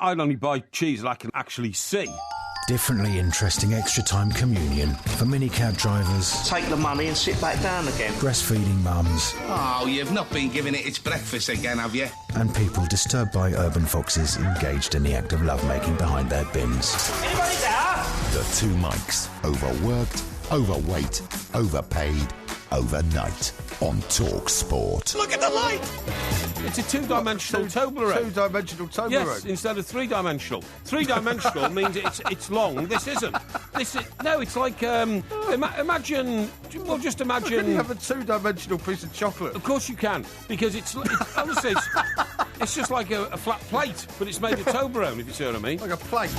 I'd only buy cheese that I can actually see. Differently interesting extra time communion for minicab drivers. Take the money and sit back down again. Breastfeeding mums. Oh, you've not been giving it its breakfast again, have you? And people disturbed by urban foxes engaged in the act of lovemaking behind their bins. Anybody there? The two Mikes. Overworked, overweight, overpaid, overnight. On Talk Sport. Look at the light! It's a two-dimensional Toblerone. Two-dimensional Toblerone? Yes, instead of three-dimensional. Three-dimensional means it's long. This isn't. It's like, imagine... Well, just imagine... How can you have a two-dimensional piece of chocolate? Of course you can, because honestly, it's just like a flat plate, but it's made of Toblerone, if you see what I mean. Like a plate.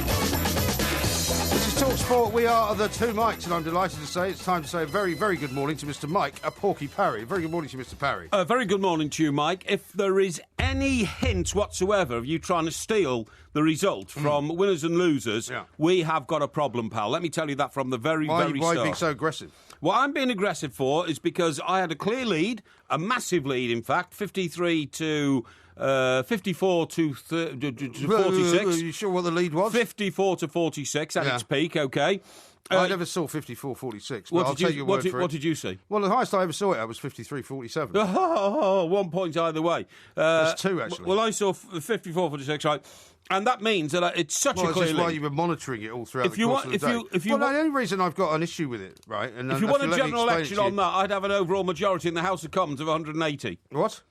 This is Talk Sport. We are the two Mikes, and I'm delighted to say it's time to say a very, very good morning to Mr. Mike, Porky Parry. Very good morning to you, Mr. Parry. Very good morning to you, Mike. If there is any hint whatsoever of you trying to steal the result from winners and losers, we have got a problem, pal. Let me tell you that from the very start. Why are you being so aggressive? What I'm being aggressive for is because I had a clear lead, a massive lead, in fact, 54 to 46. Are you sure what the lead was? 54 to 46 at its peak, OK. I never saw 54-46, but I'll take your word for it. What did you see? Well, the highest I ever saw it was 53-47. Oh, 1 point either way. That's two, actually. Well, I saw 54-46, right? And that means that it's such a clear lead. That's why you were monitoring it all throughout the course of the day. The only reason I've got an issue with it, right? And if you want a general election on that, I'd have an overall majority in the House of Commons of 180. What?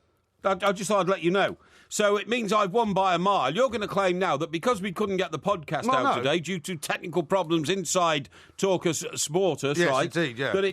I just thought I'd let you know. So it means I've won by a mile. You're going to claim now that because we couldn't get the podcast out today due to technical problems inside Talkers Sportus, right? Indeed, yeah. That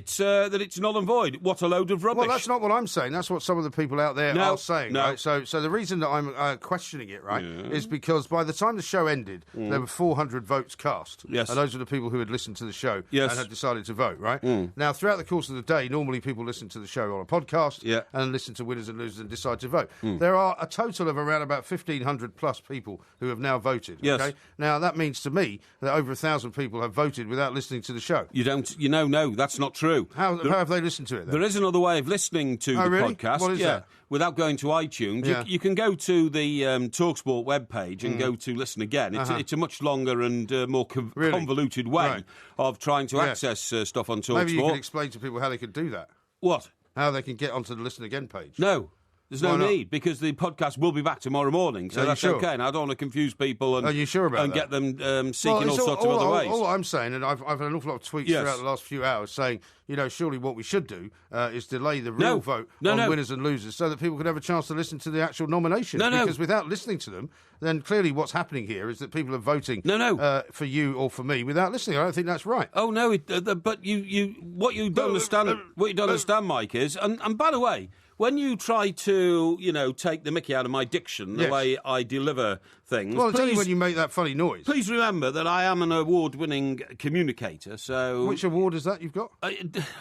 it's null and void. What a load of rubbish. Well, that's not what I'm saying. That's what some of the people out there are saying. No. Right? So the reason that I'm questioning it, right, is because by the time the show ended, there were 400 votes cast. Yes. And those were the people who had listened to the show and had decided to vote, right? Now, throughout the course of the day, normally people listen to the show on a podcast and listen to winners and losers and decide to vote. There are a total of around about 1,500 plus people who have now voted. Yes. Okay? Now, that means to me that over 1,000 people have voted without listening to the show. No, that's not true. How have they listened to it then? There is another way of listening to the podcast. What is that? Without going to iTunes. You can go to the TalkSport webpage and go to listen again. It's a much longer and more convoluted way of trying to access stuff on TalkSport. Maybe you can explain to people how they could do that. What? How they can get onto the listen again page. No. There's no need, because the podcast will be back tomorrow morning, so that's okay. And I don't want to confuse people and, are you sure about that? Get them seeking all sorts of other ways. All I'm saying, and I've had an awful lot of tweets throughout the last few hours saying, surely what we should do is delay the real vote on winners and losers so that people could have a chance to listen to the actual nominations. Because without listening to them, then clearly what's happening here is that people are voting for you or for me without listening. I don't think that's right. Oh, no, but what you don't understand, Mike, is, and by the way, when you try to, take the mickey out of my diction, the way I deliver things... Well, it's only when you make that funny noise. Please remember that I am an award-winning communicator, so... Which award is that you've got?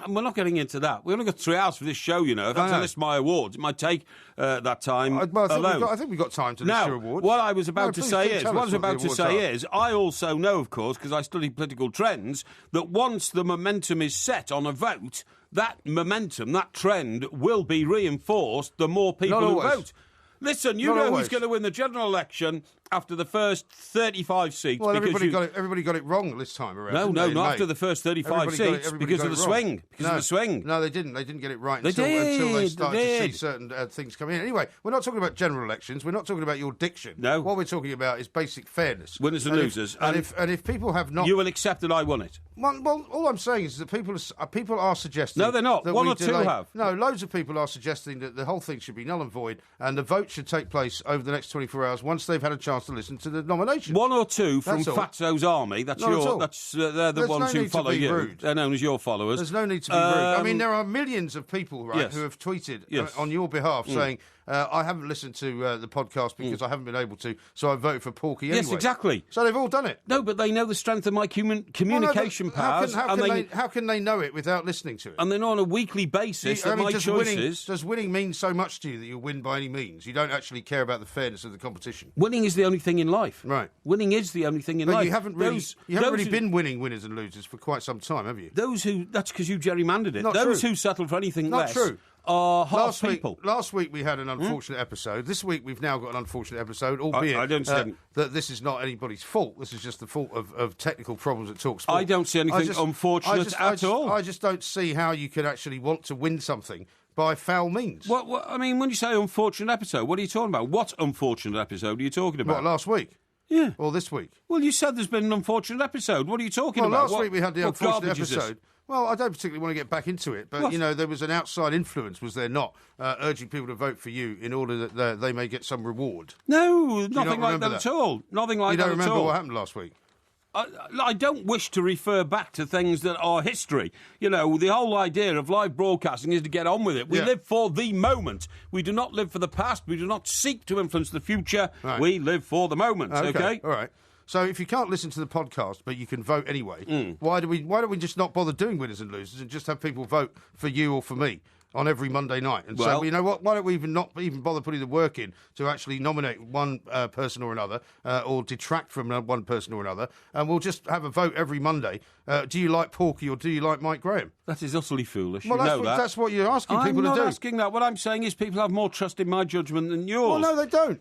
We're not getting into that. We've only got 3 hours for this show, If I had to list my awards, it might take that time alone. I think we've got time to list your awards. What I was about to say is, I also know, of course, because I study political trends, that once the momentum is set on a vote... That momentum, that trend, will be reinforced the more people who vote. Listen, you know who's going to win the general election after the first 35 seats. Well, everybody got it wrong this time around. No, not after the first 35 seats, because of the swing. Because of the swing. No, they didn't. They didn't get it right until they started to see certain things come in. Anyway, we're not talking about general elections. We're not talking about your diction. No. What we're talking about is basic fairness. Winners and losers. And if people have not... You will accept that I won it. Well, all I'm saying is that people are suggesting... No, they're not. One or two have. No, loads of people are suggesting that the whole thing should be null and void, and the vote should take place over the next 24 hours once they've had a chance to listen to the nomination. One or two from Fatso's army. They're the ones who follow you. Rude. They're known as your followers. There's no need to be rude. I mean, there are millions of people, who have tweeted on your behalf saying, I haven't listened to the podcast because I haven't been able to, so I voted for Porky anyway. Yes, exactly. So they've all done it. No, but they know the strength of my communication powers. How can they know it without listening to it? And they know on a weekly basis that my choices... Does winning mean so much to you that you'll win by any means? You don't actually care about the fairness of the competition. Winning is the only thing in life. Right. Winning is the only thing in life. But you haven't really been winning winners and losers for quite some time, have you? That's because you gerrymandered it. Not those true. who settle for anything less... Not true. are half people. Last week we had an unfortunate episode. This week we've now got an unfortunate episode, albeit I don't see that this is not anybody's fault. This is just the fault of technical problems at TalkSport. I don't see anything unfortunate at all. I just don't see how you could actually want to win something by foul means. What, I mean, when you say unfortunate episode, what are you talking about? What unfortunate episode are you talking about? What, last week? Yeah. Or this week? Well, you said there's been an unfortunate episode. What are you talking about? Last week we had the unfortunate episode. Well, I don't particularly want to get back into it, but, there was an outside influence, was there not, urging people to vote for you in order that they may get some reward? No, nothing like that at all. Nothing like that at all. You don't remember what happened last week? I don't wish to refer back to things that are history. The whole idea of live broadcasting is to get on with it. We live for the moment. We do not live for the past. We do not seek to influence the future. Right. We live for the moment, okay? All right. So if you can't listen to the podcast, but you can vote anyway, why don't we just not bother doing winners and losers and just have people vote for you or for me on every Monday night? And so, you know what? Why don't we not even bother putting the work in to actually nominate one person or another, or detract from one person or another, and we'll just have a vote every Monday. Do you like Porky or do you like Mike Graham? That is utterly foolish. Well, that's what you're asking people to do. I'm not asking that. What I'm saying is people have more trust in my judgment than yours. Well, no, they don't.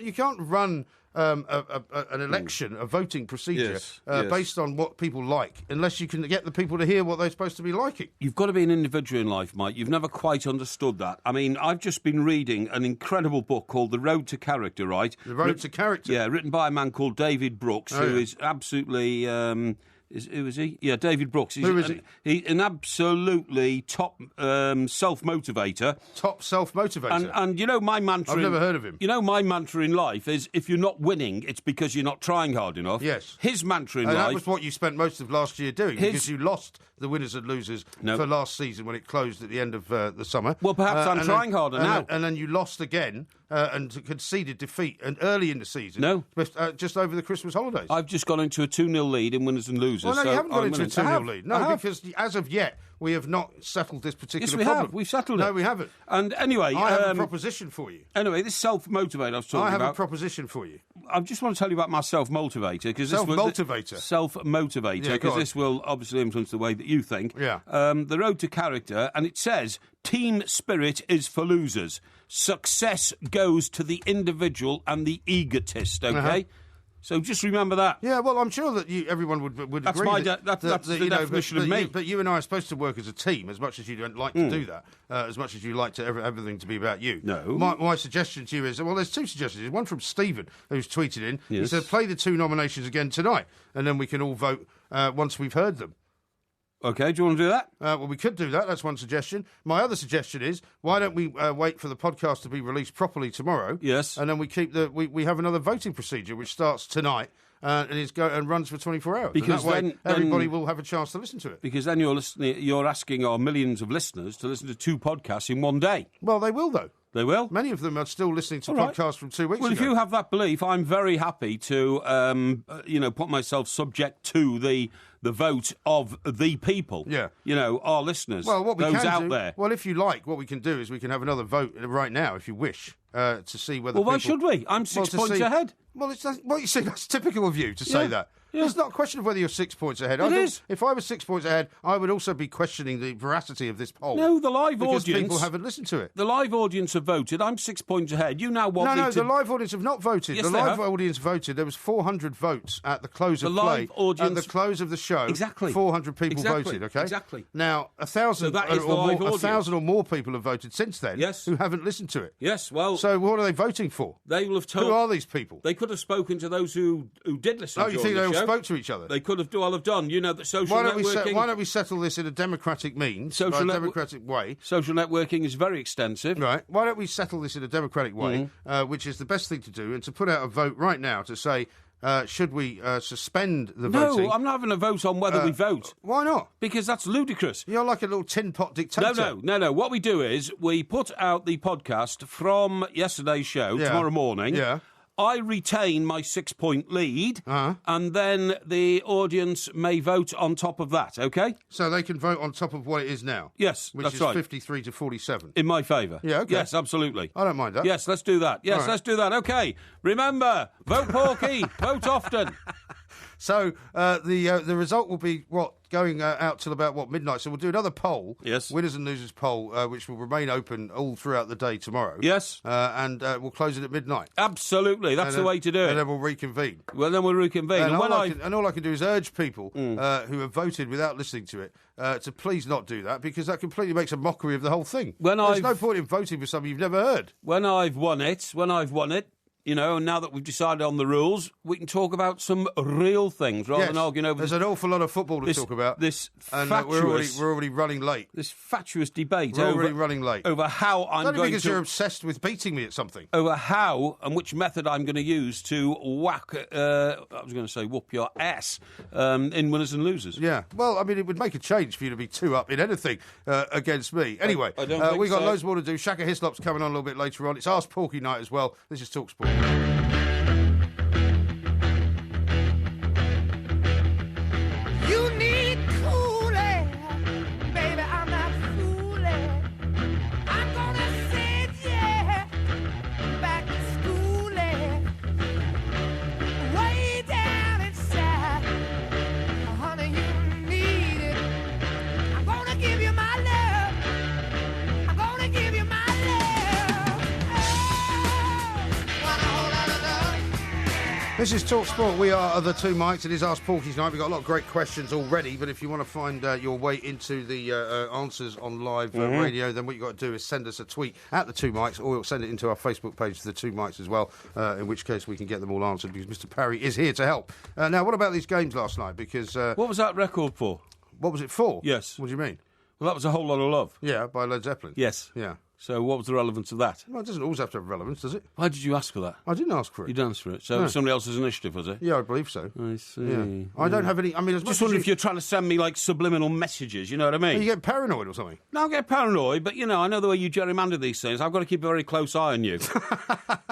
You can't run an election, a voting procedure, based on what people like, unless you can get the people to hear what they're supposed to be liking. You've got to be an individual in life, Mike. You've never quite understood that. I mean, I've just been reading an incredible book called The Road to Character, right? The Road to Character? Yeah, written by a man called David Brooks, who is absolutely... Who is he? Yeah, David Brooks. Who is he? He's an absolutely top self-motivator. Top self-motivator? And my mantra... I've never heard of him. My mantra in life is, if you're not winning, it's because you're not trying hard enough. Yes. His mantra in life... that was what you spent most of last year doing, because you lost the winners and losers for last season when it closed at the end of the summer. Well, perhaps I'm trying harder now. And then you lost again and conceded defeat early in the season. No. Just over the Christmas holidays. I've just gone into a 2-0 lead in winners and losers. Well, no, you haven't gone into a 2-0 lead. No, because as of yet, we have not settled this particular problem. Yes, we have. We've settled it. No, we haven't. And anyway... I have a proposition for you. Anyway, this self-motivator I was talking about... I have a proposition for you. I just want to tell you about my self-motivator. Self-motivator? Self-motivator, because this will obviously influence the way that you think. Yeah. The Road to Character, and it says, team spirit is for losers. Success goes to the individual and the egotist, OK? Uh-huh. So just remember that. Yeah, well, I'm sure that everyone would agree. That's the definition of me. But you and I are supposed to work as a team, as much as you don't like to do that, as much as you like to everything to be about you. No. My suggestion to you is, well, there's two suggestions. One from Stephen, who's tweeted in. Yes. He said, play the two nominations again tonight, and then we can all vote once we've heard them. OK, do you want to do that? Well, we could do that. That's one suggestion. My other suggestion is, why don't we wait for the podcast to be released properly tomorrow? Yes. And then we keep we have another voting procedure which starts tonight and runs for 24 hours. Because and that way everybody will have a chance to listen to it. Because then you're asking our millions of listeners to listen to two podcasts in one day. Well, they will, though. They will? Many of them are still listening to podcasts from 2 weeks ago. Well, if you have that belief, I'm very happy to, put myself subject to the vote of the people. Yeah. Our listeners. Well, what we those can out do, there. Well, if you like, what we can do is we can have another vote right now, if you wish, to see whether. Well, why should we? I'm 6 points ahead. Well, you see, that's typical of you to say that. Yeah. It's not a question of whether you're 6 points ahead. It is. If I was 6 points ahead, I would also be questioning the veracity of this poll. No, the live audience... Because people haven't listened to it. The live audience have voted. I'm 6 points ahead. You now want No, the live audience have not voted. Yes, the live audience voted. There was 400 votes at the close of play. At the close of the show, exactly. 400 people voted, OK? Exactly. Now, 1,000 or more people have voted since then who haven't listened to it. Yes, well... So what are they voting for? They will have told... Who are these people? They could have spoken to those who did listen to you think they all spoke to each other? They could have done. That social networking... Why don't we settle this in a democratic means, democratic way? Social networking is very extensive. Right. Why don't we settle this in a democratic way, which is the best thing to do, and to put out a vote right now to say... should we suspend the voting? No, I'm not having a vote on whether we vote. Why not? Because that's ludicrous. You're like a little tin pot dictator. No. What we do is we put out the podcast from yesterday's show tomorrow morning. Yeah. I retain my 6 point lead, and then the audience may vote on top of that, OK? So they can vote on top of what it is now? Yes, which is 53 to 47. In my favour. Yeah, OK. Yes, absolutely. I don't mind that. Yes, let's do that. Yes, let's do that. OK. Remember, vote Porky, vote often. So the result will be going out till about midnight. So we'll do another poll. Yes. Winners and losers poll, which will remain open all throughout the day tomorrow. Yes. And we'll close it at midnight. Absolutely. That's the way to do it. And then we'll reconvene. Well, then we'll reconvene. And all I can do is urge people who have voted without listening to it to please not do that, because that completely makes a mockery of the whole thing. There's no point in voting for something you've never heard. When I've won it, you know, and now that we've decided on the rules, we can talk about some real things rather than arguing over... There's an awful lot of football to talk about. We're already running late. This fatuous debate running late. Over how I'm going to... Only because you're obsessed with beating me at something. Over how and which method I'm going to use to whoop your ass in winners and losers. Yeah. Well, I mean, it would make a change for you to be 2 up in anything against me. Anyway, I don't think we've got so. loads more to do. Shaka Hislop's coming on a little bit later on. It's Ask Porky night as well. This is TalkSport. You need cooling, baby, I'm not fooling. I'm gonna send you back to schooling. Way down inside, honey, you need it. I'm gonna give you my love. I'm gonna give you my love. Oh, want a whole lot of love. This is TalkSport. We are the two mics. It is Ask Porky's night. We've got a lot of great questions already, but if you want to find your way into the answers on live radio, then what you've got to do is send us a tweet at the two mics, or send it into our Facebook page, the two mics as well, in which case we can get them all answered, because Mr. Parry is here to help. Now, what about these games last night? Because what was that record for? What was it for? Yes. What do you mean? Well, that was A Whole Lot of Love. Yeah, by Led Zeppelin. Yes. Yeah. So what was the relevance of that? Well, it doesn't always have to have relevance, does it? Why did you ask for that? I didn't ask for it. You didn't ask for it. So it was somebody else's initiative, was it? Yeah, I believe so. I see. Yeah. I don't have any... I mean, just wondering if you're trying to send me, like, subliminal messages, you know what I mean? You get paranoid or something? No, I get paranoid, but, you know, I know the way you gerrymander these things. I've got to keep a very close eye on you.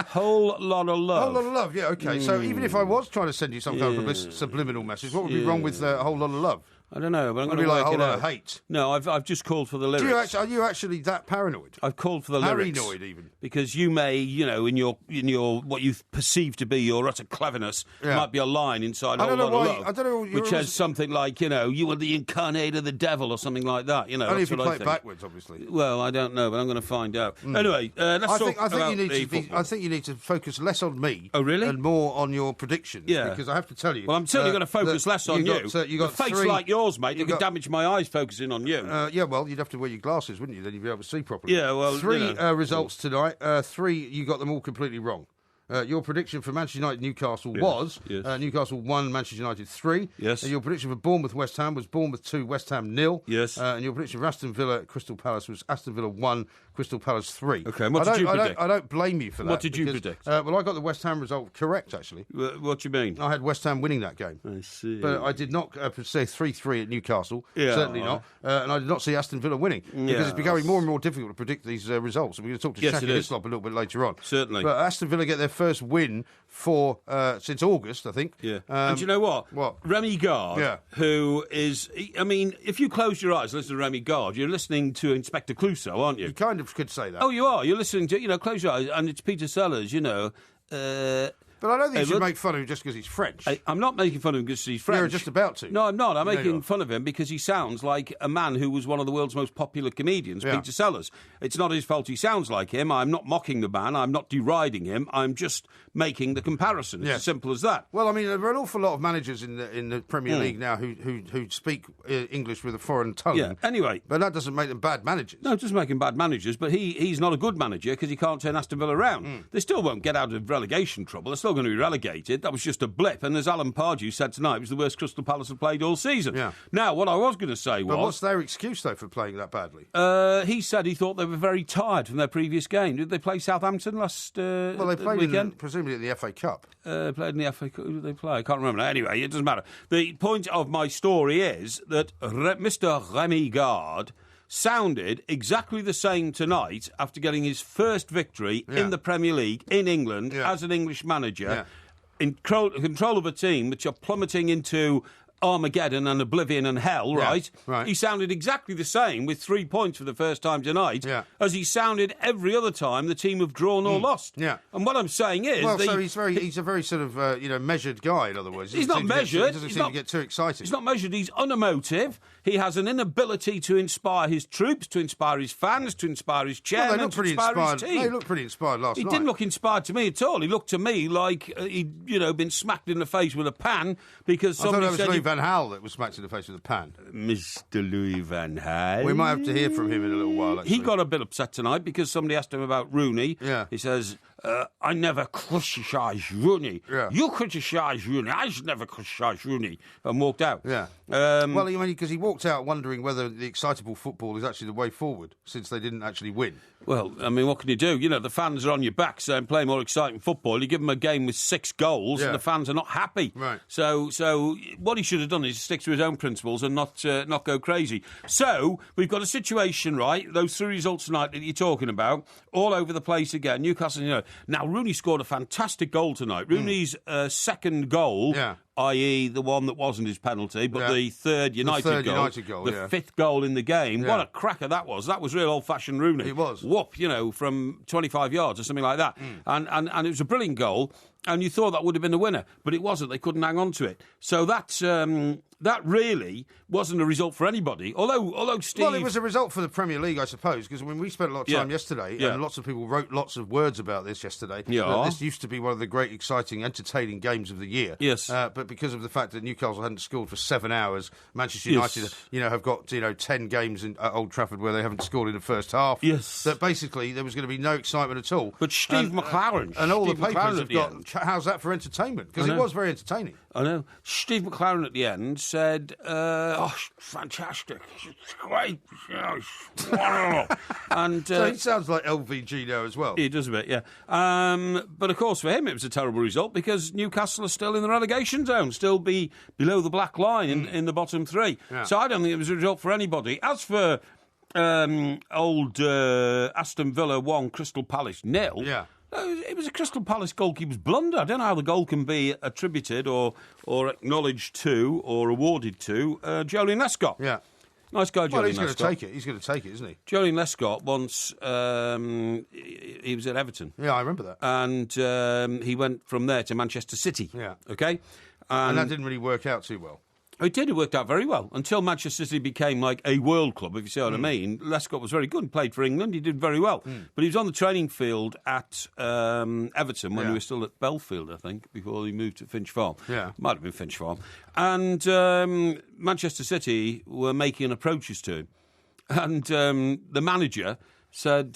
Whole lot of love. Whole lot of love, yeah, OK. So even if I was trying to send you some kind of subliminal message, what would be wrong with a whole lot of love? I don't know, but I'm going to be like work a whole it lot out. of hate. No, I've just called for the lyrics. Are you actually that paranoid? I've called for the lyrics. Paranoid, even. Because you may, you know, in your what you perceive to be your utter cleverness, might be a line inside A Whole Lot of Love, I don't know which has something like, you know, you are the incarnate of the devil or something like that. You know, only that's if you what play it backwards, obviously. Well, I don't know, but I'm going to find out. Anyway, let's talk about I think you need to focus less on me. Oh, really? And more on your predictions. Yeah. Because I have to tell you. Well, I'm certainly going to focus less on you. You got a face like yours, mate, it could damage my eyes focusing on you. Yeah, well, you'd have to wear your glasses, wouldn't you? Then you'd be able to see properly. Yeah, well, three results tonight. Three, you got them all completely wrong. Your prediction for Manchester United Newcastle was Newcastle 1, Manchester United 3. Yes. And your prediction for Bournemouth West Ham was Bournemouth 2, West Ham 0. Yes. And your prediction for Aston Villa Crystal Palace was Aston Villa 1, Crystal Palace 3. Okay, and what did you predict? I don't blame you for that. What did you predict? Well, I got the West Ham result correct, actually. What do you mean? I had West Ham winning that game. I see. But I did not say 3-3 at Newcastle. Yeah. Certainly not. And I did not see Aston Villa winning. Because it's becoming more and more difficult to predict these results. And we're going to talk to Shaka Hislop a little bit later on. Certainly. But Aston Villa get their first win since August, I think. Yeah. And do you know what? What? Remy Gard, who is... I mean, if you close your eyes and listen to Remy Gard, you're listening to Inspector Clouseau, aren't you? You kind of could say that. Oh, you are. You're listening to... You know, close your eyes, and it's Peter Sellers, you know... But I don't think you should make fun of him just because he's French. I'm not making fun of him because he's French. You're just about to. No, I'm not. I'm making fun of him because he sounds like a man who was one of the world's most popular comedians, Peter Sellers. It's not his fault he sounds like him. I'm not mocking the man. I'm not deriding him. I'm just making the comparison. It's as simple as that. Well, I mean, there are an awful lot of managers in the Premier League now who speak English with a foreign tongue. Yeah, anyway. But that doesn't make them bad managers. No, it doesn't make him bad managers, but he's not a good manager because he can't turn Aston Villa around. They still won't get out of relegation trouble. They're still going to be relegated. That was just a blip. And as Alan Pardew said tonight, it was the worst Crystal Palace have played all season. Yeah. Now, what I was going to say was... But what's their excuse, though, for playing that badly? He said he thought they were very tired from their previous game. Did they play Southampton last weekend? Well, they played presumably in the FA Cup. Played in the FA Cup. Who did they play? I can't remember. Anyway, it doesn't matter. The point of my story is that Mr. Remy Gard sounded exactly the same tonight after getting his first victory in the Premier League in England as an English manager in control of a team which are plummeting into Armageddon and Oblivion and Hell, right? He sounded exactly the same with 3 points for the first time tonight as he sounded every other time the team have drawn or lost. Yeah. And what I'm saying is... Well, so he's a very sort of, measured guy, in other words. He's not measured. He doesn't seem to get too excited. He's not measured. He's unemotive. He has an inability to inspire his troops, to inspire his fans, to inspire his chairman, to inspire his team. They looked pretty inspired last night. He didn't look inspired to me at all. He looked to me like he'd, been smacked in the face with a pan because somebody said... I thought it was Louis Van Gaal that was smacked in the face with a pan. Mr. Louis Van Gaal. We might have to hear from him in a little while, actually. He got a bit upset tonight because somebody asked him about Rooney. Yeah. He says, I never criticise Rooney. Yeah. You criticise Rooney. I should never criticise Rooney. And walked out. Yeah. Because he walked out wondering whether the excitable football is actually the way forward, since they didn't actually win. Well, I mean, what can you do? The fans are on your back saying play more exciting football. You give them a game with 6 goals and the fans are not happy. Right. So what he should have done is stick to his own principles and not go crazy. So we've got a situation, right? Those 3 results tonight that you're talking about, all over the place again. Newcastle, Now, Rooney scored a fantastic goal tonight. Rooney's second goal... i.e. the one that wasn't his penalty, but the third United goal, the 5th goal in the game. What a cracker that was. That was real old-fashioned Rooney. It was. Whoop, from 25 yards or something like that. And it was a brilliant goal, and you thought that would have been the winner, but it wasn't. They couldn't hang on to it. So that really wasn't a result for anybody. Although Steve... Well, it was a result for the Premier League, I suppose, because we spent a lot of time yesterday, and lots of people wrote lots of words about this yesterday. Yeah. This used to be one of the great, exciting, entertaining games of the year. Yes. But because of the fact that Newcastle hadn't scored for 7 hours, Manchester United, have got 10 games at Old Trafford where they haven't scored in the first half. Yes. That basically there was going to be no excitement at all. But Steve McLaren... and all Steve the papers have got... end. How's that for entertainment? Because it was very entertaining. I know. Steve McLaren at the end said, fantastic. It's great. It's wonderful. And, so he sounds like LVG now as well. He does a bit, yeah. But, of course, for him it was a terrible result because Newcastle are still in the relegation zone, still be below the black line in the bottom 3. Yeah. So I don't think it was a result for anybody. As for old Aston Villa 1, Crystal Palace 0... Yeah. It was a Crystal Palace goalkeeper's blunder. I don't know how the goal can be attributed or acknowledged to or awarded to Joleon Lescott. Yeah. Nice guy, Joleon Lescott. Well, he's going to take it. He's going to take it, isn't he? Joleon Lescott once, he was at Everton. Yeah, I remember that. And he went from there to Manchester City. Yeah. Okay? And that didn't really work out too well. It did. It worked out very well until Manchester City became like a world club, if you see what I mean. Lescott was very good. He played for England. He did very well. But he was on the training field at Everton when he was still at Belfield, I think, before he moved to Finch Farm. Yeah. Might have been Finch Farm. And Manchester City were making approaches to him. And the manager... said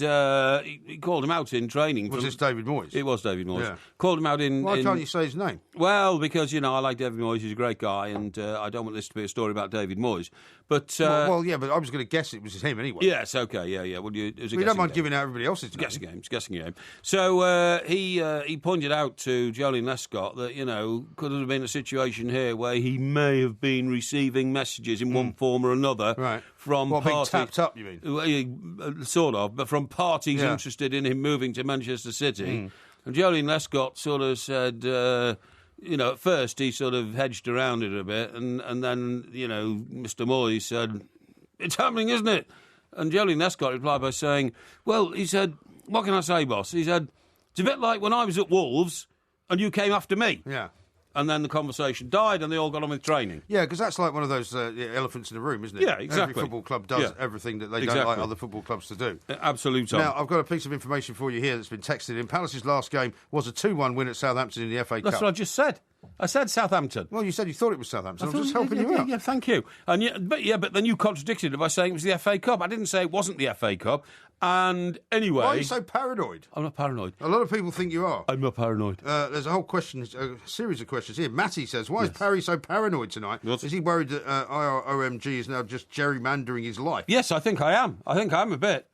he called him out in training. Was this David Moyes? It was David Moyes. Yeah. Called him out in... Why can't you say his name? Well, because, I like David Moyes. He's a great guy, and I don't want this to be a story about David Moyes. But... well, yeah, but I was going to guess it was him anyway. Yes, OK, yeah. Well, it was a we don't mind game. giving out everybody else's name. It's a guessing game. So he pointed out to Joleon Lescott that, could have been a situation here where he may have been receiving messages in one form or another from being parties... tapped up, you mean? Sort of, but from parties interested in him moving to Manchester City. And Joleon Lescott sort of said, at first he sort of hedged around it a bit, and then, Mr. Moyes said, it's happening, isn't it? And Joleon Lescott replied by saying, well, he said, what can I say, boss? He said, it's a bit like when I was at Wolves and you came after me. Yeah. And then the conversation died and they all got on with training. Yeah, because that's like one of those elephants in the room, isn't it? Yeah, exactly. Every football club does everything that they don't like other football clubs to do. Absolutely. Now, I've got a piece of information for you here that's been texted in. Palace's last game was a 2-1 win at Southampton in the FA Cup. That's what I just said. I said Southampton. Well, you said you thought it was Southampton. I'm just helping you out. Yeah, thank you. But then you contradicted it by saying it was the FA Cup. I didn't say it wasn't the FA Cup. And anyway... Why are you so paranoid? I'm not paranoid. A lot of people think you are. I'm not paranoid. There's a series of questions here. Matty says, why is Parry so paranoid tonight? What? Is he worried that IROMG is now just gerrymandering his life? Yes, I think I am. I think I'm a bit.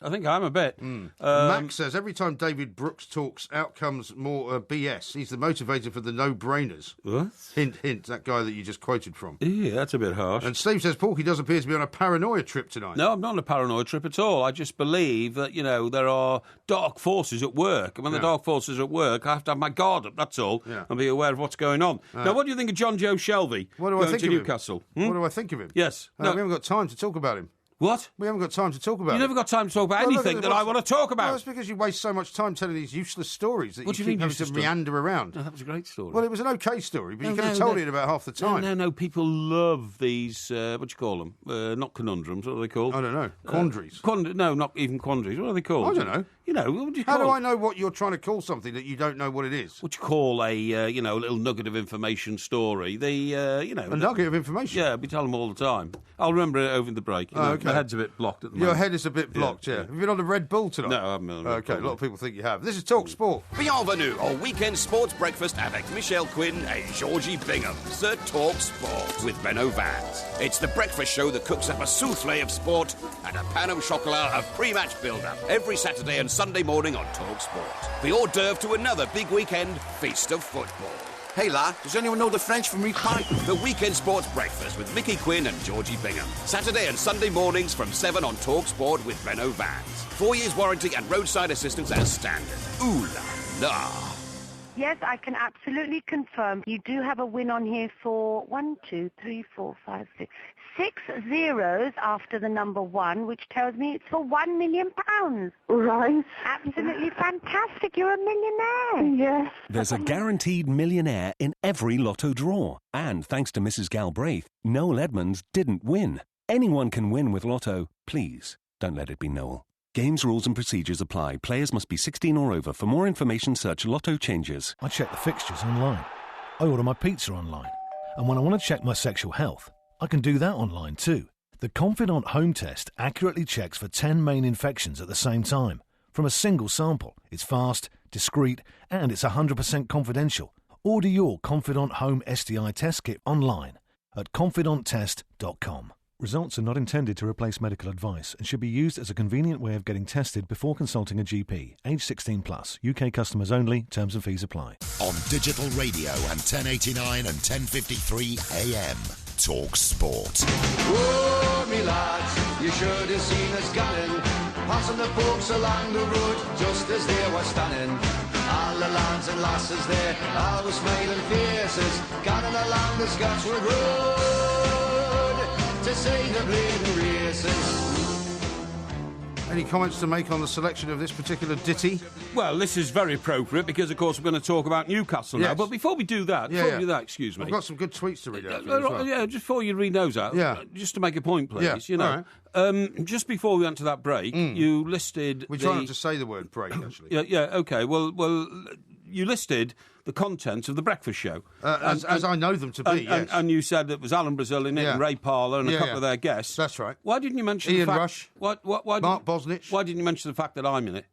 Max says, every time David Brooks talks, out comes more BS. He's the motivator for the no-brainers. What? Hint, that guy that you just quoted from. Yeah, that's a bit harsh. And Steve says, Porky does appear to be on a paranoia trip tonight. No, I'm not on a paranoia trip at all. I just believe that, there are dark forces at work. And when the dark forces are at work, I have to have my guard up, that's all, and be aware of what's going on. Now, what do you think of Jonjo Shelvey going to Newcastle? What do I think of him? Yes. We haven't got time to talk about him. What? We haven't got time to talk about it. You never got time to talk about anything that I want to talk about. Well, it's because you waste so much time telling these useless stories that you keep having to meander around. No, that was a great story. Well, it was an okay story, but you could have told it in about half the time. No, people love these, what do you call them? Not conundrums, what are they called? I don't know. Quandaries. No, not even quandaries. What are they called? I don't know. What do you call How do I know what you're trying to call something that you don't know what it is? What do you call a little nugget of information story? A nugget of information? Yeah, we tell them all the time. I'll remember it over the break. Okay. My head's a bit blocked at the moment. Your head is a bit blocked, yeah. Have you been on the Red Bull tonight? No, I haven't been on the Red Bull. Okay, a lot of people think you have. This is Talk Sport. Bienvenue au weekend sports breakfast avec Michelle Quinn and Georgie Bingham. The Talk Sport with Benno Vance. It's the breakfast show that cooks up a souffle of sport and a pan au chocolat of pre-match build-up every Saturday and Sunday morning on Talk Sport. The hors d'oeuvre to another big weekend feast of football. Hey, La, does anyone know the French for meat pie? The Weekend Sports Breakfast with Mickey Quinn and Georgie Bingham. Saturday and Sunday mornings from 7 on Talk Sport with Benno Vance. 4 years warranty and roadside assistance as standard. Ooh la la. Yes, I can absolutely confirm. You do have a win on here for 6 zeros after the number 1, which tells me it's for £1 million. Right. Absolutely fantastic. You're a millionaire. Yes. There's a guaranteed millionaire in every lotto draw. And thanks to Mrs. Galbraith, Noel Edmonds didn't win. Anyone can win with Lotto. Please, don't let it be Noel. Games, rules and procedures apply. Players must be 16 or over. For more information, search Lotto Changes. I check the fixtures online. I order my pizza online. And when I want to check my sexual health, I can do that online too. The Confidant Home Test accurately checks for 10 main infections at the same time, from a single sample. It's fast, discreet, and it's 100% confidential. Order your Confidant Home STI test kit online at confidanttest.com. Results are not intended to replace medical advice and should be used as a convenient way of getting tested before consulting a GP. Age 16 plus. UK customers only. Terms and fees apply. On digital radio and 1089 and 1053 AM. Talk Sport. Oh, me lads, you should have seen us gunning, passing the folks along the road just as they were standing. All the lads and lasses there, all with smiling faces, gunning along the Scotswood Road to see the bleeding races. Any comments to make on the selection of this particular ditty? Well, this is very appropriate because, of course, we're going to talk about Newcastle now. But before we do that, excuse me. I've got some good tweets to read out. Yeah, just before you read those out, just to make a point, please. Right. Just before we went to that break, you listed. We try not to say the word break, actually. Okay. Well, you listed the contents of the breakfast show. As I know them to be, yes. And you said it was Alan Brazil in it and Ray Parlour and a couple of their guests. That's right. Why didn't you mention Ian the fact... Rush, Mark Bosnich. Why didn't you mention the fact that I'm in it?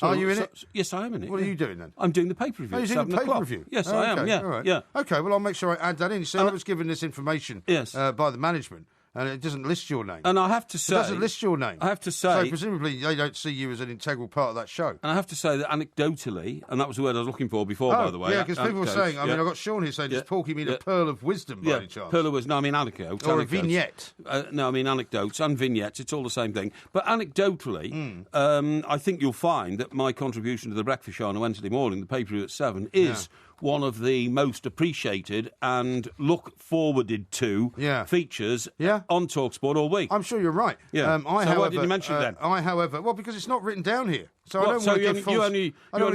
Are you in it? Yes, I am in it. What are you doing then? I'm doing the paper review. Oh, you're doing the paper review? Yes, I am, yeah. All right. Yeah. OK, well, I'll make sure I add that in. So I was given this information by the management. And it doesn't list your name. And I have to say... It doesn't list your name. I have to say... So presumably they don't see you as an integral part of that show. And I have to say that anecdotally, and that was the word I was looking for before, by the way. Yeah, because people were saying... I mean, I've got Sean here saying, does Porky mean a pearl of wisdom by any chance? Pearl of wisdom. No, I mean anecdotes. Or a vignette. No, I mean anecdotes and vignettes. It's all the same thing. But anecdotally, I think you'll find that my contribution to the breakfast show on a Wednesday morning, the paper review at 7, is... one of the most appreciated and look-forwarded to features on TalkSport all week. I'm sure you're right. Yeah. However, why didn't you mention it then? Well, because it's not written down here. So I don't want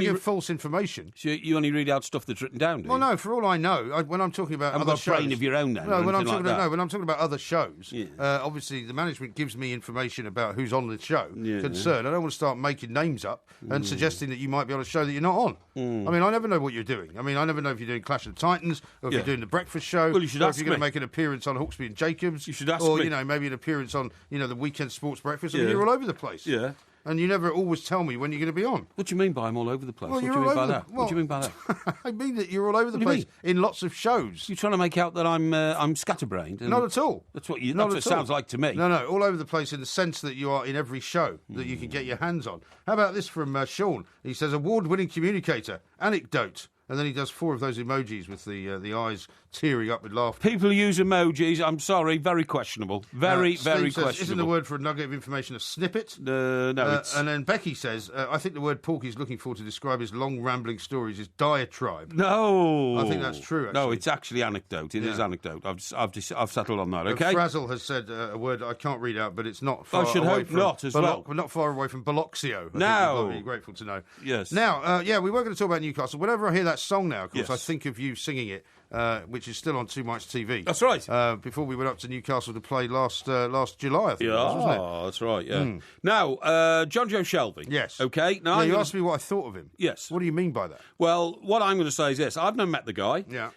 to give false information. So you only read out stuff that's written down, do you? Well, no, for all I know, when I'm talking about other shows... a brain of your own then? No, when I'm talking about other shows, obviously the management gives me information about who's on the show concerned. I don't want to start making names up and suggesting that you might be on a show that you're not on. I mean, I never know what you're doing. I mean, I never know if you're doing Clash of the Titans or if you're doing the breakfast show. Well, you should or ask if you're going to make an appearance on Hawksby and Jacobs. You should ask me. Or, maybe an appearance on, the weekend sports breakfast. I mean, you're all over the place. Yeah. And you never always tell me when you're going to be on. What do you mean by I'm all over the place? Well, what do you mean by that? What do you mean by that? I mean that you're all over the place in lots of shows. You're trying to make out that I'm scatterbrained? Not at all. That's what it sounds like to me. No, all over the place in the sense that you are in every show that you can get your hands on. How about this from Sean? He says, award-winning communicator, anecdote. And then he does 4 of those emojis with the eyes tearing up with laughter. People who use emojis, I'm sorry, very questionable. Very questionable. Isn't the word for a nugget of information a snippet? No, it's... And then Becky says, I think the word Porky's looking for to describe his long rambling stories is diatribe. No. I think that's true, actually. No, it's actually anecdote. It is anecdote. I've settled on that, OK? Frazzle has said a word I can't read out, but it's not far I should away hope from... not, as well. Not far away from Biloxio. No. I'd be grateful to know. Yes. Now, we were going to talk about Newcastle. Whenever I hear that song now, of course, Yes. I think of you singing it, which is still on Too Much TV. That's right. Before we went up to Newcastle to play last July, I think it was, wasn't it? That's right, yeah. Now, Jonjo Shelvey. Yes. OK. Now you asked me what I thought of him. Yes. What do you mean by that? Well, what I'm going to say is this. I've never met the guy. Yeah.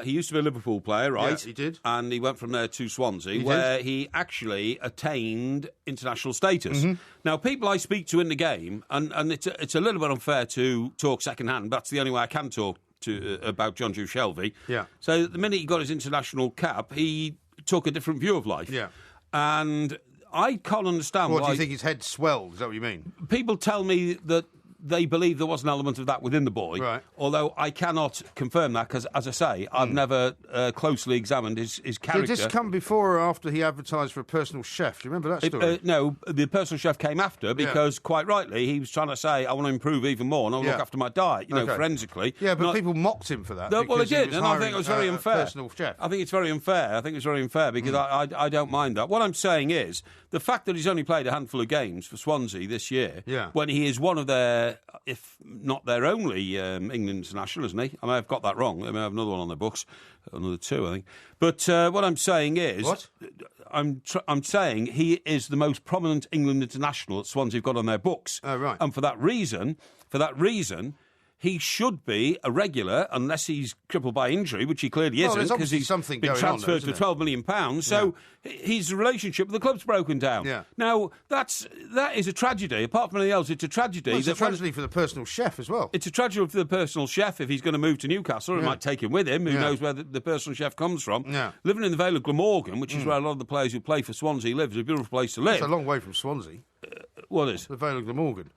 He used to be a Liverpool player, right? Yeah, he did. And he went from there to Swansea, where he actually attained international status. Mm-hmm. Now, people I speak to in the game, and it's a little bit unfair to talk second-hand, but that's the only way I can talk about Jonjo Shelvey. Yeah. So the minute he got his international cap, he took a different view of life. Yeah. And I can't understand why... What, do you think his head swelled? Is that what you mean? People tell me that they believe there was an element of that within the boy, right. Although I cannot confirm that because, as I say, I've never closely examined his character. Did this come before or after he advertised for a personal chef? Do you remember that story? No, the personal chef came after because, quite rightly, he was trying to say, I want to improve even more and I'll look after my diet, forensically. Yeah, but people mocked him for that. Well, they did, and I think it was very unfair. Personal chef. I think it's very unfair. Because I don't mind that. What I'm saying is, the fact that he's only played a handful of games for Swansea this year, when he is one of their, if not their only England international, isn't he? I may have got that wrong. They may have another one on their books, another 2, I think. But what I'm saying is... What? I'm saying he is the most prominent England international that Swansea have got on their books. Oh, right. And for that reason, he should be a regular, unless he's crippled by injury, which he clearly isn't, because he's been transferred for £12 million. So his relationship with the club's broken down. Yeah. Now, that is a tragedy. Apart from anything else, it's a tragedy. Well, it's a tragedy for the personal chef as well. It's a tragedy for the personal chef if he's going to move to Newcastle. It might take him with him. Who knows where the personal chef comes from. Yeah. Living in the Vale of Glamorgan, which is where a lot of the players who play for Swansea live, is a beautiful place to live. It's a long way from Swansea. What is? The Vale of Glamorgan.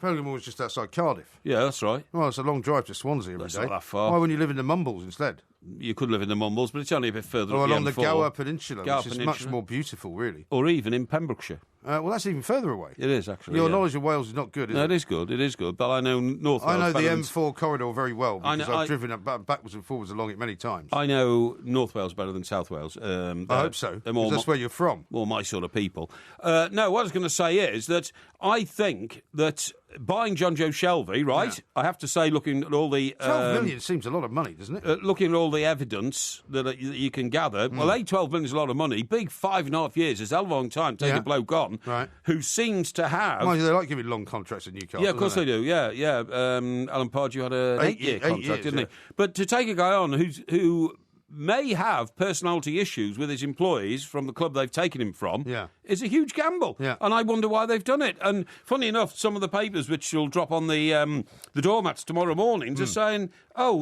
Parlour was just outside Cardiff. Yeah, that's right. Well, it's a long drive to Swansea every day. That's not that far. Why wouldn't you live in the Mumbles instead? You could live in the Mumbles, but it's only a bit further or up along the the Gower Peninsula, which is much more beautiful, really. Or even in Pembrokeshire. Well, that's even further away. It is, actually. Your knowledge of Wales is not good, is it? It is good. It is good. But I know North Wales. I know the M4 corridor very well because I've driven backwards and forwards along it many times. I know North Wales better than South Wales. I hope so. That's where you're from. More my sort of people. No, what I was going to say is that I think that buying Jonjo Shelvey, right? Yeah. I have to say, looking at all the... 12 million seems a lot of money, doesn't it? Looking at all the evidence that you can gather, well, 12 million is a lot of money. Big 5.5 years is a hell of a long time to take a bloke on who seems to have... Well, they like giving long contracts at Newcastle. Yeah, of course they do. Yeah. Alan Pardew had an 8-year contract, didn't he? But to take a guy on who may have personality issues with his employees from the club they've taken him from is a huge gamble. Yeah. And I wonder why they've done it. And funny enough, some of the papers which will drop on the doormats tomorrow morning are saying,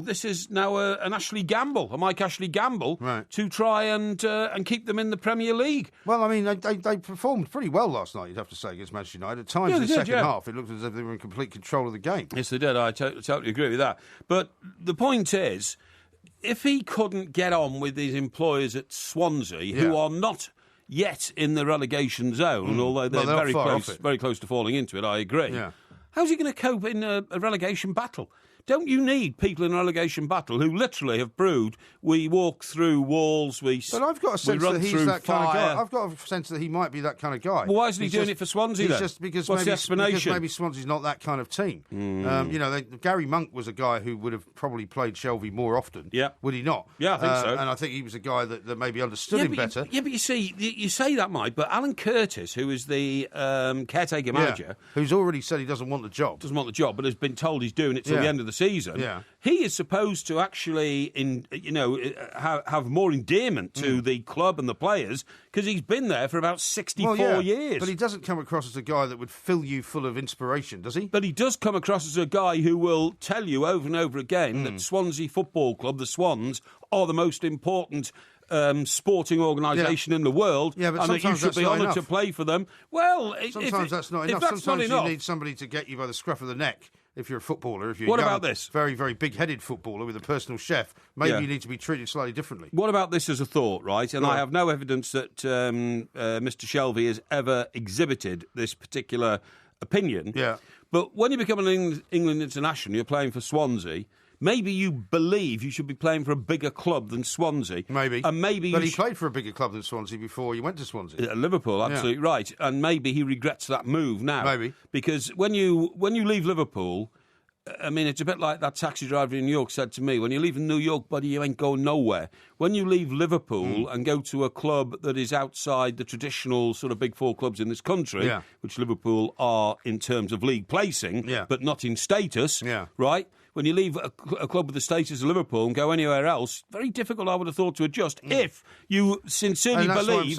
this is now an Ashley Gamble, a Mike Ashley Gamble, to try and keep them in the Premier League. Well, I mean, they performed pretty well last night, you'd have to say, against Manchester United. At times in the second half, it looked as if they were in complete control of the game. Yes, they did. I totally agree with that. But the point is, if he couldn't get on with his employers at Swansea, who are not yet in the relegation zone, although they're very close to falling into it, I agree. Yeah. How's he going to cope in a relegation battle? Don't you need people in a relegation battle who literally have proved we walk through walls, But I've got a sense that he's that kind of guy. I've got a sense that he might be that kind of guy. Well, why isn't he doing it for Swansea then? Just because What's the explanation? Because maybe Swansea's not that kind of team. Gary Monk was a guy who would have probably played Shelvey more often. Yeah. Would he not? Yeah, I think so. And I think he was a guy that maybe understood him better. But you see, you say that, Mike, but Alan Curtis, who is the caretaker manager... who's already said he doesn't want the job. Doesn't want the job, but has been told he's doing it till the end of the season. Yeah. He is supposed to actually, have more endearment to the club and the players because he's been there for about 64 years. But he doesn't come across as a guy that would fill you full of inspiration, does he? But he does come across as a guy who will tell you over and over again that Swansea Football Club, the Swans, are the most important sporting organisation in the world, but and that you should be honoured to play for them. Well, sometimes that's not enough. Sometimes you need somebody to get you by the scruff of the neck if you're a footballer, if you're what a young, about this? very, very big-headed footballer with a personal chef, maybe you need to be treated slightly differently. What about this as a thought, right? And Right. I have no evidence that Mr. Shelvey has ever exhibited this particular opinion. Yeah. But when you become an England international, you're playing for Swansea. Maybe you believe you should be playing for a bigger club than Swansea. Maybe. And maybe But he played for a bigger club than Swansea before he went to Swansea. Liverpool, absolutely right. And maybe he regrets that move now. Maybe. Because when you leave Liverpool, I mean, it's a bit like that taxi driver in New York said to me, when you leave New York, buddy, you ain't going nowhere. When you leave Liverpool and go to a club that is outside the traditional sort of big four clubs in this country, which Liverpool are in terms of league placing, but not in status, right? When you leave a club with the status of Liverpool and go anywhere else, very difficult, I would have thought, to adjust if you sincerely believe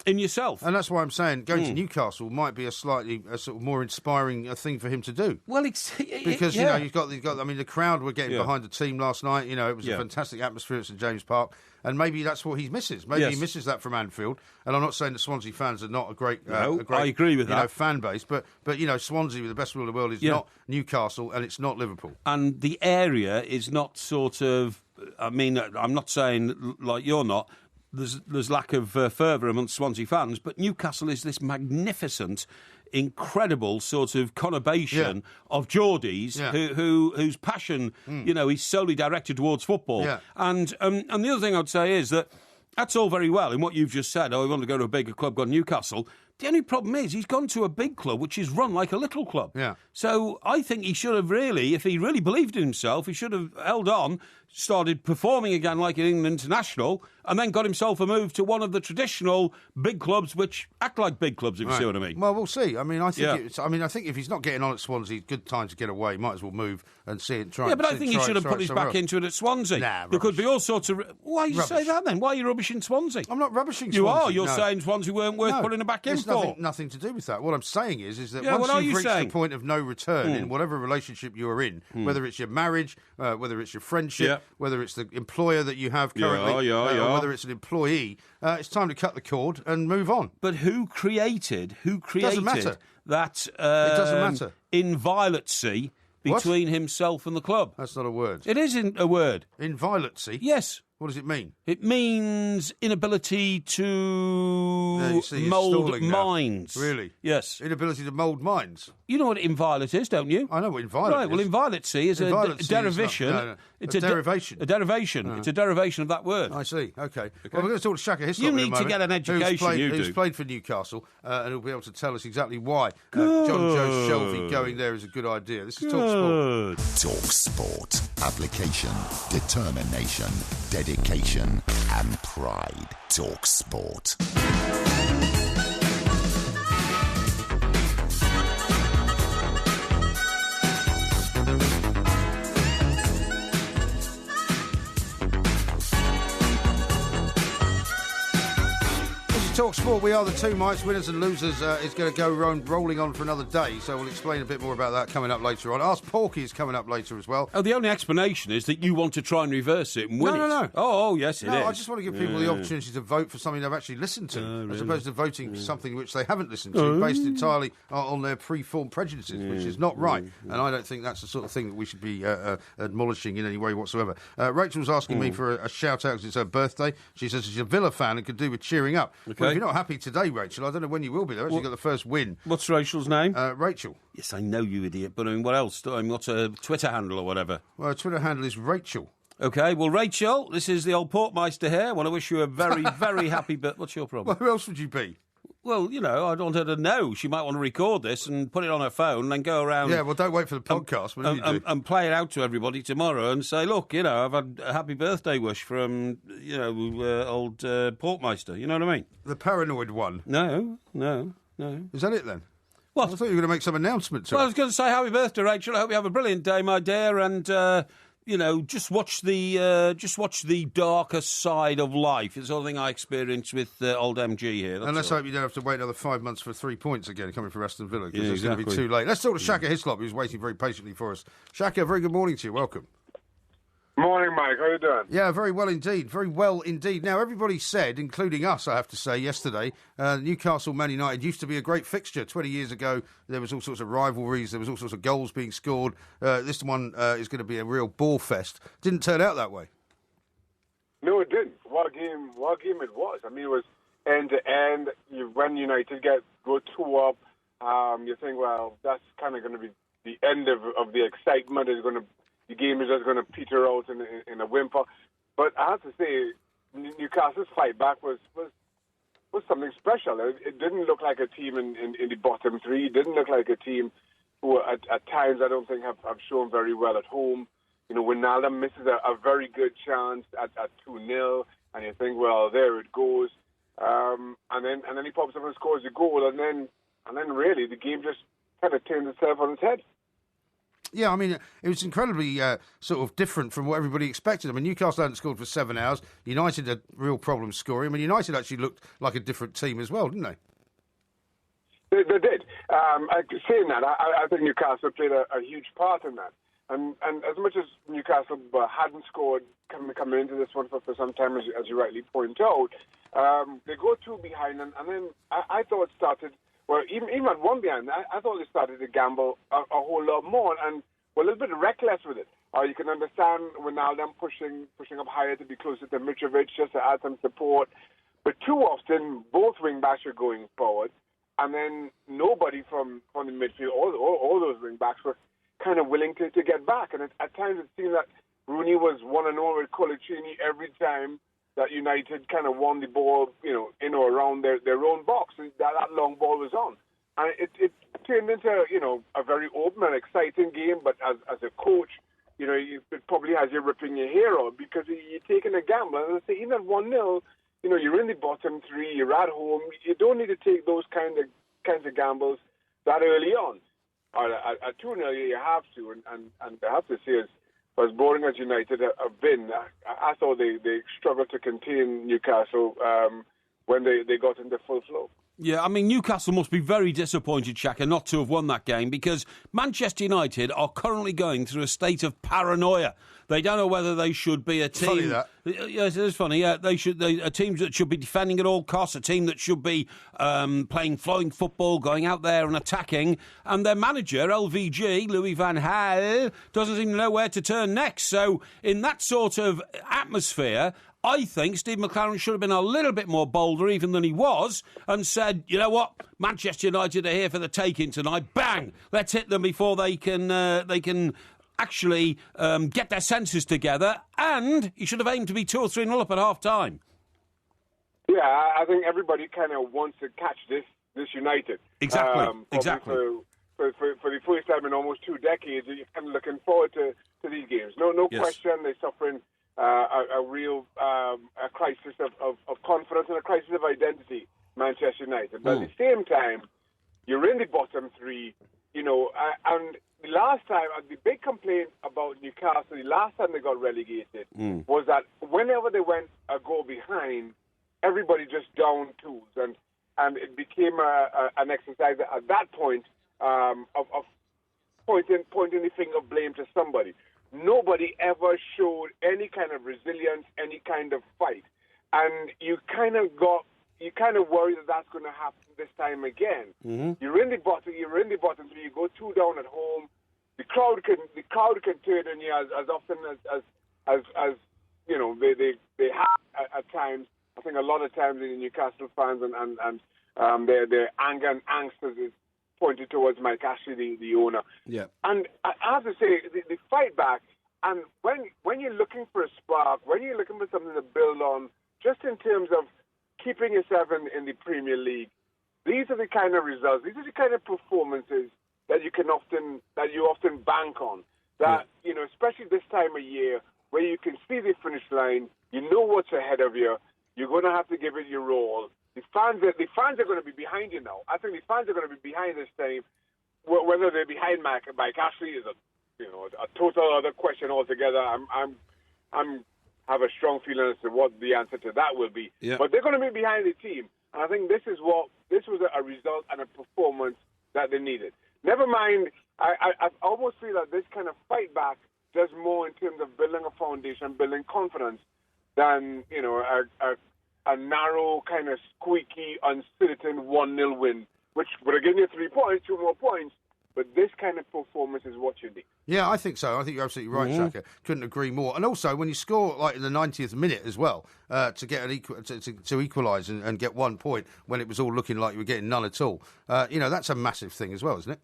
in yourself. And that's why I'm saying going to Newcastle might be a sort of more inspiring thing for him to do. Well, because you know you've got. I mean, the crowd were getting behind the team last night. You know, it was a fantastic atmosphere at St James Park. And maybe that's what he misses. Maybe he misses that from Anfield. And I'm not saying that Swansea fans are not a great, I agree with that. Fan base. But you know, Swansea, with the best will in the world, is not Newcastle and it's not Liverpool. And the area is not sort of. I mean, I'm not saying like you're not. There's lack of fervour amongst Swansea fans, but Newcastle is this magnificent, incredible sort of conurbation of Geordies whose passion, you know, is solely directed towards football. Yeah. And the other thing I'd say is that that's all very well in what you've just said. Oh, we want to go to a bigger club, go to Newcastle. The only problem is he's gone to a big club which is run like a little club. Yeah. So I think he should have really, if he really believed in himself, he should have held on, started performing again like an England international, and then got himself a move to one of the traditional big clubs which act like big clubs, if you see what I mean. Well, we'll see. I mean, I think if he's not getting on at Swansea, good time to get away. Might as well move and see it. But I think he should have put his back into it at Swansea. Nah, there could be all sorts of. Why you say that then? Why are you rubbishing Swansea? I'm not rubbishing you Swansea. Are. You're saying Swansea weren't worth putting it back in for. Nothing to do with that. What I'm saying is that what once you've reached saying? the point of no return in whatever relationship you're in, whether it's your marriage, whether it's your friendship, whether it's the employer that you have currently, or whether it's an employee, it's time to cut the cord and move on. But who created Doesn't matter. that it doesn't matter. Inviolacy between himself and the club? That's not a word. It isn't a word. Inviolacy? Yes. What does it mean? It means inability to mould minds. Really? Yes. Inability to mould minds. You know what inviolate is, don't you? I know what inviolate is. Right, well, inviolacy is a derivation. It's a derivation. A derivation. It's a derivation of that word. I see. Okay. Well, we're going to talk to Shaka Hislop. You need to get an education, who's played for Newcastle, and he'll be able to tell us exactly why Jonjo Shelvey going there is a good idea. This is Talk Sport. Talk Sport. Application, determination, dedication, and pride. Talk Sport. Talk Sport, we are the two mites, winners and losers. Is going to go rolling on for another day, so we'll explain a bit more about that coming up later on. Ask Porky is coming up later as well. Oh, the only explanation is that you want to try and reverse it and win it. No. Oh, yes, it is. I just want to give people the opportunity to vote for something they've actually listened to, as opposed to voting for something which they haven't listened to, based entirely on their pre-formed prejudices, which is not right. And I don't think that's the sort of thing that we should be admonishing in any way whatsoever. Rachel's asking me for a shout-out because it's her birthday. She says she's a Villa fan and could do with cheering up. Okay. Well, if you're not happy today, Rachel, I don't know when you will be. They've actually got the first win. What's Rachel's name? Rachel. Yes, I know, you idiot, but I mean, what else? I mean, what's a Twitter handle or whatever? Well, her Twitter handle is Rachel. Okay, well, Rachel, this is the old Portmeister here. I want to wish you a very, very happy birthday. What's your problem? Well, who else would you be? Well, you know, I don't want her to know. She might want to record this and put it on her phone and then go around... Yeah, well, don't wait for the podcast. And play it out to everybody tomorrow and say, look, you know, I've had a happy birthday wish from, you know, old Portmeister. You know what I mean? The paranoid one? No. Is that it, then? What? I thought you were going to make some announcement to I was going to say happy birthday, Rachel. I hope you have a brilliant day, my dear, and... you know, just watch the darker side of life. It's the sort of thing I experienced with old MG here. And let's hope you don't have to wait another 5 months for 3 points again coming from Aston Villa, because it's going to be too late. Let's talk to Shaka Hislop, who's waiting very patiently for us. Shaka, very good morning to you. Welcome. Morning, Mike. How you doing? Yeah, very well indeed. Very well indeed. Now, everybody said, including us, I have to say, yesterday, Newcastle Man United used to be a great fixture. 20 years ago, there was all sorts of rivalries. There was all sorts of goals being scored. This one is going to be a real ball fest. Didn't turn out that way. No, it didn't. What a game it was. I mean, it was end to end. When United go 2-up, you think, well, that's kind of going to be the end of the excitement. The game is just going to peter out in a whimper. But I have to say, Newcastle's fight back was something special. It didn't look like a team in the bottom three. It didn't look like a team who, at times, I don't think have shown very well at home. You know, Wijnaldum misses a very good chance at 2-0, and you think, well, there it goes. And then he pops up and scores a goal, and then really the game just kind of turns itself on its head. Yeah, I mean, it was incredibly sort of different from what everybody expected. I mean, Newcastle hadn't scored for 7 hours. United had real problems scoring. I mean, United actually looked like a different team as well, didn't they? They did. Saying that, I think Newcastle played a huge part in that. And as much as Newcastle hadn't scored coming into this one for some time, as you rightly point out, they go 2 behind, and then I thought it started. Well, even at 1 behind, I thought they started to gamble a whole lot more and were a little bit reckless with it. You can understand Wijnaldum pushing up higher to be closer to Mitrovic just to add some support. But too often, both wing-backs are going forward, and then nobody from the midfield, all those wing-backs were kind of willing to get back. And at times it seemed that Rooney was 1-0 with Colaccini every time that United kind of won the ball, in or around their own box. And that long ball was on. And it turned into, a very open and exciting game. But as a coach, it probably has you ripping your hair out because you're taking a gamble. And I say, even at 1-0, you're in the bottom three, you're at home. You don't need to take those kinds of gambles that early on. At 2-0, you have to. And I have to say, as boring as United have been, I thought they struggled to contain Newcastle when they got into full flow. Yeah, I mean, Newcastle must be very disappointed, Shaka, not to have won that game because Manchester United are currently going through a state of paranoia. They don't know whether they should be a team. Funny that. Yes, it is funny. Yeah, a team that should be defending at all costs, a team that should be playing flowing football, going out there and attacking. And their manager, LVG, Louis van Gaal, doesn't even know where to turn next. So in that sort of atmosphere, I think Steve McClaren should have been a little bit more bolder even than he was and said, you know what, Manchester United are here for the taking tonight. Bang! Let's hit them before they can actually get their senses together. And he should have aimed to be 2 or 3-0 up at half-time. Yeah, I think everybody kind of wants to catch this United. Exactly, exactly. For the first time in almost 2 decades, you're kind of looking forward to these games. No Yes. question, they're suffering a real a crisis of confidence and a crisis of identity, Manchester United. But at the same time, you're in the bottom three, and the last time, the big complaint about Newcastle, the last time they got relegated, was that whenever they went a goal behind, everybody just down tools, and it became an exercise at that point of pointing the finger of blame to somebody. Nobody ever showed any kind of resilience, any kind of fight. And you kind of worry that that's going to happen this time again. Mm-hmm. You're in the bottom three, you go 2 down at home. The crowd can turn on you as often as they have at times. I think a lot of times in Newcastle fans and their anger and angst is pointed towards Mike Ashley, the owner. Yeah. And I have to say, the fight back, and when you're looking for a spark, when you're looking for something to build on, just in terms of keeping yourself in the Premier League, these are the kind of results, these are the kind of performances that you often bank on. That, especially this time of year, where you can see the finish line, you know what's ahead of you, you're going to have to give it your all. The fans are going to be behind you now. I think the fans are going to be behind this time. Whether they're behind Mike Ashley is a total other question altogether. I'm have a strong feeling as to what the answer to that will be. Yeah. But they're going to be behind the team, and I think this was a result and a performance that they needed. Never mind, I almost feel that this kind of fight back does more in terms of building a foundation, building confidence, than, you know, a narrow, kind of squeaky, uncertain 1-0 win, which would have given you 3 points, 2 more points. But this kind of performance is what you need. Yeah, I think so. I think you're absolutely right, Shaka. Couldn't agree more. And also, when you score like in the 90th minute as well, to get an to equalise and get 1 point when it was all looking like you were getting none at all, you know, that's a massive thing as well, isn't it?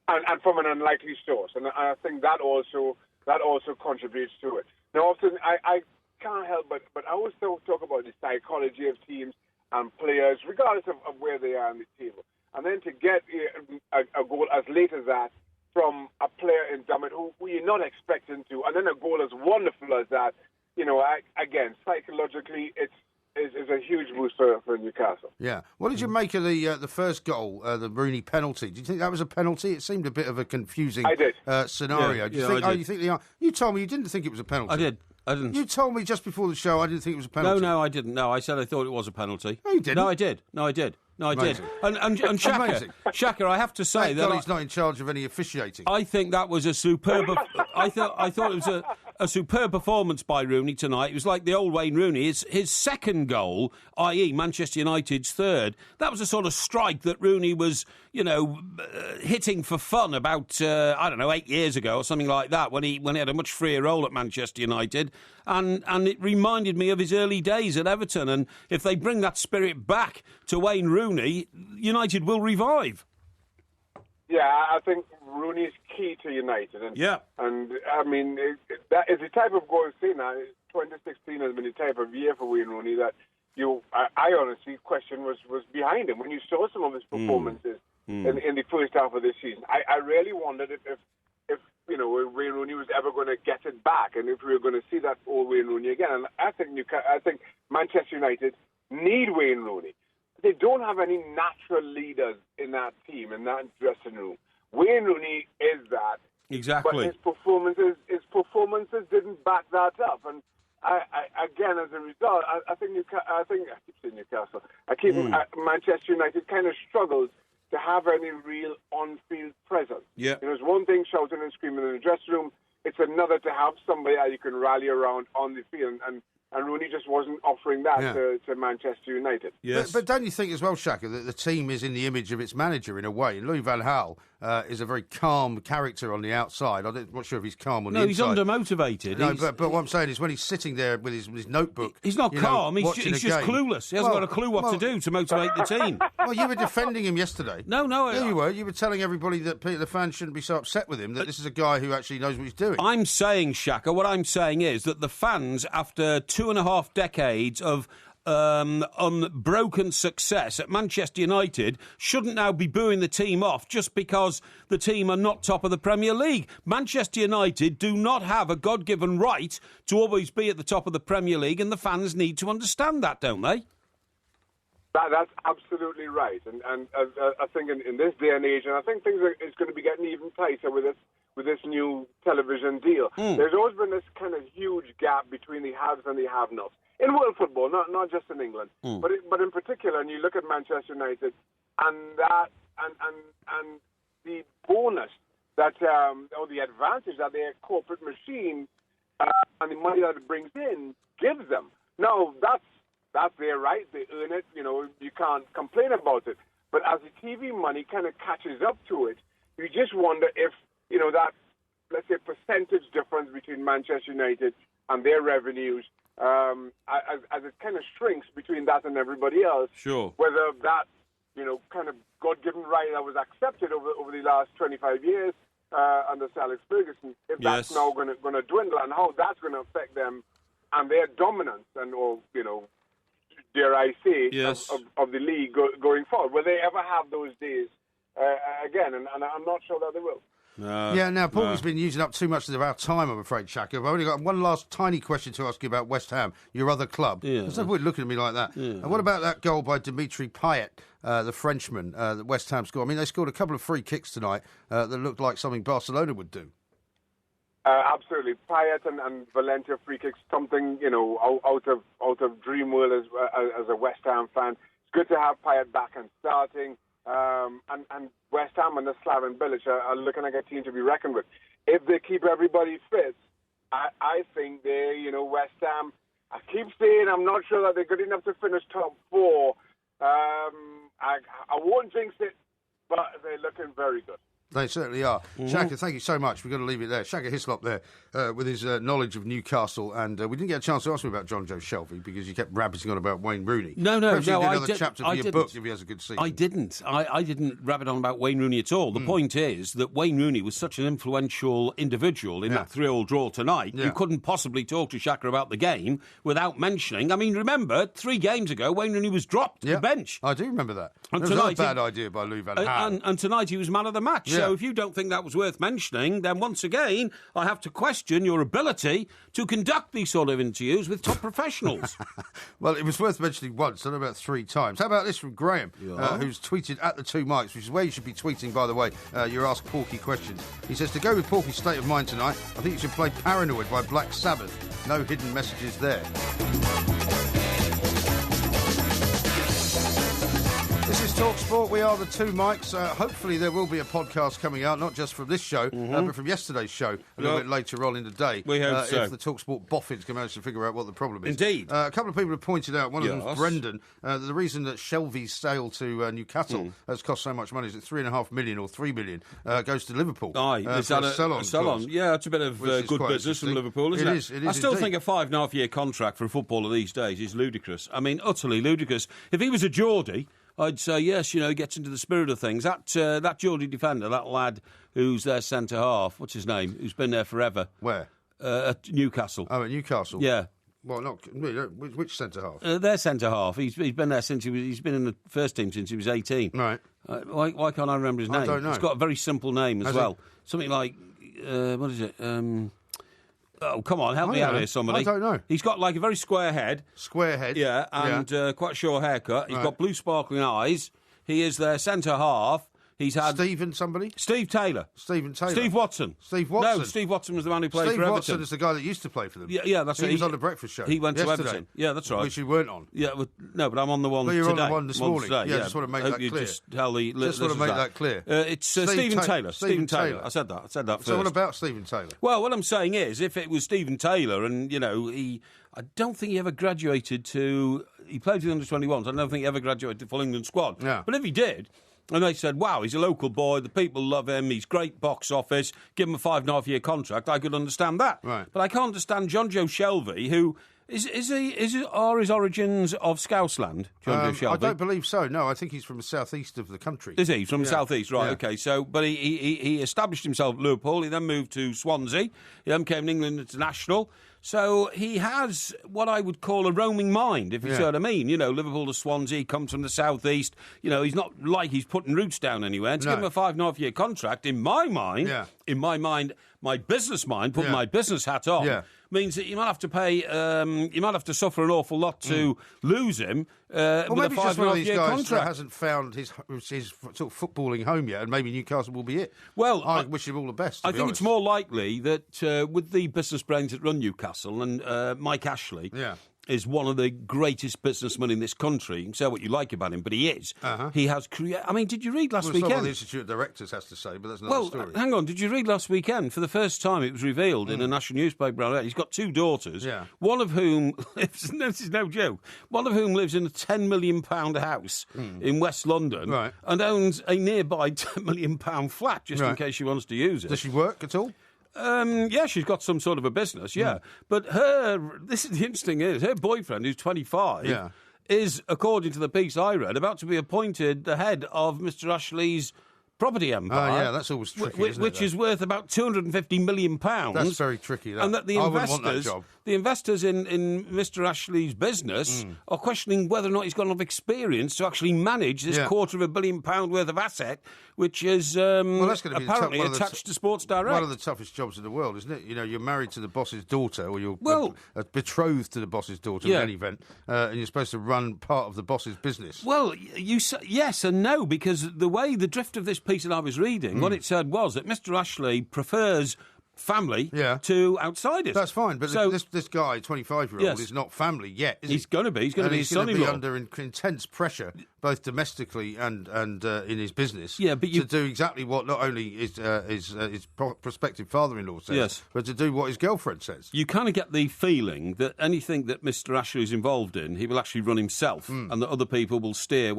And from an unlikely source, and I think that also contributes to it. Now, often I can't help but I always talk about the psychology of teams and players, regardless of where they are on the table. And then to get a goal as late as that from a player in Dummett who you're not expecting to, and then a goal as wonderful as that, you know, again, psychologically, it's a huge boost for Newcastle. Yeah. What did you make of the first goal, the Rooney penalty? Do you think that was a penalty? It seemed a bit of a confusing scenario. You told me you didn't think it was a penalty. I did. I didn't. You told me just before the show I didn't think it was a penalty. No, I didn't. No, I said I thought it was a penalty. No, you didn't. No, I did. And Shaka, I have to say Thank that God he's not in charge of any officiating. I think that was a superb. I thought it was a superb performance by Rooney tonight. It was like the old Wayne Rooney. His second goal, i.e. Manchester United's third, that was a sort of strike that Rooney was, you know, hitting for fun about 8 years ago or something like that when he had a much freer role at Manchester United, and it reminded me of his early days at Everton. And if they bring that spirit back to Wayne Rooney, United will revive. Yeah, I think Rooney is key to United. And I mean, that is the type of goal seen now. 2016 has been the type of year for Wayne Rooney that I honestly question was behind him. When you saw some of his performances in the first half of this season, I really wondered if you know, Wayne Rooney was ever going to get it back, and if we were going to see that old Wayne Rooney again. And I think Manchester United need Wayne Rooney. They don't have any natural leaders in that team, in that dressing room. Wayne Rooney is that. Exactly. But his performances didn't back that up. And again, as a result, I keep saying Newcastle. Manchester United kind of struggles to have any real on-field presence. Yeah. You know, it's one thing shouting and screaming in the dressing room. It's another to have somebody that you can rally around on the field. And Rooney just wasn't offering that to Manchester United. Yes. But don't you think as well, Shaka, that the team is in the image of its manager in a way? And Louis van Gaal is a very calm character on the outside. I'm not sure if he's calm on the inside. No, he's undermotivated. No, but what I'm saying is when he's sitting there with his notebook... He's not calm, he's just clueless. He hasn't got a clue what to do to motivate the team. Well, you were defending him yesterday. No. Yeah, you were. You were telling everybody that the fans shouldn't be so upset with him, that this is a guy who actually knows what he's doing. I'm saying, Shaka, what I'm saying is that the fans, after 2.5 decades of unbroken success at Manchester United, shouldn't now be booing the team off just because the team are not top of the Premier League. Manchester United do not have a God-given right to always be at the top of the Premier League, and the fans need to understand that, don't they? That's absolutely right, and I think in this day and age, and I think things is going to be getting even tighter with this new television deal. There's always been this kind of huge gap between the haves and the have-nots in world football, not just in England, but in particular. And you look at Manchester United, and the bonus that or the advantage that their corporate machine and the money that it brings in gives them. Now that's their right. They earn it. You know, you can't complain about it. But as the TV money kind of catches up to it, you just wonder if, you know, that, let's say, percentage difference between Manchester United and their revenues, as it kind of shrinks between that and everybody else. Sure. Whether that, you know, kind of God-given right that was accepted over the last 25 years under Sir Alex Ferguson, if that's now going to dwindle, and how that's going to affect them and their dominance or you know, dare I say, of the league going forward. Will they ever have those days again? And I'm not sure that they will. Now, Porky's been using up too much of our time, I'm afraid, Shaka. I've only got one last tiny question to ask you about West Ham, your other club. There's no point looking at me like that. And what about that goal by Dimitri Payet, the Frenchman, that West Ham scored? I mean, they scored a couple of free kicks tonight that looked like something Barcelona would do. Absolutely. Payet and Valencia free kicks, something, you know, out of dream world as a West Ham fan. It's good to have Payet back and starting. and West Ham and the Slaven Village are looking like a team to be reckoned with. If they keep everybody fit, I think West Ham, I keep saying I'm not sure that they're good enough to finish top 4. I won't jinx it, but they're looking very good. They certainly are. Mm-hmm. Shaka, thank you so much. We've got to leave it there. Shaka Hislop there with his knowledge of Newcastle, and we didn't get a chance to ask him about Jonjo Shelvey because you kept rabbiting on about Wayne Rooney. No, Perhaps you did another chapter for your book if he has a good season. I didn't. I didn't rabbit on about Wayne Rooney at all. The point is that Wayne Rooney was such an influential individual in that 3-3 draw tonight. You couldn't possibly talk to Shaka about the game without mentioning. I mean, remember, 3 games ago, Wayne Rooney was dropped to the bench. I do remember that. And it was not a bad idea by Lou Van Gaal. And tonight he was man of the match. So if you don't think that was worth mentioning, then once again, I have to question your ability to conduct these sort of interviews with top professionals. Well, it was worth mentioning once, and about 3 times. How about this from Graham, who's tweeted at the 2 mics, which is where you should be tweeting, by the way, your Ask Porky questions. He says, to go with Porky's state of mind tonight, I think you should play Paranoia by Black Sabbath. No hidden messages there. This is TalkSport. We are the 2 mics. Hopefully there will be a podcast coming out, not just from this show, but from yesterday's show a little bit later on in the day. We hope so. If the TalkSport boffins can manage to figure out what the problem is. Indeed. A couple of people have pointed out, one of them is Brendan, the reason that Shelvey's sale to Newcastle has cost so much money is that $3.5 million or $3 million goes to Liverpool. Aye, is that a sell-on? Yeah, it's a bit of good business from Liverpool, isn't it? It is I still indeed. think a 5.5-year contract for a footballer these days is ludicrous. I mean, utterly ludicrous. If he was a Geordie, I'd say, yes, he gets into the spirit of things. That Geordie defender, that lad who's their centre-half, what's his name, who's been there forever. Where? At Newcastle. Oh, at Newcastle? Yeah. Well, which centre-half? Their centre-half. He's been there since he's been in the first team since he was 18. Right. Why can't I remember his name? I don't know. He's got a very simple name as well. Something like, what is it? Oh, come on, help me out here, somebody. I don't know. He's got like a very square head. Square head? Yeah, and quite a short haircut. He's got blue sparkling eyes. He is their centre-half. He's had... Stephen somebody? Steve Taylor. Stephen Taylor. Steve Watson. Steve Watson? No, Steve Watson was the man who played for Everton. Steve Watson is the guy that used to play for them. Yeah, that's right. He was on the breakfast show. He went yesterday. to Everton. Yeah, that's right. Which you weren't on. Yeah, no, but I'm on the one today. You're on the one this morning. Today, yeah, just want to make that clear. Just want to make that clear. It's Stephen Taylor. Stephen Taylor. I said that first. So what about Stephen Taylor? Well, what I'm saying is, if it was Stephen Taylor and, I don't think he ever graduated to... He played for the under-21s. I don't think he ever graduated to full England squad. Yeah. But if he did... And they said, wow, he's a local boy, the people love him, he's great box office, give him a 5.5-year contract, I could understand that. Right. But I can't understand Jonjo Shelvey, who... Are his origins of Scousland, Jonjo Shelvey? I don't believe so, no. I think he's from the southeast of the country. Is he? From the southeast, right, OK. So, but he established himself at Liverpool, he then moved to Swansea, he then became an England international. So he has what I would call a roaming mind, if you see what I mean. Liverpool to Swansea, comes from the southeast. He's not like he's putting roots down anywhere. And to give him a 5.5-year contract, in my mind, my business mind, putting my business hat on, means that you might have to pay, you might have to suffer an awful lot to lose him with a 5.5-year contract. That hasn't found his sort of footballing home yet, and maybe Newcastle will be it. Well, I wish him all the best. I think it's more likely that with the business brains that run Newcastle and Mike Ashley. Is one of the greatest businessmen in this country. You can say what you like about him, but he is. He has created... I mean, did you read last weekend? That's not what the Institute of Directors has to say, but that's another story. Hang on, did you read last weekend? For the first time, it was revealed in a national newspaper. He's got 2 daughters, one of whom lives... This is no joke. One of whom lives in a £10 million house in West London and owns a nearby £10 million flat, just in case she wants to use it. Does she work at all? Yeah, she's got some sort of a business, But this is the interesting is, her boyfriend, who's 25, is, according to the piece I read, about to be appointed the head of Mr. Ashley's property empire. That's always tricky, which is worth about £250 million. That's very tricky, that. And that the investors in Mr. Ashley's business are questioning whether or not he's got enough experience to actually manage this £250 million worth of asset, which is apparently attached to Sports Direct. One of the toughest jobs in the world, isn't it? You're married to the boss's daughter, or you're betrothed to the boss's daughter in any event, and you're supposed to run part of the boss's business. Well, yes and no, because the drift of this piece that I was reading, what it said was that Mr. Ashley prefers family to outsiders. That's fine, but so, this guy, 25-year-old, is not family yet, is he? He's going to be. He's going to be his son-in-law. He's going to be under intense pressure, both domestically and in his business, to do exactly what not only his prospective father-in-law says, but to do what his girlfriend says. You kind of get the feeling that anything that Mr. Ashley is involved in, he will actually run himself, and that other people will steer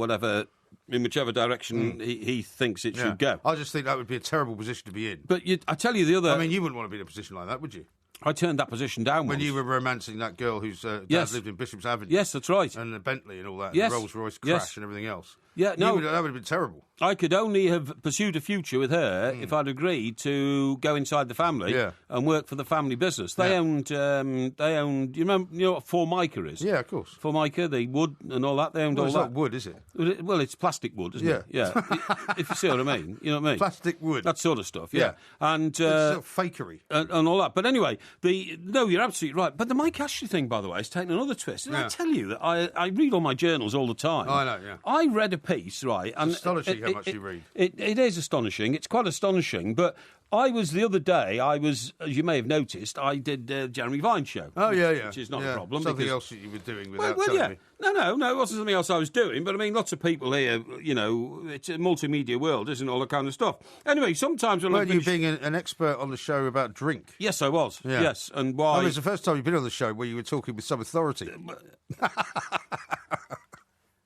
in whichever direction he thinks it should go. I just think that would be a terrible position to be in. But I tell you the other... I mean, you wouldn't want to be in a position like that, would you? I turned that position down when once. you were romancing that girl whose dad lived in Bishop's Avenue. Yes, that's right. And the Bentley and all that, and the Rolls-Royce crash and everything else. Yeah, no, that would have been terrible. I could only have pursued a future with her if I'd agreed to go inside the family and work for the family business. They owned. You know what Formica is? Yeah, of course. Formica, the wood and all that. They owned all that. It's not wood, is it? Well, it's plastic wood, isn't it? Yeah. If you see what I mean, you know what I mean. Plastic wood. That sort of stuff. Yeah. And it's sort of fakery and all that. But anyway, you're absolutely right. But the Mike Ashley thing, by the way, has taken another twist. Did I tell you that I read all my journals all the time? I know. Yeah. I read a piece, right? It's astonishing how much you read. It is astonishing. It's quite astonishing. But the other day, as you may have noticed, I did Jeremy Vine's show. Oh, yeah. Which is not a problem. Something else that you were doing without telling me. No, it wasn't something else I was doing. But, I mean, lots of people here, it's a multimedia world, isn't it? All that kind of stuff. Anyway, sometimes... Weren't you being an expert on the show about drink? Yes, I was. Yeah. Yes, and why... I mean, it's the first time you've been on the show where you were talking with some authority.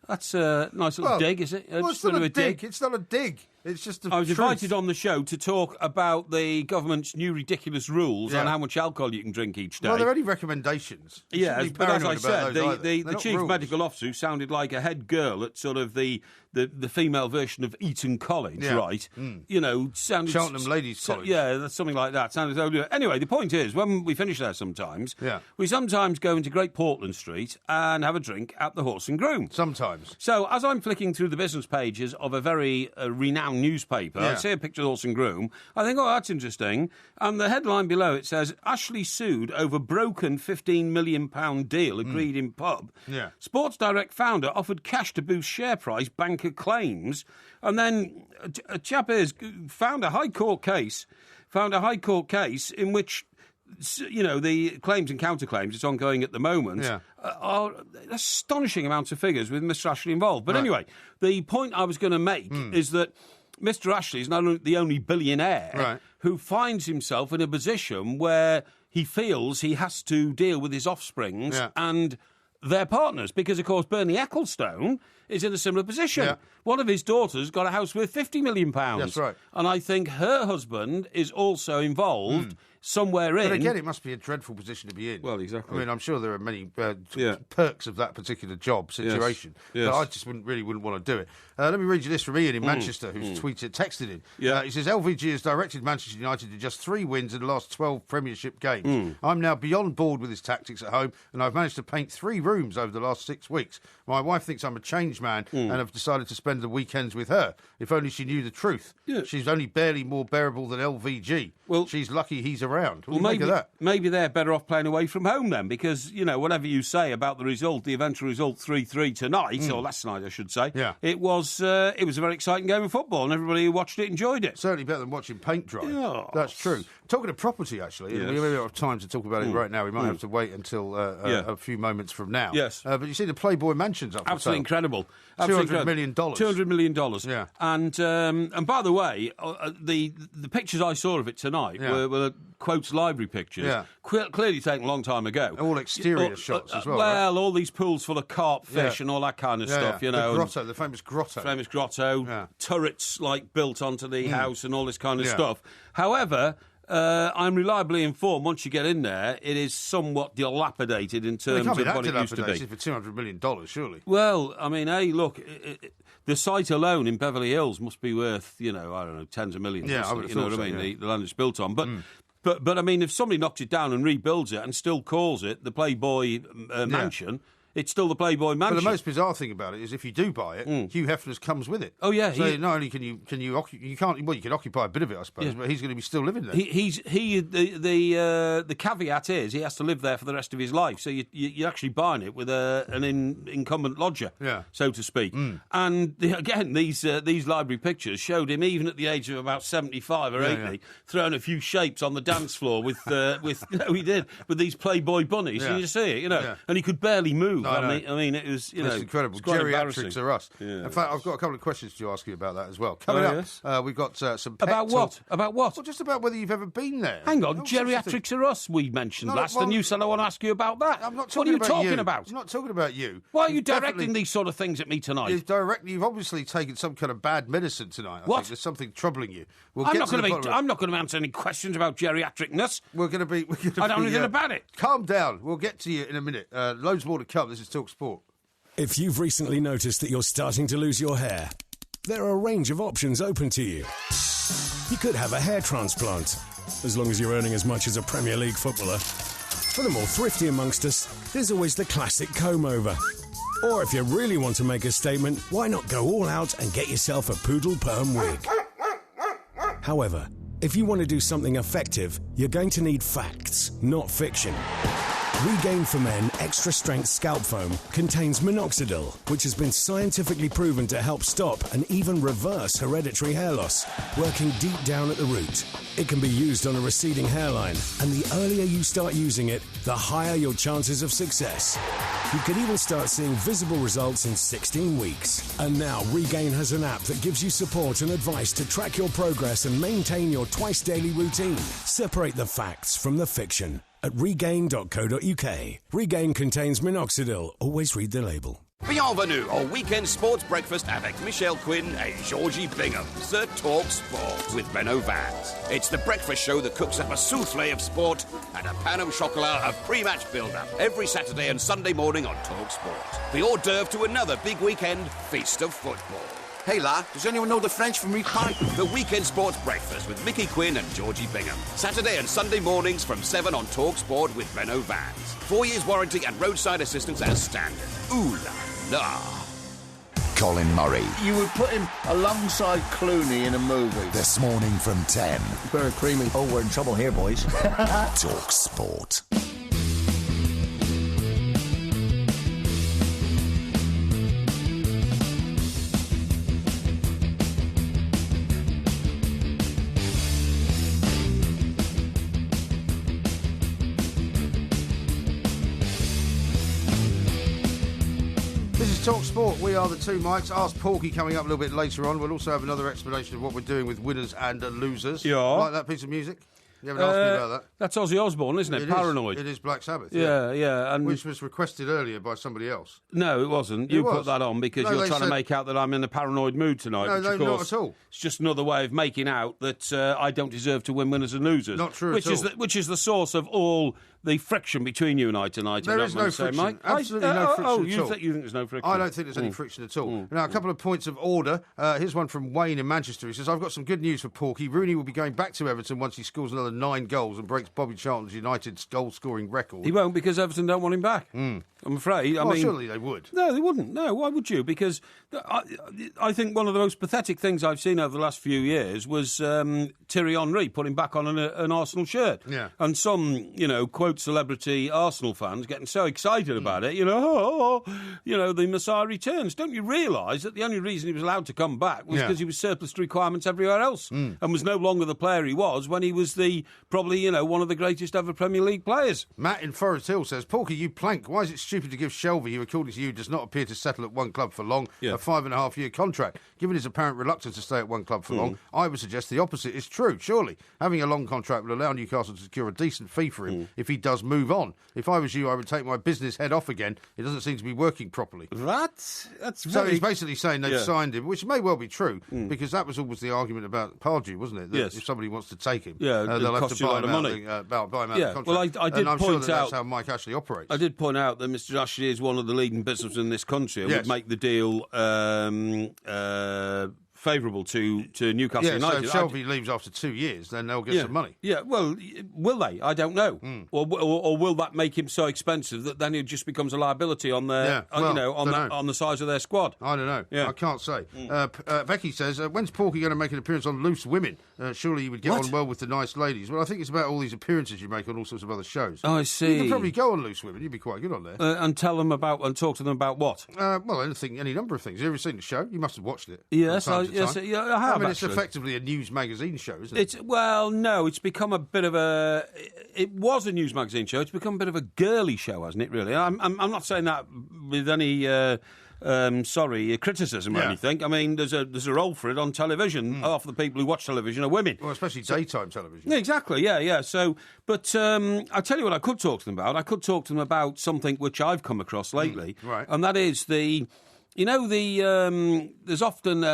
That's a nice little dig, is it? It's not a dig. It's not a dig. It's just I was invited on the show to talk about the government's new ridiculous rules on how much alcohol you can drink each day. Well, they're only recommendations. Yeah, but as I said, the chief medical officer, who sounded like a head girl at sort of the female version of Eton College, right? You know, sounded... Cheltenham Ladies College. Yeah, that's something like that. Anyway, the point is, when we finish there sometimes, we sometimes go into Great Portland Street and have a drink at the Horse and Groom. Sometimes. So, as I'm flicking through the business pages of a very renowned newspaper, I see a picture of Horse and Groom, I think, that's interesting. And the headline below, it says, Ashley sued over broken £15 million deal agreed in pub. Yeah. Sports Direct founder offered cash to boost share price, banker claims. And then a chap has found a High Court case in which... You know, the claims and counterclaims, it's ongoing at the moment, are astonishing amounts of figures with Mr. Ashley involved. But anyway, the point I was going to make is that Mr. Ashley is not the only billionaire who finds himself in a position where he feels he has to deal with his offsprings and their partners, because, of course, Bernie Ecclestone is in a similar position. Yeah. One of his daughters got a house worth £50 million. That's right. And I think her husband is also involved somewhere in... But again, it must be a dreadful position to be in. Well, exactly. I mean, I'm sure there are many perks of that particular job situation. Yes. But I just wouldn't want to do it. Let me read you this from Ian in Manchester, who's texted in. He says, LVG has directed Manchester United to just 3 wins in the last 12 Premiership games. I'm now beyond bored with his tactics at home, and I've managed to paint 3 rooms over the last 6 weeks. My wife thinks I'm a changed man, and I've decided to spend the weekends with her. If only she knew the truth. Yeah. She's only barely more bearable than LVG. Well, she's lucky he's around. What do you make of that? Maybe they're better off playing away from home then, because, you know, whatever you say about the result, the eventual result 3-3 tonight, or last night I should say, it was a very exciting game of football, and everybody who watched it enjoyed it. Certainly better than watching paint dry. That's true. Talking of property, actually, we don't have time to talk about it right now. We might have to wait until a few moments from now. Yes. But you see the Playboy Mansion's up for Absolutely sale. incredible. $200 million. $200 million. Yeah. And by the way, the pictures I saw of it tonight were Quotes library pictures, clearly taken a long time ago. All exterior shots as well. Well, all these pools full of carp fish and all that kind of stuff, you know. The grotto, the famous grotto. Turrets like built onto the house and all this kind of stuff. However, I'm reliably informed, once you get in there, it is somewhat dilapidated in terms of what it used to be. For $200 million, surely. Well, I mean, hey, look, the site alone in Beverly Hills must be worth, I don't know, tens of millions. Yeah, I would have thought so, The land it's built on. But I mean, if somebody knocks it down and rebuilds it and still calls it the Playboy Mansion, It's still the Playboy Mansion. But the most bizarre thing about it is if you do buy it, Hugh Hefner's comes with it. Oh yeah. So not only can you can occupy a bit of it, I suppose, but he's going to be still living there. The caveat is he has to live there for the rest of his life. So you're actually buying it with an incumbent lodger, so to speak. And again, these library pictures showed him even at the age of about 75 or 80 throwing a few shapes on the dance floor with he did with these Playboy bunnies. And you see it, and he could barely move. I mean, it was, it's incredible. Geriatrics are us. Yeah. In fact, I've got a couple of questions to ask you about that as well. Coming up, we've got some pet About talk. what? About what? Well, just about whether you've ever been there. Hang on, Geriatrics are us we mentioned last, and you said I want to ask you about that. I'm not what are you talking about? about? I'm not talking about you. Why are you directing these sort of things at me tonight? You've obviously taken some kind of bad medicine tonight. I think there's something troubling you. I'm not going to answer any questions about geriatricness. We're going to be. I don't know anything about it. Calm down. We'll get to you in a minute. Loads more to come. This is Talk Sport. If you've recently noticed that you're starting to lose your hair, there are a range of options open to you. You could have a hair transplant, as long as you're earning as much as a Premier League footballer. For the more thrifty amongst us, there's always the classic comb-over. Or if you really want to make a statement, why not go all out and get yourself a poodle perm wig? However, if you want to do something effective, you're going to need facts, not fiction. Regain for Men Extra Strength Scalp Foam contains minoxidil, which has been scientifically proven to help stop and even reverse hereditary hair loss, working deep down at the root. It can be used on a receding hairline, and the earlier you start using it, the higher your chances of success. You could even start seeing visible results in 16 weeks. And now Regain has an app that gives you support and advice to track your progress and maintain your twice-daily routine. Separate the facts from the fiction at regain.co.uk. Regain contains minoxidil. Always read the label. Bienvenue au weekend sports breakfast avec Michelle Quinn et Georgie Bingham, Sir Talk Sport with Benno Vance. It's the breakfast show that cooks up a souffle of sport and a pan au chocolat of pre-match build-up every Saturday and Sunday morning on Talk Sport. The hors d'oeuvre to another big weekend feast of football. Hey, La, does anyone know the French from Meat Pie? The Weekend Sports Breakfast with Mickey Quinn and Georgie Bingham. Saturday and Sunday mornings from 7 on Talk Sport with Benno Vance. 4 years warranty and roadside assistance as standard. Ooh la la. Colin Murray. You would put him alongside Clooney in a movie. This morning from 10. Very creamy. Oh, we're in trouble here, boys. Talk Sport. Talk Sport, we are the two mics. Ask Porky coming up a little bit later on. We'll also have another explanation of what we're doing with winners and losers. Yeah. Like that piece of music? You haven't asked me about that. That's Ozzy Osbourne, isn't it? Paranoid. It is Black Sabbath. Yeah. And which was requested earlier by somebody else. No, it wasn't. You put that on because you're trying to make out that I'm in a paranoid mood tonight. No, which, of course, not at all. It's just another way of making out that I don't deserve to win winners and losers. Not true at all. Which is the source of all the friction between you and I tonight. There is no friction. Mike. Absolutely no friction at all. You think there's no friction? I don't think there's any friction at all. Now, a couple of points of order. Here's one from Wayne in Manchester. He says, I've got some good news for Porky. Rooney will be going back to Everton once he scores another 9 goals and breaks Bobby Charlton's United's goal-scoring record. He won't, because Everton don't want him back. I'm afraid. I mean, surely they would. No, they wouldn't. No, why would you? Because I think one of the most pathetic things I've seen over the last few years was Thierry Henry putting back on an Arsenal shirt. Yeah. And some, quote, celebrity Arsenal fans getting so excited about it, the Messiah returns. Don't you realise that the only reason he was allowed to come back was because he was surplus to requirements everywhere else and was no longer the player he was when he was probably one of the greatest ever Premier League players. Matt in Forest Hill says, Porky, you plank. Why is it stupid to give Shelvey, who according to you does not appear to settle at one club for long, a 5.5-year contract? Given his apparent reluctance to stay at one club for long, I would suggest the opposite is true. Surely, having a long contract will allow Newcastle to secure a decent fee for him if he does move on. If I was you, I would take my business head off again. It doesn't seem to be working properly. That's so he's basically saying they've signed him, which may well be true, because that was always the argument about Pardew, wasn't it? That if somebody wants to take him, they'll have to buy him out the contract. Well, I did I'm point sure out that's how Mike Ashley operates. I did point out that Mr. Ashley is one of the leading businessmen in this country and would make the deal favourable to Newcastle United. So if Shelvey leaves after 2 years, then they'll get some money. Yeah, well, will they? I don't know. Or will that make him so expensive that then he just becomes a liability on their, on the size of their squad? I don't know. Yeah. I can't say. Becky says, when's Porky going to make an appearance on Loose Women? Surely he would get on well with the nice ladies. Well, I think it's about all these appearances you make on all sorts of other shows. Oh, I see. You could probably go on Loose Women. You'd be quite good on there. And talk to them about what? Well, any number of things. Have you ever seen the show? You must have watched it. Yes, I have. I mean, it's effectively a news magazine show, isn't it? No, it's become a bit of a... It was a news magazine show. It's become a bit of a girly show, hasn't it, really? I'm not saying that with any... criticism or anything. I mean, there's a role for it on television. Half of the people who watch television are women. Well, especially daytime television. Exactly, yeah. So, but I tell you what I could talk to them about. I could talk to them about something which I've come across lately. Right. And that is there's often,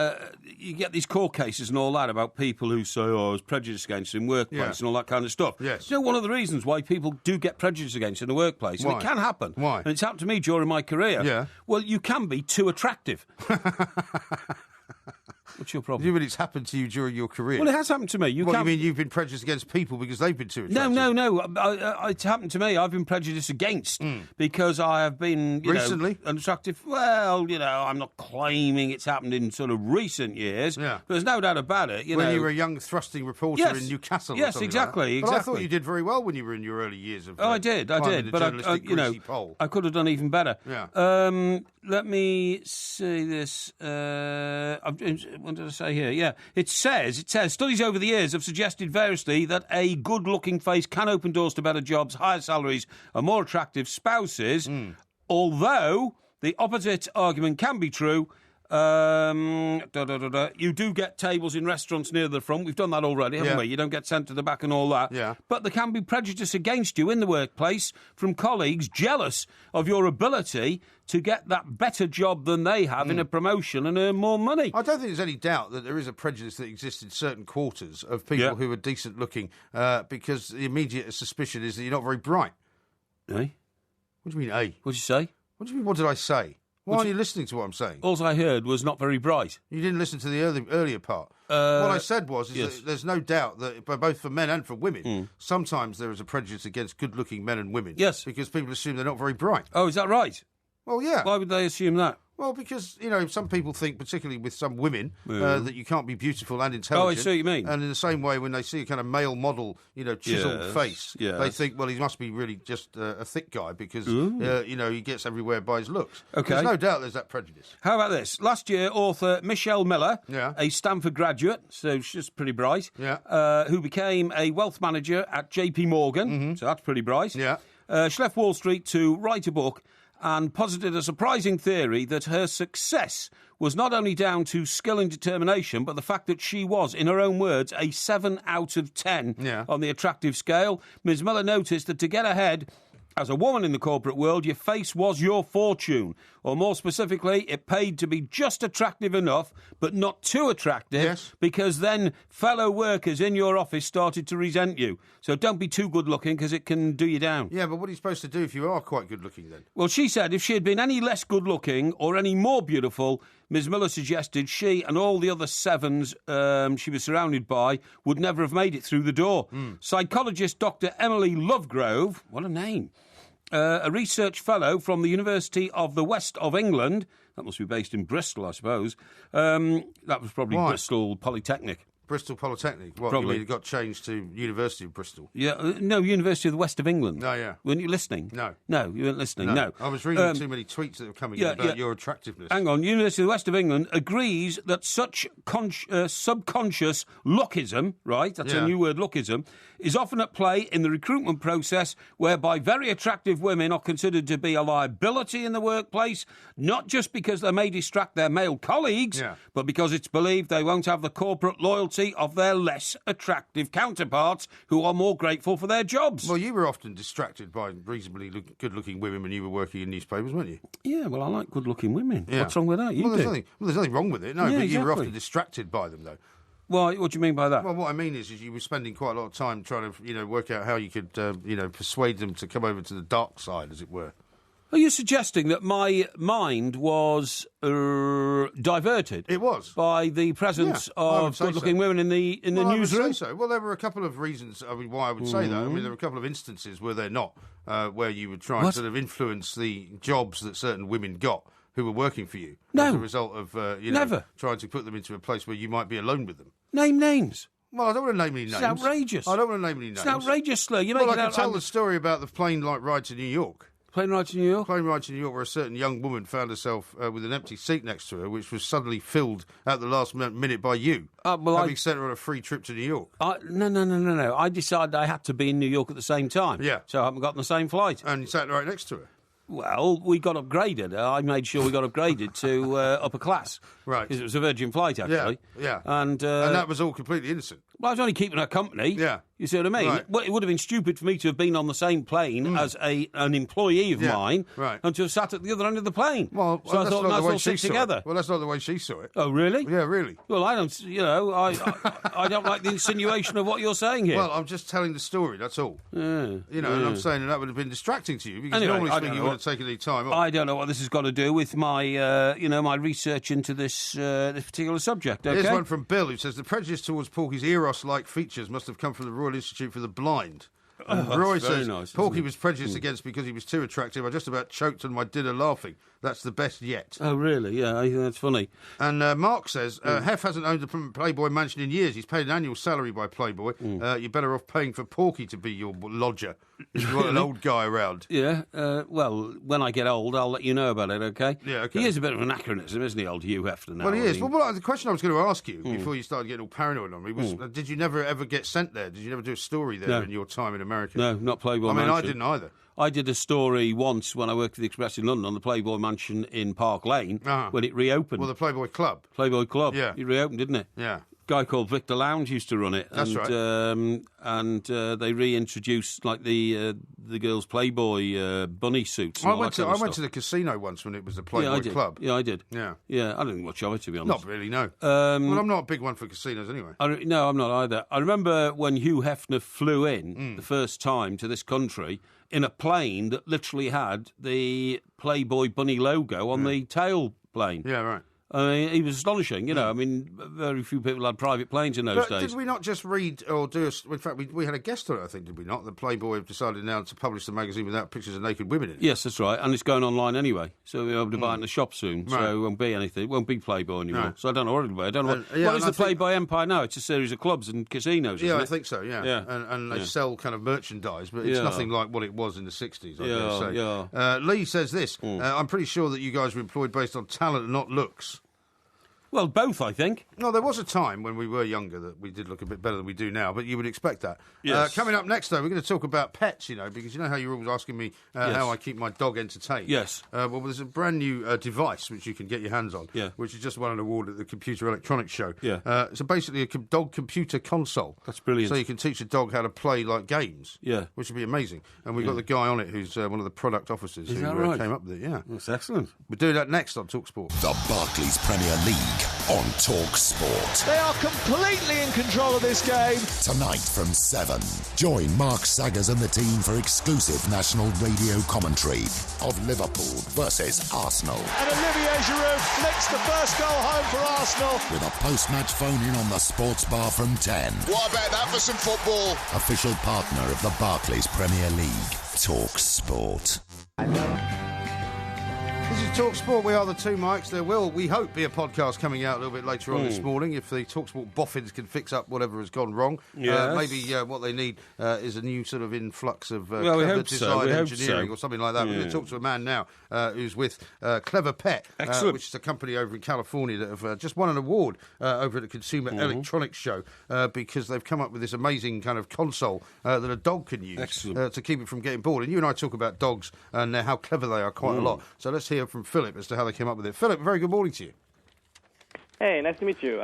you get these court cases and all that about people who say, there's prejudice against in workplace and all that kind of stuff. Yes. You know, one of the reasons why people do get prejudice against in the workplace, and it can happen. Why? And it's happened to me during my career. Yeah. Well, you can be too attractive. What's your problem? You mean it's happened to you during your career? Well, it has happened to me. You mean you've been prejudiced against people because they've been too attractive? No. It's happened to me. I've been prejudiced against because I have been, recently unattractive. Well, I'm not claiming it's happened in sort of recent years. Yeah. But there's no doubt about it. When you were a young thrusting reporter in Newcastle. Yes, exactly. But I thought you did very well when you were in your early years of. I did. But I could have done even better. Yeah. Let me see this. What did I say here? Yeah, it says studies over the years have suggested variously that a good-looking face can open doors to better jobs, higher salaries, and more attractive spouses. Although the opposite argument can be true. You do get tables in restaurants near the front. We've done that already, haven't we? You don't get sent to the back and all that. Yeah. But there can be prejudice against you in the workplace from colleagues jealous of your ability to get that better job than they have in a promotion and earn more money. I don't think there's any doubt that there is a prejudice that exists in certain quarters of people who are decent looking because the immediate suspicion is that you're not very bright. Eh? What do you mean, eh? What'd you say? What do you mean, what did I say? Why aren't you listening to what I'm saying? All I heard was not very bright. You didn't listen to the earlier part. What I said was that there's no doubt that both for men and for women, sometimes there is a prejudice against good-looking men and women. Yes. Because people assume they're not very bright. Oh, is that right? Well, yeah. Why would they assume that? Well, because, some people think, particularly with some women, that you can't be beautiful and intelligent. Oh, I see what you mean. And in the same way, when they see a kind of male model, chiseled face, they think, well, he must be really just a thick guy because, he gets everywhere by his looks. Okay. There's no doubt there's that prejudice. How about this? Last year, author Michelle Miller, a Stanford graduate, so she's pretty bright, who became a wealth manager at JP Morgan, so that's pretty bright. Yeah. She left Wall Street to write a book and posited a surprising theory that her success was not only down to skill and determination, but the fact that she was, in her own words, a 7 out of 10 on the attractive scale. Ms. Miller noticed that to get ahead as a woman in the corporate world, your face was your fortune. Or more specifically, it paid to be just attractive enough, but not too attractive, because then fellow workers in your office started to resent you. So don't be too good looking, because it can do you down. Yeah, but what are you supposed to do if you are quite good looking then? Well, she said if she had been any less good looking or any more beautiful, Ms. Miller suggested she and all the other sevens she was surrounded by would never have made it through the door. Psychologist Dr. Emily Lovegrove, what a name, a research fellow from the University of the West of England, that must be based in Bristol, I suppose. That was probably Bristol Polytechnic. Bristol Polytechnic? What, probably. You mean it got changed to University of Bristol? Yeah, no, University of the West of England. Oh, yeah. Weren't you listening? No. No, you weren't listening, no. I was reading too many tweets that were coming in about your attractiveness. Hang on, University of the West of England agrees that such subconscious lookism, right, that's a new word, lookism, is often at play in the recruitment process whereby very attractive women are considered to be a liability in the workplace, not just because they may distract their male colleagues, but because it's believed they won't have the corporate loyalty of their less attractive counterparts who are more grateful for their jobs. Well, you were often distracted by reasonably good-looking women when you were working in newspapers, weren't you? Yeah, well, I like good-looking women. Yeah. What's wrong with that? There's nothing wrong with it, no, but you were often distracted by them, though. Well, what do you mean by that? Well, what I mean is you were spending quite a lot of time trying to, work out how you could, persuade them to come over to the dark side, as it were. Are you suggesting that my mind was diverted? It was. By the presence of good-looking women in the newsroom? I would say so. Well, there were a couple of reasons why I would say that. I mean, there were a couple of instances where they're not, where you would try and sort of influence the jobs that certain women got who were working for you as a result of, trying to put them into a place where you might be alone with them. Name names. Well, I don't want to name any names. It's outrageous. I don't want to name any names. It's outrageous, slur. I can tell the story about the plane ride to New York. Plane ride to New York? Plane ride to New York, where a certain young woman found herself with an empty seat next to her, which was suddenly filled at the last minute by you, having sent her on a free trip to New York. No. I decided I had to be in New York at the same time. Yeah. So I haven't gotten the same flight. And you sat right next to her? Well, we got upgraded. I made sure we got upgraded to upper class. Right. Because it was a Virgin flight, actually. Yeah. And that was all completely innocent. Well, I was only keeping her company. Yeah. You see what I mean? Right. Well, it would have been stupid for me to have been on the same plane as an employee of mine and to have sat at the other end of the plane. Well, so I thought, might as well sit together. Well, that's not the way she saw it. Oh, really? Yeah, really. Well, I don't, I don't like the insinuation of what you're saying here. Well, I'm just telling the story, that's all. And I'm saying that would have been distracting to you, because normally you would have taken any time off. I don't know what this has got to do with my, my research into this particular subject, okay? Here's one from Bill, who says, the prejudice towards Porky's Eros-like features must have come from the Royal Institute for the Blind. And Roy says, Porky was prejudiced against because he was too attractive. I just about choked on my dinner laughing. That's the best yet. Oh, really? Yeah, I think that's funny. And Mark says, Hef hasn't owned a Playboy Mansion in years. He's paid an annual salary by Playboy. You're better off paying for Porky to be your lodger if you want an old guy around. Yeah, well, when I get old, I'll let you know about it, okay? Yeah, okay. He is a bit of an anachronism, isn't he, old Hugh Hefner? Now, well, he is. Well, the question I was going to ask you before you started getting all paranoid on me was, did you never ever get sent there? Did you never do a story there in your time in America? No, not Playboy Mansion. I didn't either. I did a story once when I worked for the Express in London on the Playboy Mansion in Park Lane when it reopened. Well, the Playboy Club. Playboy Club. Yeah. It reopened, didn't it? Yeah. Guy called Victor Lounge used to run it. That's right. And they reintroduced like the girls' Playboy bunny suits. And I went to the casino once when it was the Playboy Club. Yeah, I did. Yeah. I didn't watch of it, to be honest. Not really, no. Well, I'm not a big one for casinos anyway. No, I'm not either. I remember when Hugh Hefner flew in the first time to this country in a plane that literally had the Playboy bunny logo on the tail plane. Yeah, right. I mean, he was astonishing, I mean, very few people had private planes in those days. Did we not just read or do in fact, we had a guest on it, I think, did we not? The Playboy have decided now to publish the magazine without pictures of naked women in it. Yes, that's right, and it's going online anyway, so we'll be able to buy it in the shop soon, right. So it won't be anything, it won't be Playboy anymore. No. So I don't know what it'll be. I don't know what is the Playboy empire now? It's a series of clubs and casinos, isn't it? I think so, yeah. And they sell kind of merchandise, but it's nothing like what it was in the 60s, I dare say. Lee says this, I'm pretty sure that you guys were employed based on talent and not looks. Well, both, I think. No, there was a time when we were younger that we did look a bit better than we do now, but you would expect that. Yes. Coming up next, though, we're going to talk about pets, because you know how you're always asking me how I keep my dog entertained? Yes. Well, there's a brand new device which you can get your hands on, which has just won an award at the Computer Electronics Show. Yeah. So basically a dog computer console. That's brilliant. So you can teach a dog how to play like games. Yeah. Which would be amazing. And we've got the guy on it who's one of the product officers who came up with it, That's excellent. We're doing that next on TalkSport. The Barclays Premier League on TalkSport. They are completely in control of this game. Tonight from 7, join Mark Saggers and the team for exclusive national radio commentary of Liverpool versus Arsenal. And Olivier Giroud flicks the first goal home for Arsenal. With a post-match phone-in on the sports bar from 10. What about that for some football? Official partner of the Barclays Premier League, TalkSport. This is TalkSport. We are the two mics. There will, we hope, be a podcast coming out a little bit later on this morning if the TalkSport boffins can fix up whatever has gone wrong. Yes. Maybe what they need is a new sort of influx of clever design engineering or something like that. We're going to talk to a man now who's with Clever Pet, which is a company over in California that have just won an award over at the Consumer Electronics Show because they've come up with this amazing kind of console that a dog can use to keep it from getting bored. And you and I talk about dogs and how clever they are quite a lot. So let's hear from Philip as to how they came up with it. Philip, very good morning to you. Hey, nice to meet you.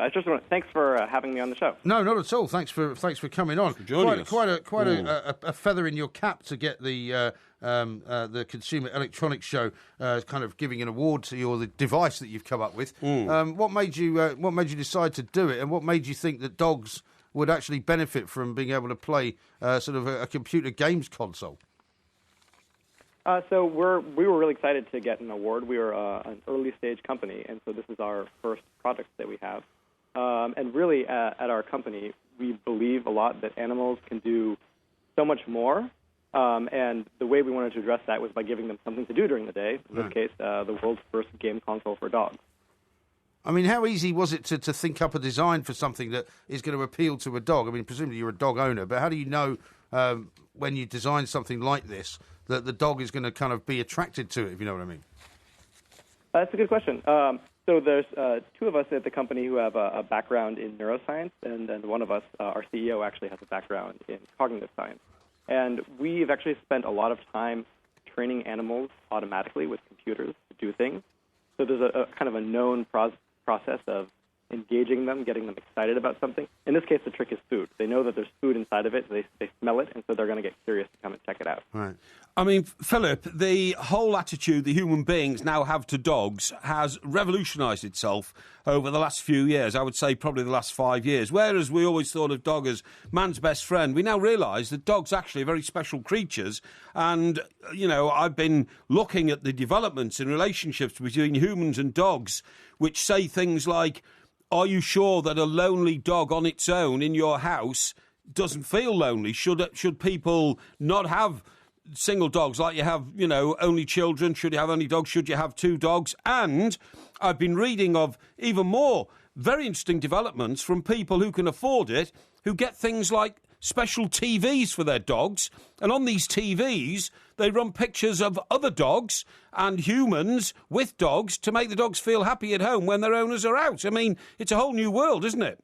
Thanks for having me on the show. No, not at all. Thanks for coming on. For joining us. Quite a feather in your cap to get the Consumer Electronics Show kind of giving an award to you, or the device that you've come up with. What made you decide to do it, and what made you think that dogs would actually benefit from being able to play sort of a computer games console? So we were really excited to get an award. We are an early-stage company, and so this is our first product that we have. And really, at our company, we believe a lot that animals can do so much more. And the way we wanted to address that was by giving them something to do during the day. In this case, the world's first game console for dogs. I mean, how easy was it to think up a design for something that is going to appeal to a dog? I mean, presumably you're a dog owner, but how do you know when you design something like this that the dog is going to kind of be attracted to it, if you know what I mean? That's a good question. So there's two of us at the company who have a background in neuroscience, and then one of us, our CEO, actually has a background in cognitive science. And we've actually spent a lot of time training animals automatically with computers to do things. So there's a kind of a known process of engaging them, getting them excited about something. In this case, the trick is food. They know that there's food inside of it, so they smell it, and so they're going to get curious to come and check it out. Right. I mean, Philip, the whole attitude that human beings now have to dogs has revolutionised itself over the last few years. I would say probably the last 5 years. Whereas we always thought of dog as man's best friend, we now realise that dogs actually are very special creatures. And, you know, I've been looking at the developments in relationships between humans and dogs, which say things like, are you sure that a lonely dog on its own in your house doesn't feel lonely? Should people not have single dogs like you have, you know, only children? Should you have only dogs? Should you have two dogs? And I've been reading of even more very interesting developments from people who can afford it, who get things like special TVs for their dogs, and on these TVs they run pictures of other dogs and humans with dogs to make the dogs feel happy at home when their owners are out. I mean, it's a whole new world, isn't it?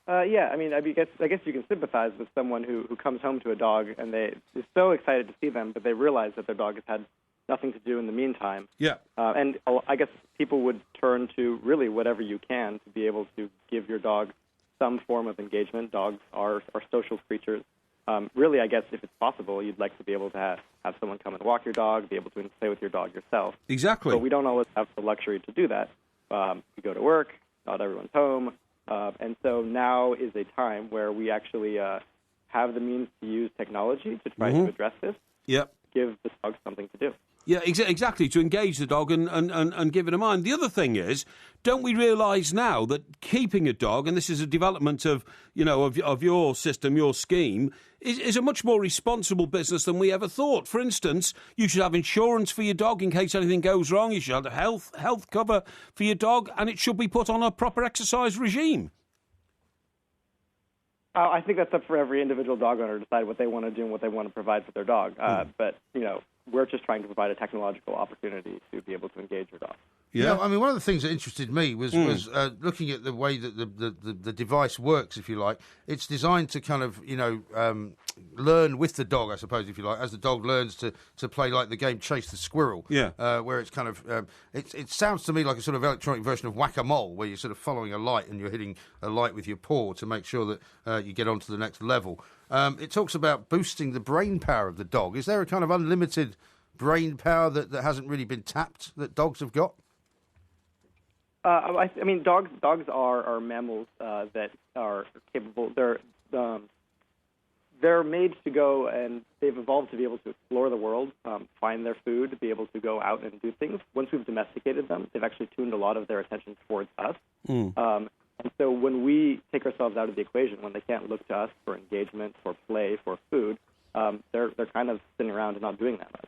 Yeah, I mean, I guess you can sympathize with someone who comes home to a dog and they're so excited to see them, but they realize that their dog has had nothing to do in the meantime. Yeah. And I guess people would turn to really whatever you can to be able to give your dog some form of engagement. Dogs are social creatures. Really, I guess if it's possible, you'd like to be able to have someone come and walk your dog, be able to play with your dog yourself. Exactly. But we don't always have the luxury to do that. You go to work, not everyone's home. And so now is a time where we actually have the means to use technology to try to address this. Yep. Give the dog something to do. Yeah, exactly, to engage the dog and give it a mind. The other thing is, don't we realise now that keeping a dog, and this is a development of, you know, of your system, your scheme, is a much more responsible business than we ever thought. For instance, you should have insurance for your dog in case anything goes wrong. You should have a health cover for your dog, and it should be put on a proper exercise regime. I think that's up for every individual dog owner to decide what they want to do and what they want to provide for their dog. But, you know, we're just trying to provide a technological opportunity to be able to engage your dog. Yeah, you know, I mean, one of the things that interested me was looking at the way that the device works, if you like. It's designed to kind of, you know, learn with the dog, I suppose, if you like, as the dog learns to play like the game Chase the Squirrel. Yeah. Where it's kind of, it sounds to me like a sort of electronic version of whack-a-mole, where you're sort of following a light and you're hitting a light with your paw to make sure that you get on to the next level. It talks about boosting the brain power of the dog. Is there a kind of unlimited brain power that hasn't really been tapped that dogs have got? I mean, dogs are mammals that are capable. They're made to go, and they've evolved to be able to explore the world, find their food, be able to go out and do things. Once we've domesticated them, they've actually tuned a lot of their attention towards us. And so when we take ourselves out of the equation, when they can't look to us for engagement, for play, for food, they're kind of sitting around and not doing that much.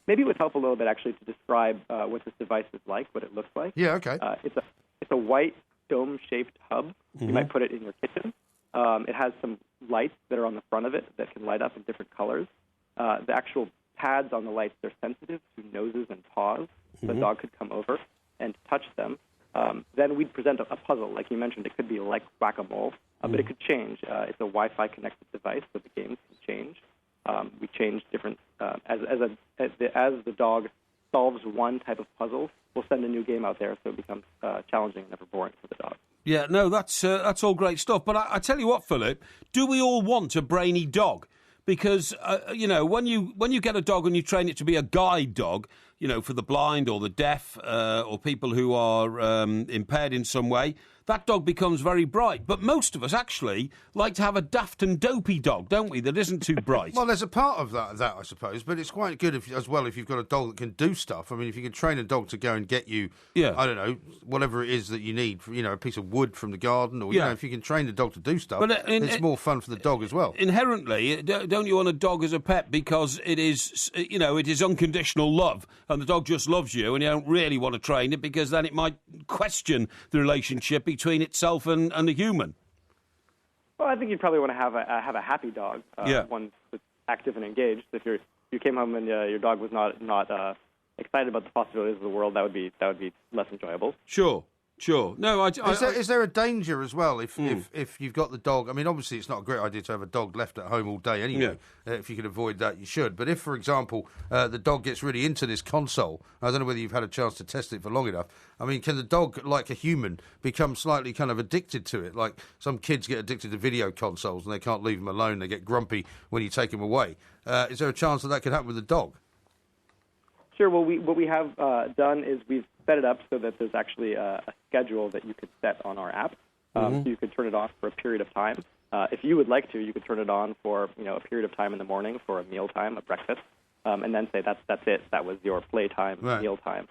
Maybe it would help a little bit actually to describe what this device is like, what it looks like. Yeah, okay. It's a white dome-shaped hub. You might put it in your kitchen. It has some lights that are on the front of it that can light up in different colors. The actual pads on the lights, they're sensitive to noses and paws. The dog could come over and touch them. Then we'd present a puzzle. Like you mentioned, it could be like whack-a-mole, but it could change. It's a Wi-Fi connected device, so the games can change. We change different as the dog solves one type of puzzle, we'll send a new game out there so it becomes challenging and never boring for the dog. Yeah, no, that's all great stuff. But I tell you what, Philip, do we all want a brainy dog? Because you know, when you get a dog and you train it to be a guide dog, you know, for the blind or the deaf or people who are impaired in some way, that dog becomes very bright. But most of us actually like to have a daft and dopey dog, don't we, that isn't too bright. Well, there's a part of that I suppose, but it's quite good if you've got a dog that can do stuff. I mean, if you can train a dog to go and get you, I don't know, whatever it is that you need, a piece of wood from the garden, or, if you can train the dog to do stuff, but it's more fun for the dog as well. Inherently, don't you want a dog as a pet because it is, it is unconditional love, and the dog just loves you, and you don't really want to train it because then it might question the relationship between itself and the human. Well, I think you'd probably want to have a happy dog, one that's active and engaged. If you came home and your dog was not excited about the possibilities of the world, that would be less enjoyable. Sure. No, Is there a danger as well if you've got the dog? I mean, obviously it's not a great idea to have a dog left at home all day anyway. Yeah. If you can avoid that, you should. But if, for example, the dog gets really into this console, I don't know whether you've had a chance to test it for long enough. I mean, can the dog, like a human, become slightly kind of addicted to it? Like some kids get addicted to video consoles and they can't leave them alone. They get grumpy when you take them away. Is there a chance that could happen with the dog? Sure. Well, what we have done is we've set it up so that there's actually a schedule that you could set on our app. So you could turn it off for a period of time. If you would like to, you could turn it on for a period of time in the morning for a mealtime, a breakfast, and then say that's it. That was your playtime, mealtime.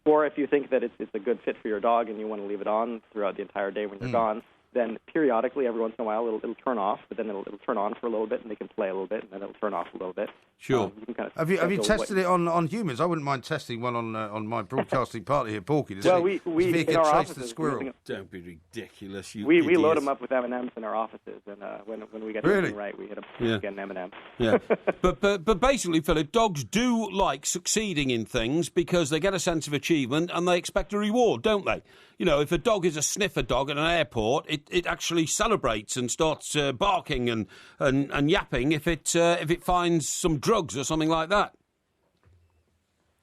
Or if you think that it's a good fit for your dog and you want to leave it on throughout the entire day when you're gone, then periodically, every once in a while, it'll turn off, but then it'll turn on for a little bit, and they can play a little bit, and then it'll turn off a little bit. Sure. You can kind of have you tested it on humans? I wouldn't mind testing one on my broadcasting partner here, Porky. We in our offices, the squirrel. Don't be ridiculous, we load them up with M&Ms in our offices, and when we get everything right, we hit them get an M&M. Yeah. but basically, Philip, dogs do like succeeding in things because they get a sense of achievement and they expect a reward, don't they? If a dog is a sniffer dog at an airport, it actually celebrates and starts barking and yapping if it finds some drugs or something like that.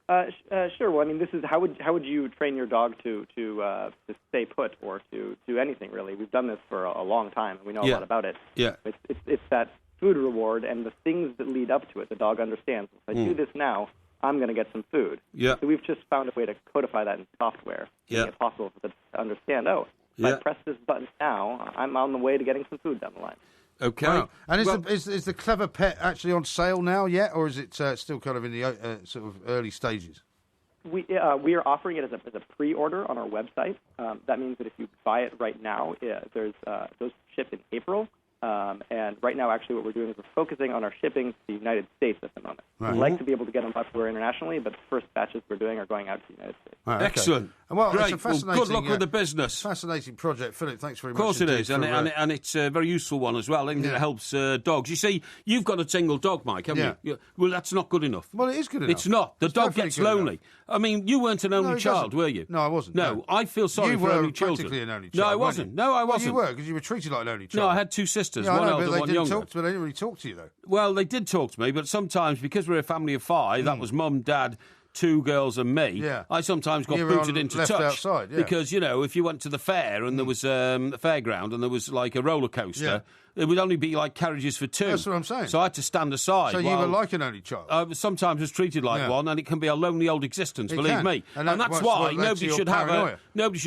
Sure. Well, I mean, this is how would you train your dog to stay put or to do anything really? We've done this for a long time, and we know a lot about it. Yeah. It's that food reward and the things that lead up to it. The dog understands. If I do this now, I'm going to get some food. Yeah. So we've just found a way to codify that in software, making it possible for them to understand, if I press this button now, I'm on the way to getting some food down the line. Okay. Wow. And is the Clever Pet actually on sale now yet, or is it still kind of in the sort of early stages? We are offering it as a pre-order on our website. That means that if you buy it right now, those ship in April. And right now, actually, what we're doing is we're focusing on our shipping to the United States at the moment. Right. We'd like to be able to get them everywhere internationally, but the first batches we're doing are going out to the United States. Right, okay. Excellent. Well, great. It's a fascinating, good luck with the business. Fascinating project, Philip. Thanks very much. Of course it is, and it's a very useful one as well. Anything that helps dogs. You see, you've got a single dog, Mike, haven't you? Well, that's not good enough. Well, it is good enough. It's not. The dog gets lonely. Enough. I mean, you weren't an only child, were you? No, I wasn't. No, I feel sorry for only children. You were practically an only child. No, I wasn't. No, I wasn't. Well, you were, because you were treated like an only child. No, I had two sisters, one elder, one younger. But they didn't really talk to you, though. Well, they did talk to me, but sometimes, because we're a family of five, that was mum, dad, two girls and me, I sometimes got booted into left touch. Outside, because, if you went to the fair and there was a fairground and there was like a roller coaster, it would only be like carriages for two. That's what I'm saying. So I had to stand aside. So you were like an only child? I sometimes was treated like one, and it can be a lonely old existence, believe me. And that's why nobody should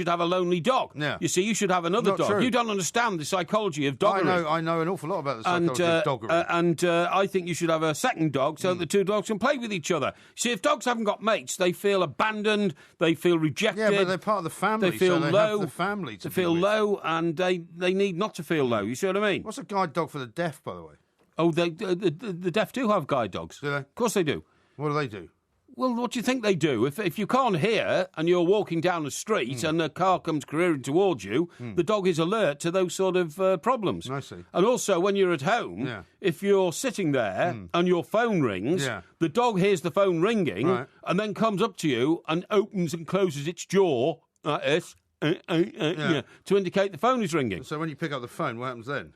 have a lonely dog. Yeah. You see, you should have another dog. True. You don't understand the psychology of doggery. I know an awful lot about the psychology of doggery. And I think you should have a second dog so that the two dogs can play with each other. See, if dogs haven't got mates, they feel abandoned, they feel rejected. Yeah, but they're part of the family, they feel so they low, have the family to they feel low, and they need not to feel low. You see what I mean? What's a guide dog for the deaf, by the way? Oh, the deaf do have guide dogs. Do they? Of course they do. What do they do? Well, what do you think they do? If you can't hear and you're walking down the street and a car comes careering towards you, the dog is alert to those sort of problems. I see. And also, when you're at home, if you're sitting there and your phone rings, the dog hears the phone ringing and then comes up to you and opens and closes its jaw like this to indicate the phone is ringing. So when you pick up the phone, what happens then?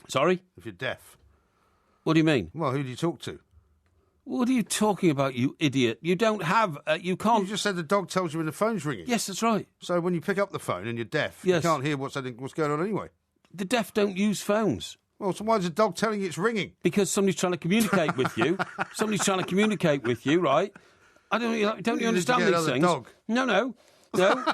Sorry? If you're deaf. What do you mean? Well, who do you talk to? What are you talking about, you idiot? You don't have... you can't... You just said the dog tells you when the phone's ringing. Yes, that's right. So when you pick up the phone and you're deaf, you can't hear what's going on anyway. The deaf don't use phones. Well, so why is the dog telling you it's ringing? Because somebody's trying to communicate with you. Somebody's trying to communicate with you, right? Don't you understand these things? Dog. No. No,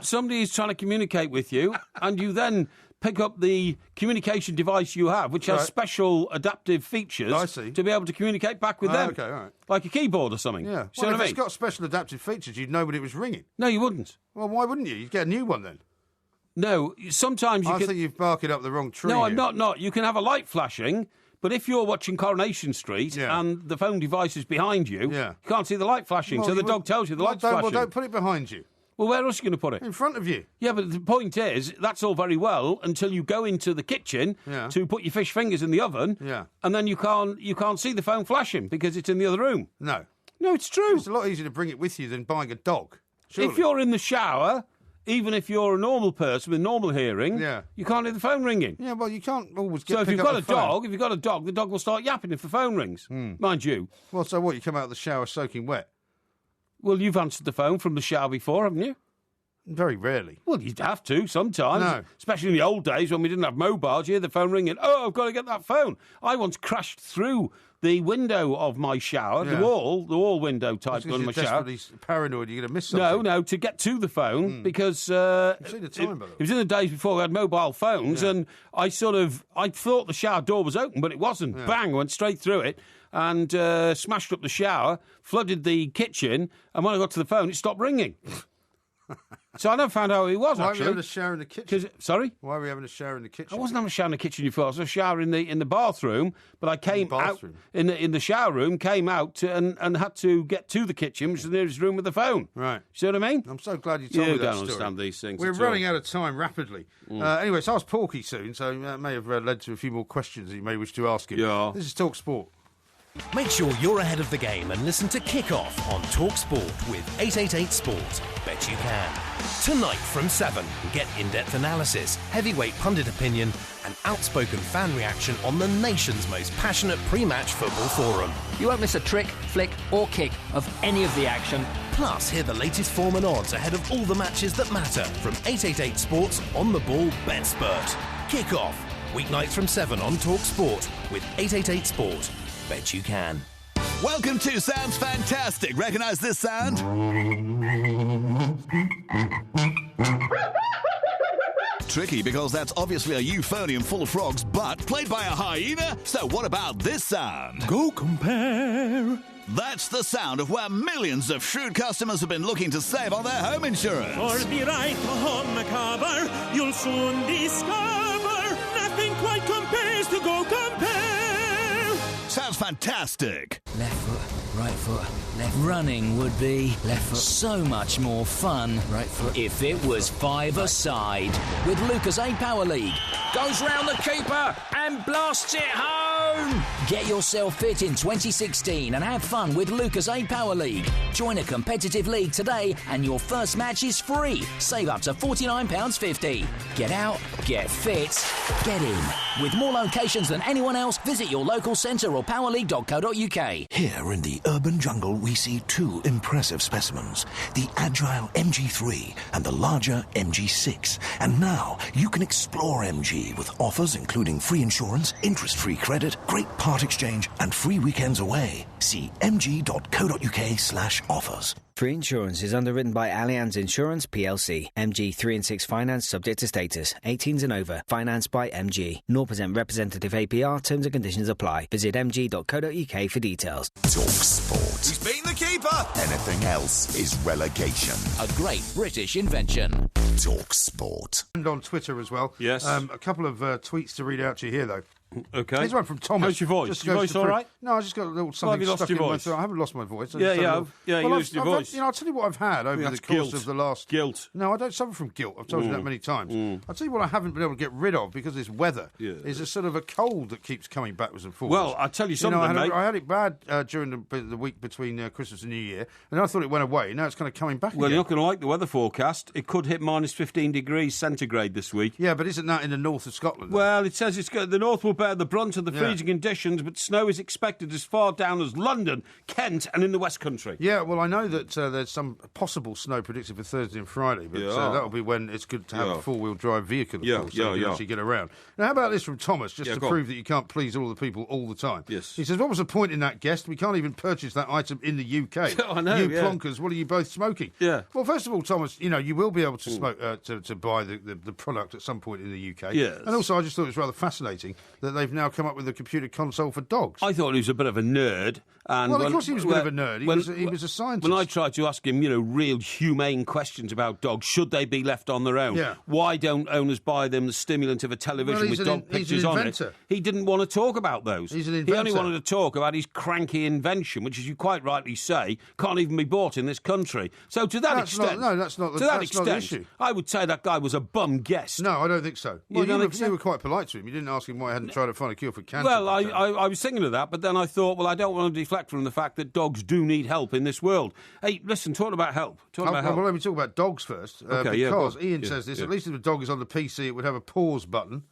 somebody is trying to communicate with you, and you then pick up the communication device you have, which has special adaptive features to be able to communicate back with them. Okay, all right. Like a keyboard or something. Yeah. See what I mean? If it's got special adaptive features, you'd know when it was ringing. No, you wouldn't. Well, why wouldn't you? You'd get a new one then. No, sometimes I think you've barking up the wrong tree. No, here. I'm not. You can have a light flashing, but if you're watching Coronation Street and the phone device is behind you, you can't see the light flashing, so the dog tells you the light's flashing. Well, don't put it behind you. Well, where else are you going to put it? In front of you. Yeah, but the point is, that's all very well until you go into the kitchen to put your fish fingers in the oven, and then you can't see the phone flashing because it's in the other room. No, it's true. It's a lot easier to bring it with you than buying a dog. Surely. If you're in the shower, even if you're a normal person with normal hearing, you can't hear the phone ringing. Yeah, well, you can't always So if you've got a dog, the dog will start yapping if the phone rings, mind you. Well, so what? You come out of the shower soaking wet? Well, you've answered the phone from the shower before, haven't you? Very rarely. Well, you'd have to sometimes. No. Especially in the old days when we didn't have mobiles. You hear the phone ringing. Oh, I've got to get that phone. I once crashed through the window of my shower, the wall window type on my shower. Paranoid, you're going to miss something. No, to get to the phone because You've seen the time, by the way. it was in the days before we had mobile phones, and I thought the shower door was open, but it wasn't. Bang, went straight through it and smashed up the shower, flooded the kitchen, and when I got to the phone, it stopped ringing. So I never found out who it was, Why actually. were we having a shower in the kitchen? Sorry? Why were we having a shower in the kitchen? I wasn't having a shower in the kitchen before. I was having a shower in the bathroom, but I came out in the shower room, came out and had to get to the kitchen, which is the nearest room with the phone. Right. See what I mean? I'm so glad you told me that You don't story. understand these things. We're at running all. out of time rapidly. Anyway, so Ask Porky soon, so that may have led to a few more questions that you may wish to ask him. Yeah. This is Talk Sport. Make sure you're ahead of the game and listen to Kick-Off on Talk Sport with 888 Sport. Bet you can. Tonight from 7, get in-depth analysis, heavyweight pundit opinion, and outspoken fan reaction on the nation's most passionate pre-match football forum. You won't miss a trick, flick, or kick of any of the action. Plus, hear the latest form and odds ahead of all the matches that matter from 888 Sport's On The Ball Bet Spurt. Kick-Off, weeknights from 7 on Talk Sport with 888 Sport. Bet you can. Welcome to Sounds Fantastic. Recognise this sound? Tricky, because that's obviously a euphonium full of frogs, but played by a hyena. So what about this sound? Go compare. That's the sound of where millions of shrewd customers have been looking to save on their home insurance. For the right to home cover, you'll soon discover nothing quite compares to Go Compare. Sounds fantastic. Left foot, right foot, left. Running would be left foot. So much more fun. Right foot. If it was five-a-side. With Lucas A Power League. Goes round the keeper and blasts it home. Get yourself fit in 2016 and have fun with Lucas A Power League. Join a competitive league today and your first match is free. Save up to £49.50. Get out, get fit, get in. With more locations than anyone else, visit your local centre or powerleague.co.uk. Here in the urban jungle, we see two impressive specimens, the agile MG3 and the larger MG6. And now you can explore MG with offers including free insurance, interest-free credit, great part exchange and free weekends away. See mg.co.uk/offers. Free insurance is underwritten by Allianz Insurance plc. MG 3 and 6 finance subject to status. 18s and over. Financed by MG. 0% representative APR. Terms and conditions apply. Visit mg.co.uk for details. Talk Sport. He's beaten the keeper. Anything else is relegation. A great British invention. Talk Sport. And on Twitter as well. Yes. A couple of tweets to read out to you here, though. Okay. Here's one from Thomas. How's your voice? Your voice all right? No, I just got a little something Why have you lost stuck your in my voice? throat. I haven't lost my voice. You lost your voice. I'll tell you what I've had over the course of the last... Guilt. No, I don't suffer from guilt. I've told you that many times. I'll tell you what I haven't been able to get rid of because of this weather is a sort of a cold that keeps coming backwards and forwards. Well, I'll tell you something, mate. I had it bad during the week between Christmas and New Year, and I thought it went away. Now it's kind of coming back Well, again. you're not going to like the weather forecast. It could hit minus 15 degrees centigrade this week. Yeah, but isn't that in the north of Scotland? Well, it says the north will bear bear the brunt of the freezing conditions, but snow is expected as far down as London, Kent and in the West Country. Yeah, well, I know that there's some possible snow predicted for Thursday and Friday, but that'll be when it's good to have a four-wheel drive vehicle, of course, so you can actually get around. Now, how about this from Thomas, just to prove that you can't please all the people all the time? Yes. He says, what was the point in that guest? We can't even purchase that item in the UK. I know, you plonkers, what are you both smoking? Yeah. Well, first of all, Thomas, you will be able to smoke to buy the product at some point in the UK. Yes. And also, I just thought it was rather fascinating that they've now come up with a computer console for dogs. I thought he was a bit of a nerd. And of course he was a bit of a nerd. He was a scientist. When I tried to ask him, real humane questions about dogs, should they be left on their own? Yeah. Why don't owners buy them the stimulant of a television with dog pictures on it? He didn't want to talk about those. He's an inventor. He only wanted to talk about his cranky invention, which, as you quite rightly say, can't even be bought in this country. So to that extent... that's not the issue. I would say that guy was a bum guest. No, I don't think so. Well, you were quite polite to him. You didn't ask him why he hadn't tried to find a cure for cancer. Well, I was thinking of that, but then I thought, well, I don't want to deflect from the fact that dogs do need help in this world. Hey, listen, talking about help. Well, let me talk about dogs first. Because Ian says this, at least if the dog is on the PC, it would have a pause button.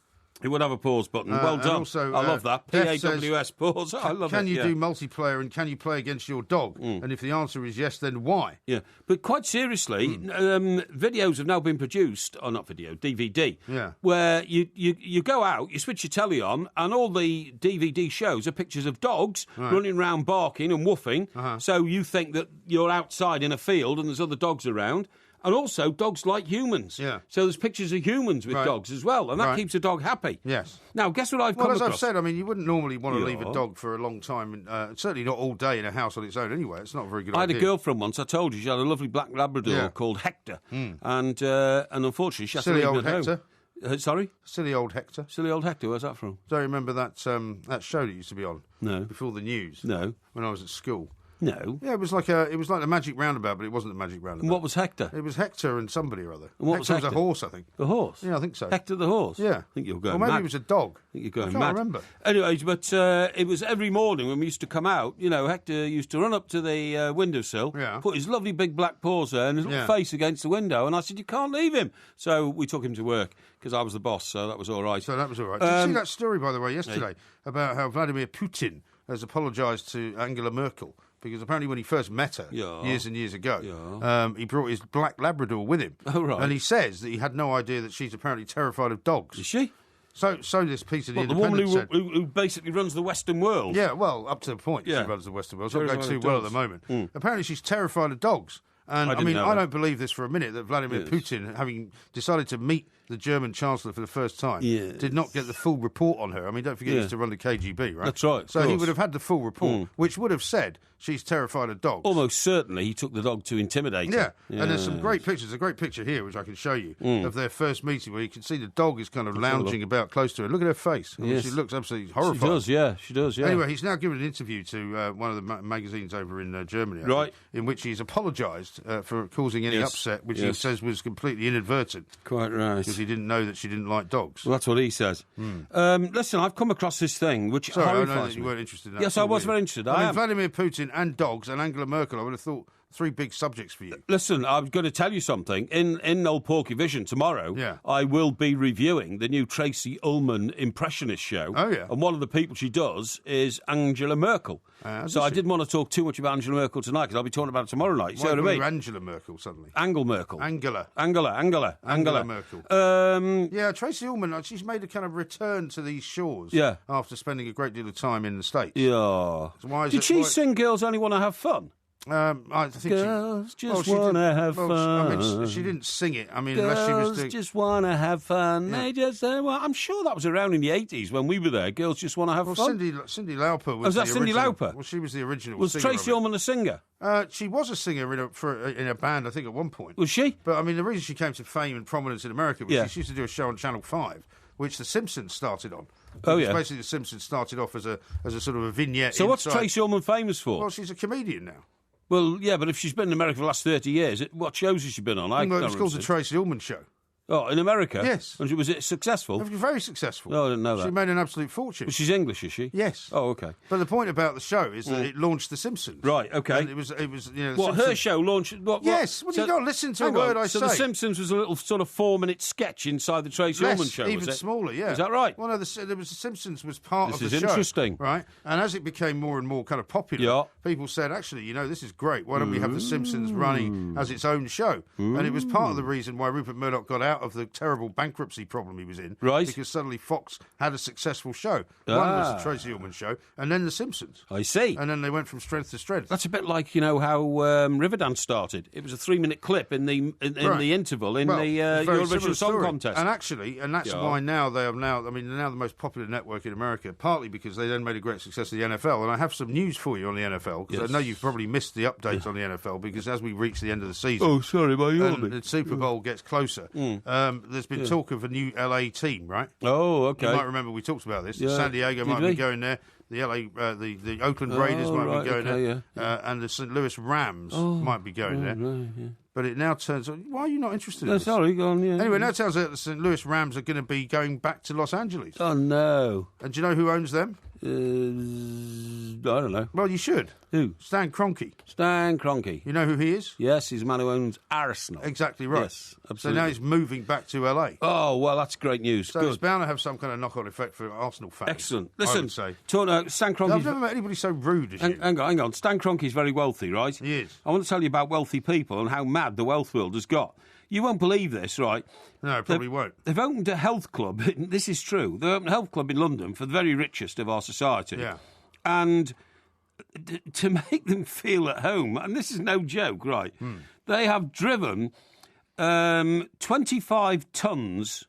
It would have a pause button. Well done. Also, I love that. PAWS pause. I love it. Can you do multiplayer and can you play against your dog? And if the answer is yes, then why? Yeah. But quite seriously, videos have now been produced, or not video, DVD, where you go out, you switch your telly on, and all the DVD shows are pictures of dogs running around barking and woofing. So you think that you're outside in a field and there's other dogs around. And also, dogs like humans. Yeah. So there's pictures of humans with dogs as well, and that keeps a dog happy. Yes. Now, guess what I've come across? Well, as I've said, I mean, you wouldn't normally want to leave a dog for a long time, and certainly not all day in a house on its own anyway. It's not a very good idea. I had a girlfriend once, I told you, she had a lovely black Labrador called Hector. And unfortunately, she had to leave Silly him at old Hector. Home. Sorry? Silly old Hector. Silly old Hector, where's that from? Don't you remember that show that used to be on? No. Before the news? No. When I was at school? No. Yeah, it was like the Magic Roundabout, but it wasn't the Magic Roundabout. And what was Hector? It was Hector and somebody or other. And what Hector was a horse, I think. The horse? Yeah, I think so. Hector the horse? Yeah. I think you're going mad. Or maybe mad. it was a dog. I think you're going mad. I can't remember. Anyways, but it was every morning when we used to come out, Hector used to run up to the windowsill, put his lovely big black paws there and his little face against the window, and I said, you can't leave him. So we took him to work, because I was the boss, so that was all right. Did you see that story, by the way, yesterday, about how Vladimir Putin has apologised to Angela Merkel? Because apparently when he first met her years and years ago, he brought his black Labrador with him. Oh, right. And he says that he had no idea that she's apparently terrified of dogs. Is she? So this piece of the woman Independent said... who basically runs the Western world. Yeah, well, up to the point she runs the Western world. It's not going too well at the moment. Apparently she's terrified of dogs. And I don't believe this for a minute, that Vladimir Putin, having decided to meet the German Chancellor for the first time, did not get the full report on her. I mean, don't forget he used to run the KGB, right? That's right. So he would have had the full report, which would have said she's terrified of dogs. Almost certainly he took the dog to intimidate her. Yeah, and there's some great pictures. There's a great picture here, which I can show you, of their first meeting, where you can see the dog is kind of lounging about close to her. Look at her face. I mean, she looks absolutely horrified. She does, yeah. Anyway, he's now given an interview to one of the magazines over in Germany, I think, in which he's apologised for causing any upset, which he says was completely inadvertent. Quite right. Because he didn't know that she didn't like dogs. Well, that's what he says. Listen, I've come across this thing which horrifies me. I know that you weren't interested in that. Yes, I was very interested. I mean, Vladimir Putin and dogs and Angela Merkel, I would have thought, three big subjects for you. Listen, I'm going to tell you something. In Old Porky Vision tomorrow, I will be reviewing the new Tracy Ullman Impressionist show. Oh, yeah. And one of the people she does is Angela Merkel. So I didn't want to talk too much about Angela Merkel tonight, because I'll be talking about it tomorrow night. Why do Angela Merkel suddenly? Angela Merkel. Angela Merkel. Yeah, Tracy Ullman, she's made a kind of return to these shores after spending a great deal of time in the States. Yeah. So Did she sing Girls Only Want to Have Fun? I think Girls just want to have fun. I mean, she didn't sing it. I mean, unless she was doing... just want to have fun. Yeah. They just well, I'm sure that was around in the 80s when we were there. Girls just want to have fun. Cyndi Lauper was that the Cyndi original. Lauper? Well, she was the original was singer. Was Tracy Ullman a singer? She was a singer in a band, I think, at one point. Was she? But, I mean, the reason she came to fame and prominence in America was she used to do a show on Channel 5, which The Simpsons started on. Basically, The Simpsons started off as a sort of a vignette. So what's Tracy Ullman famous for? Well, she's a comedian now. Well, yeah, but if she's been in America for the last 30 years, what shows has she been on? It's called The Tracy Ullman Show. Oh, in America? Yes. And was it successful? It was very successful. No, I didn't know that. She made an absolute fortune. But she's English, is she? Yes. Oh, okay. But the point about the show is that it launched The Simpsons. Right, okay. And it was what, Simpsons... her show launched... What? Yes, well, you've got to listen to a word I say. So The Simpsons was a little sort of 4-minute sketch inside the Tracy Ullman show, even smaller, yeah. Is that right? Well, no, The Simpsons was part of the show. This is interesting. Right? And as it became more and more kind of popular, people said, actually, this is great. Why don't we have The Simpsons running as its own show? And it was part of the reason why Rupert Murdoch got out of the terrible bankruptcy problem he was in. Right. Because suddenly Fox had a successful show. One was the Tracy Ullman show, and then The Simpsons. I see. And then they went from strength to strength. That's a bit like, how Riverdance started. It was a 3-minute clip in the interval in the Eurovision Song Contest. And actually, that's why now they're the most popular network in America, partly because they then made a great success of the NFL. And I have some news for you on the NFL, because I know you've probably missed the updates on the NFL, because as we reach the end of the season... Oh, sorry, and the Super Bowl gets closer. There's been talk of a new LA team, right? Oh, okay. You might remember we talked about this. San Diego might be going there. The the Oakland Raiders might be going there. And the St. Louis Rams might be going there. Right, yeah. But it now turns out... Why are you not interested in this? Sorry, go on, yeah. Anyway, now it turns out the St. Louis Rams are going to be going back to Los Angeles. Oh, no. And do you know who owns them? I don't know. Well, you should. Who? Stan Kroenke. Stan Kroenke. You know who he is? Yes, he's the man who owns Arsenal. Exactly right. Yes, absolutely. So now he's moving back to LA. Oh, well, that's great news. So Good. it's bound to have some kind of knock-on effect for Arsenal fans. Excellent. Listen, I would say. Stan Kroenke... I've never met anybody so rude as you. Hang on. Stan Kroenke's very wealthy, right? He is. I want to tell you about wealthy people and how mad the wealth world has got. You won't believe this, right? No, probably won't. They've opened a health club. This is true. They opened a health club in London for the very richest of our society. Yeah. And to make them feel at home, and this is no joke, right? They have driven 25 tons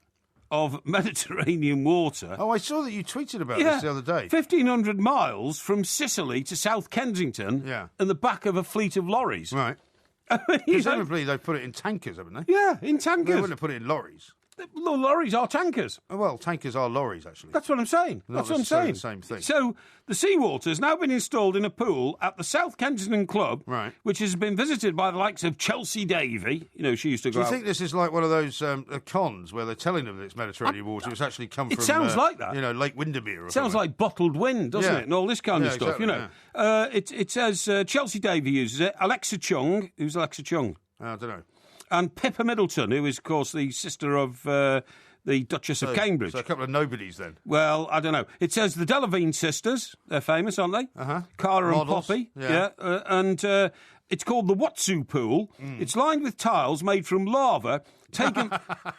of Mediterranean water. Oh, I saw that you tweeted about this the other day. 1,500 miles from Sicily to South Kensington in the back of a fleet of lorries. Right. Presumably they've put it in tankers, haven't they? Yeah, in tankers. They wouldn't have put it in lorries. The lorries are tankers. Oh, well, tankers are lorries, actually. That's what I'm saying. Not necessarily the same thing. So the seawater has now been installed in a pool at the South Kensington Club, which has been visited by the likes of Chelsea Davy. She used to go out. Do you think this is like one of those cons where they're telling them that it's Mediterranean water? It's actually come from... It sounds like that. Lake Windermere or It sounds like bottled wind, doesn't it? And all this kind of stuff, exactly, It says Chelsea Davy uses it. Alexa Chung. Who's Alexa Chung? I don't know. And Pippa Middleton, who is, of course, the sister of the Duchess of Cambridge. So a couple of nobodies, then. Well, I don't know. It says the Delavine sisters. They're famous, aren't they? Uh-huh. Cara Models. and Poppy. And it's called the Watsu Pool. It's lined with tiles made from lava taken...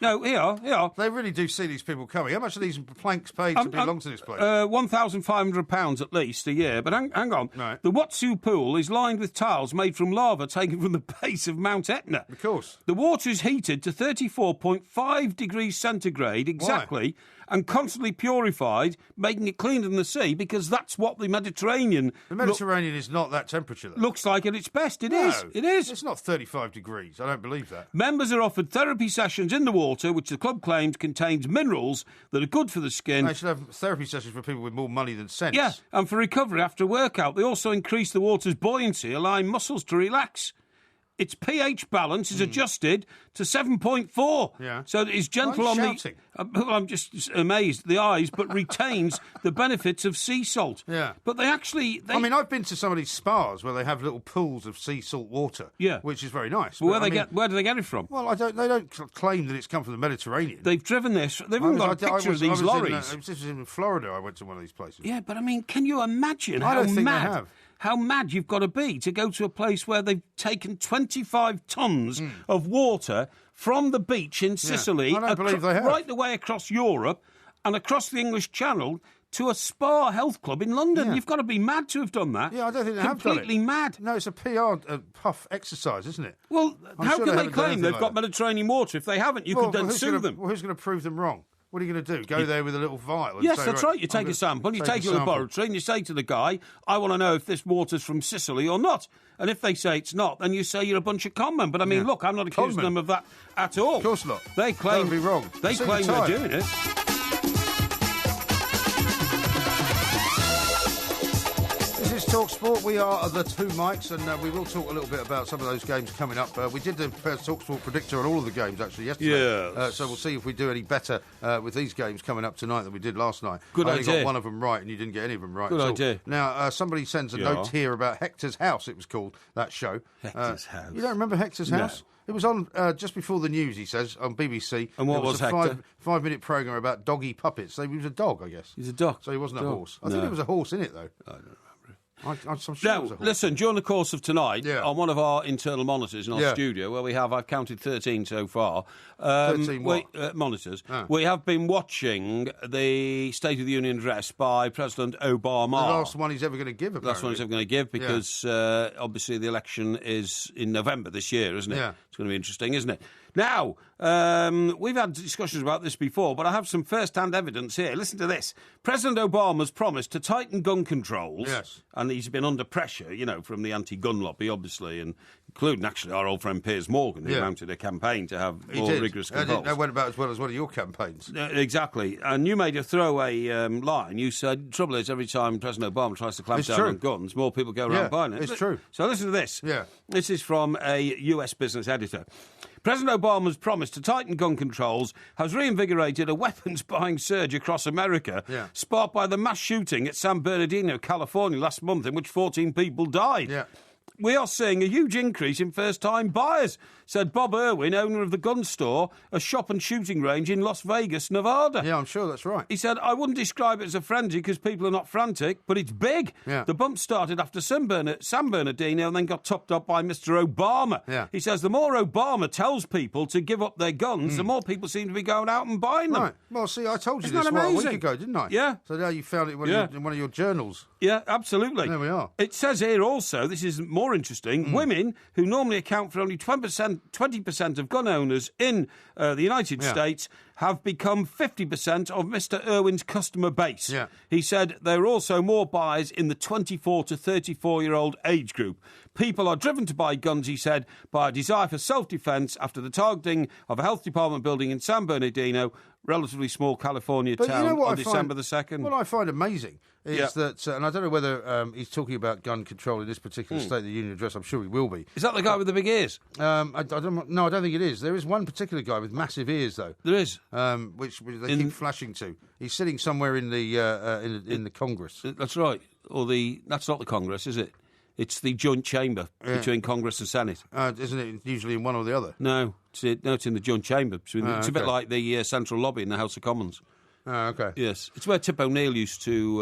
No, here. They really do see these people coming. How much are these planks paid to belong to this place? £1,500 at least a year. But hang on. Right. The Watsu Pool is lined with tiles made from lava taken from the base of Mount Etna. Of course. The water is heated to 34.5 degrees centigrade exactly. Why? And constantly purified, making it cleaner than the sea, because that's what the Mediterranean... The Mediterranean is not that temperature, though. Looks like at its best. It is. It's not 35 degrees. I don't believe that. Members are offered therapy sessions in the water, which the club claims contains minerals that are good for the skin. They should have therapy sessions for people with more money than sense. Yeah, and for recovery after a workout. They also increase the water's buoyancy, allowing muscles to relax. Its pH balance is adjusted to 7.4. Yeah. So that it's gentle on shouting? I'm just amazed at the eyes, but retains the benefits of sea salt. Yeah. But they actually... I've been to some of these spas where they have little pools of sea salt water. Yeah. Which is very nice. But where do they get it from? Well, they don't claim that it's come from the Mediterranean. They've driven this. They've even got a picture of these lorries. This was in Florida. I went to one of these places. Yeah, but can you imagine I don't think they have. How mad you've got to be to go to a place where they've taken 25 tons of water from the beach in Sicily, I don't believe they have. right the way across Europe and across the English Channel to a spa health club in London. Yeah. You've got to be mad to have done that. Yeah, I don't think they have done it. Completely mad. No, it's a PR puff exercise, isn't it? Well, how can they claim they've got Mediterranean water? If they haven't, you could then sue them. Well, who's going to prove them wrong? What are you going to do? Go there with a little vial? And yes, say, that's right. You take a sample, you take it to the laboratory, and you say to the guy, I want to know if this water's from Sicily or not. And if they say it's not, then you say you're a bunch of conmen. But look, I'm not accusing them of that at all. Of course not. They claim... That would be wrong. They claim they're doing it. This is Talk Sport. We are the two mics, and we will talk a little bit about some of those games coming up. We did the first Talk Sport predictor on all of the games actually yesterday. Yeah. So we'll see if we do any better with these games coming up tonight than we did last night. Good I idea. only got one of them right, and you didn't get any of them right. Good idea. Now somebody sends a note here about Hector's House. It was called that show. Hector's House. You don't remember Hector's House? It was on just before the news, he says, on BBC. And what was a Hector? Five-minute programme about doggy puppets. So he was a dog, I guess. He's a dog. So he wasn't a horse. I think there was a horse in it, though. I don't remember. I'm sure now, it was a horse. listen, during the course of tonight, on one of our internal monitors in our studio, where I've counted 13 so far. 13 what? Monitors. We have been watching the State of the Union address by President Obama. The last one he's ever going to give, apparently. Last one he's ever going to give, because obviously the election is in November this year, isn't it? Yeah. It's going to be interesting, isn't it? Now, we've had discussions about this before, but I have some first-hand evidence here. Listen to this. President Obama's promised to tighten gun controls. Yes. And he's been under pressure, from the anti-gun lobby, obviously, and including, actually, our old friend Piers Morgan, who mounted a campaign to have more rigorous controls. That went about as well as one of your campaigns. Exactly. And you made a throwaway line. You said, trouble is, every time President Obama tries to clamp down on guns, more people go around buying it. It's true. So listen to this. Yeah. This is from a US business editor. President Obama's promise to tighten gun controls has reinvigorated a weapons-buying surge across America, sparked by the mass shooting at San Bernardino, California, last month, in which 14 people died. Yeah. We are seeing a huge increase in first-time buyers, said Bob Irwin, owner of the gun store, a shop and shooting range in Las Vegas, Nevada. Yeah, I'm sure that's right. He said, I wouldn't describe it as a frenzy because people are not frantic, but it's big. Yeah. The bump started after San Bernardino and then got topped up by Mr. Obama. Yeah. He says the more Obama tells people to give up their guns, the more people seem to be going out and buying them. Right. Well, see, I told you Isn't this that a week amazing? ago, didn't I? Yeah. So now you found it in one of your journals. Yeah, absolutely. There we are. It says here also, this is more interesting, women, who normally account for only 20% of gun owners in the United States, have become 50% of Mr. Irwin's customer base. Yeah. He said there are also more buyers in the 24 to 34-year-old age group. People are driven to buy guns, he said, by a desire for self-defence after the targeting of a health department building in San Bernardino, relatively small California town, on December the 2nd. What I find amazing is that, and I don't know whether he's talking about gun control in this particular State of the Union address. I'm sure he will be. Is that the guy with the big ears? I don't think it is. There is one particular guy with massive ears, though. There is. Which they keep flashing to. He's sitting somewhere in the Congress. That's right. That's not the Congress, is it? It's the joint chamber between Congress and Senate. Isn't it usually in one or the other? No, it's in the joint chamber. It's a bit like the central lobby in the House of Commons. Oh, okay. Yes. It's where Tip O'Neill used to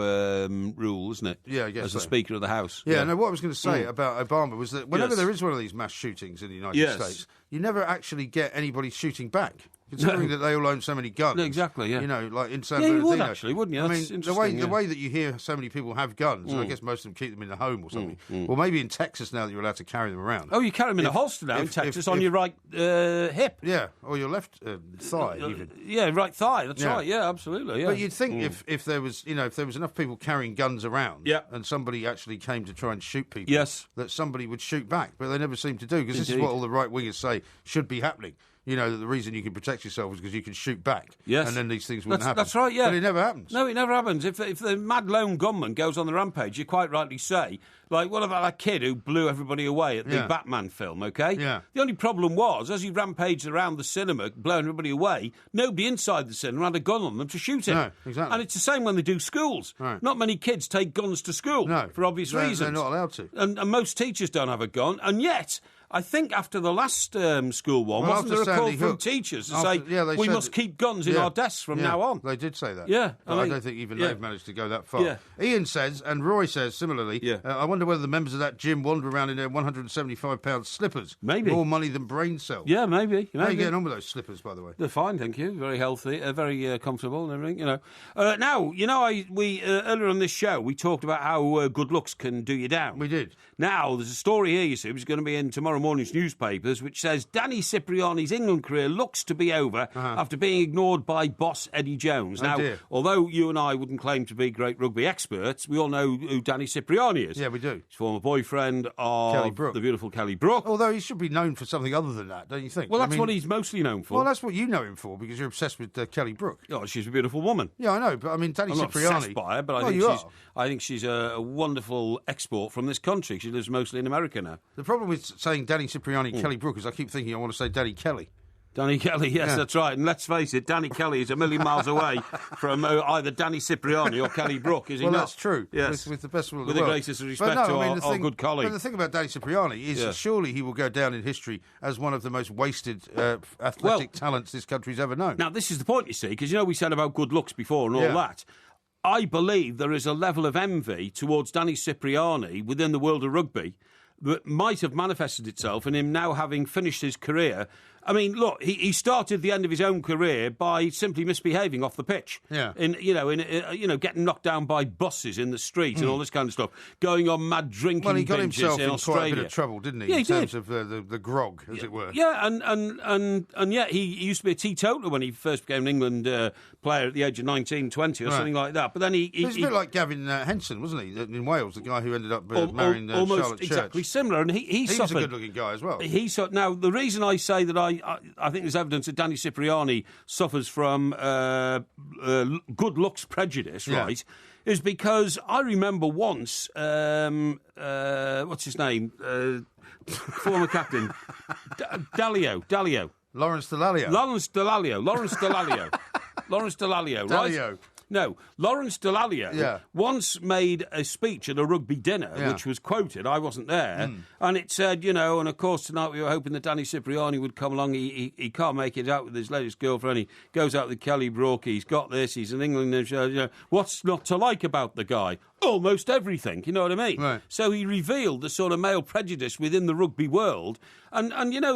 rule, isn't it? Yeah, I guess as the Speaker of the House. Yeah, no, what I was going to say about Obama was that whenever there is one of these mass shootings in the United States, you never actually get anybody shooting back. Considering that they all own so many guns. No, exactly, yeah. Like in San Bernardino. You would actually, wouldn't you? That's the way that you hear so many people have guns, and I guess most of them keep them in the home or something. Well, maybe in Texas now that you're allowed to carry them around. Oh, you carry them in a holster now in Texas on your right hip. Yeah, or your left thigh even. Yeah, right thigh, that's right, yeah, absolutely. Yeah. But you'd think if there was enough people carrying guns around and somebody actually came to try and shoot people, that somebody would shoot back, but they never seem to do, because this is what all the right-wingers say should be happening. That the reason you can protect yourself is because you can shoot back. Yes. And then these things wouldn't happen. That's right, yeah. But it never happens. No, it never happens. If the mad lone gunman goes on the rampage, you quite rightly say, like, what about that kid who blew everybody away at the Batman film, OK? Yeah. The only problem was, as he rampaged around the cinema, blowing everybody away, nobody inside the cinema had a gun on them to shoot him. No, exactly. And it's the same when they do schools. Right. Not many kids take guns to school for obvious reasons. They're not allowed to. And most teachers don't have a gun, and yet... I think after the last school one, wasn't there a call from teachers to say we must keep guns in our desks from now on? They did say that. Yeah. But I don't think even they've managed to go that far. Yeah. Ian says, and Roy says similarly, I wonder whether the members of that gym wander around in their £175 slippers. Maybe. More money than brain cells. Yeah, maybe. How are you getting on with those slippers, by the way? They're fine, thank you. Very healthy, very comfortable and everything, Now, we earlier on this show, we talked about how good looks can do you down. We did. Now, there's a story here, you see, which is going to be in tomorrow morning's newspapers, which says Danny Cipriani's England career looks to be over after being ignored by boss Eddie Jones. Although you and I wouldn't claim to be great rugby experts, we all know who Danny Cipriani is. Yeah, we do. He's former boyfriend of the beautiful Kelly Brook. Although he should be known for something other than that, don't you think? Well, that's what he's mostly known for. Well, that's what you know him for, because you're obsessed with Kelly Brook. Oh, she's a beautiful woman. Yeah, I know, but I mean, Danny I'm Cipriani... not obsessed by her, but I think she's a wonderful export from this country. She lives mostly in America now. The problem with saying Danny Cipriani, Kelly Brook, is I keep thinking I want to say Danny Kelly. Danny Kelly, yes, that's right. And let's face it, Danny Kelly is a million miles away from either Danny Cipriani or Kelly Brook, is he not? Well, that's true. Yes. With the best will of with the world. With the greatest respect to our good colleague. But the thing about Danny Cipriani is surely he will go down in history as one of the most wasted athletic talents this country's ever known. Now, this is the point, you see, because, we said about good looks before and all that. I believe there is a level of envy towards Danny Cipriani within the world of rugby that might have manifested itself in him now having finished his career. I mean, look, he started the end of his own career by simply misbehaving off the pitch. Yeah. Getting knocked down by buses in the street and all this kind of stuff. Going on mad drinking binges in Australia. Well, he got himself in quite a bit of trouble, didn't he? Yeah, in terms of the grog, as it were. Yeah, and yet he used to be a teetotaler when he first became an England player at the age of 19, 20 or something like that. But then he was a bit like Gavin Henson, wasn't he, in Wales, the guy who ended up marrying almost Charlotte exactly Church. Similar, and he was suffered. a good-looking guy as well. Now, the reason I say that I think there's evidence that Danny Cipriani suffers from good looks prejudice, right, is because I remember once, what's his name, former captain, Dalio. Lawrence Dallaglio. Right? No, Lawrence Dallaglio once made a speech at a rugby dinner, which was quoted. I wasn't there. And it said, and of course tonight we were hoping that Danny Cipriani would come along. He can't make it out with his latest girlfriend. He goes out with Kelly Brook. He's got this. He's an England. What's not to like about the guy? Almost everything, you know what I mean? Right. So he revealed the sort of male prejudice within the rugby world. And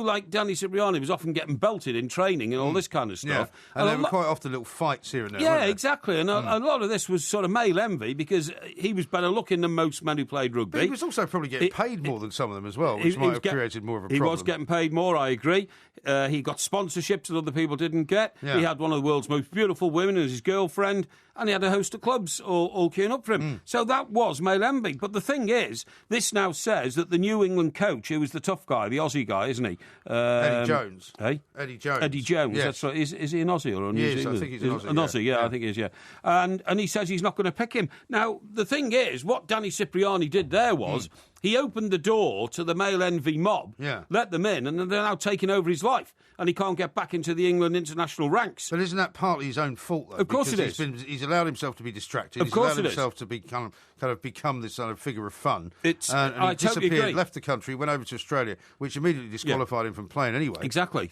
like Danny Cipriani was often getting belted in training and all this kind of stuff. Yeah. And there were quite often little fights here and there. Yeah, exactly. And a lot of this was sort of male envy because he was better looking than most men who played rugby. But he was also probably getting paid more than some of them as well, which might have created more of a problem. He was getting paid more, I agree. He got sponsorships that other people didn't get. Yeah. He had one of the world's most beautiful women as his girlfriend, and he had a host of clubs all queuing up for him. So that was male envy. But the thing is, this now says that the New England coach, who was the tough guy, the Aussie guy, isn't he? Eddie Jones. Hey? Eddie Jones. Eddie Jones, yes. That's right. Is he an Aussie or a New Zealand? I think he's an Aussie. An Aussie, yeah, I think he is, yeah. And he says he's not going to pick him. Now, the thing is, what Danny Cipriani did there was he opened the door to the male envy mob, let them in, and they're now taking over his life. And he can't get back into the England international ranks. But isn't that partly his own fault, though? Of course it is. He's allowed himself to be distracted. Of course he's allowed himself to be kind of become this sort of figure of fun. And he totally agree. Left the country, went over to Australia, which immediately disqualified him from playing anyway. Exactly.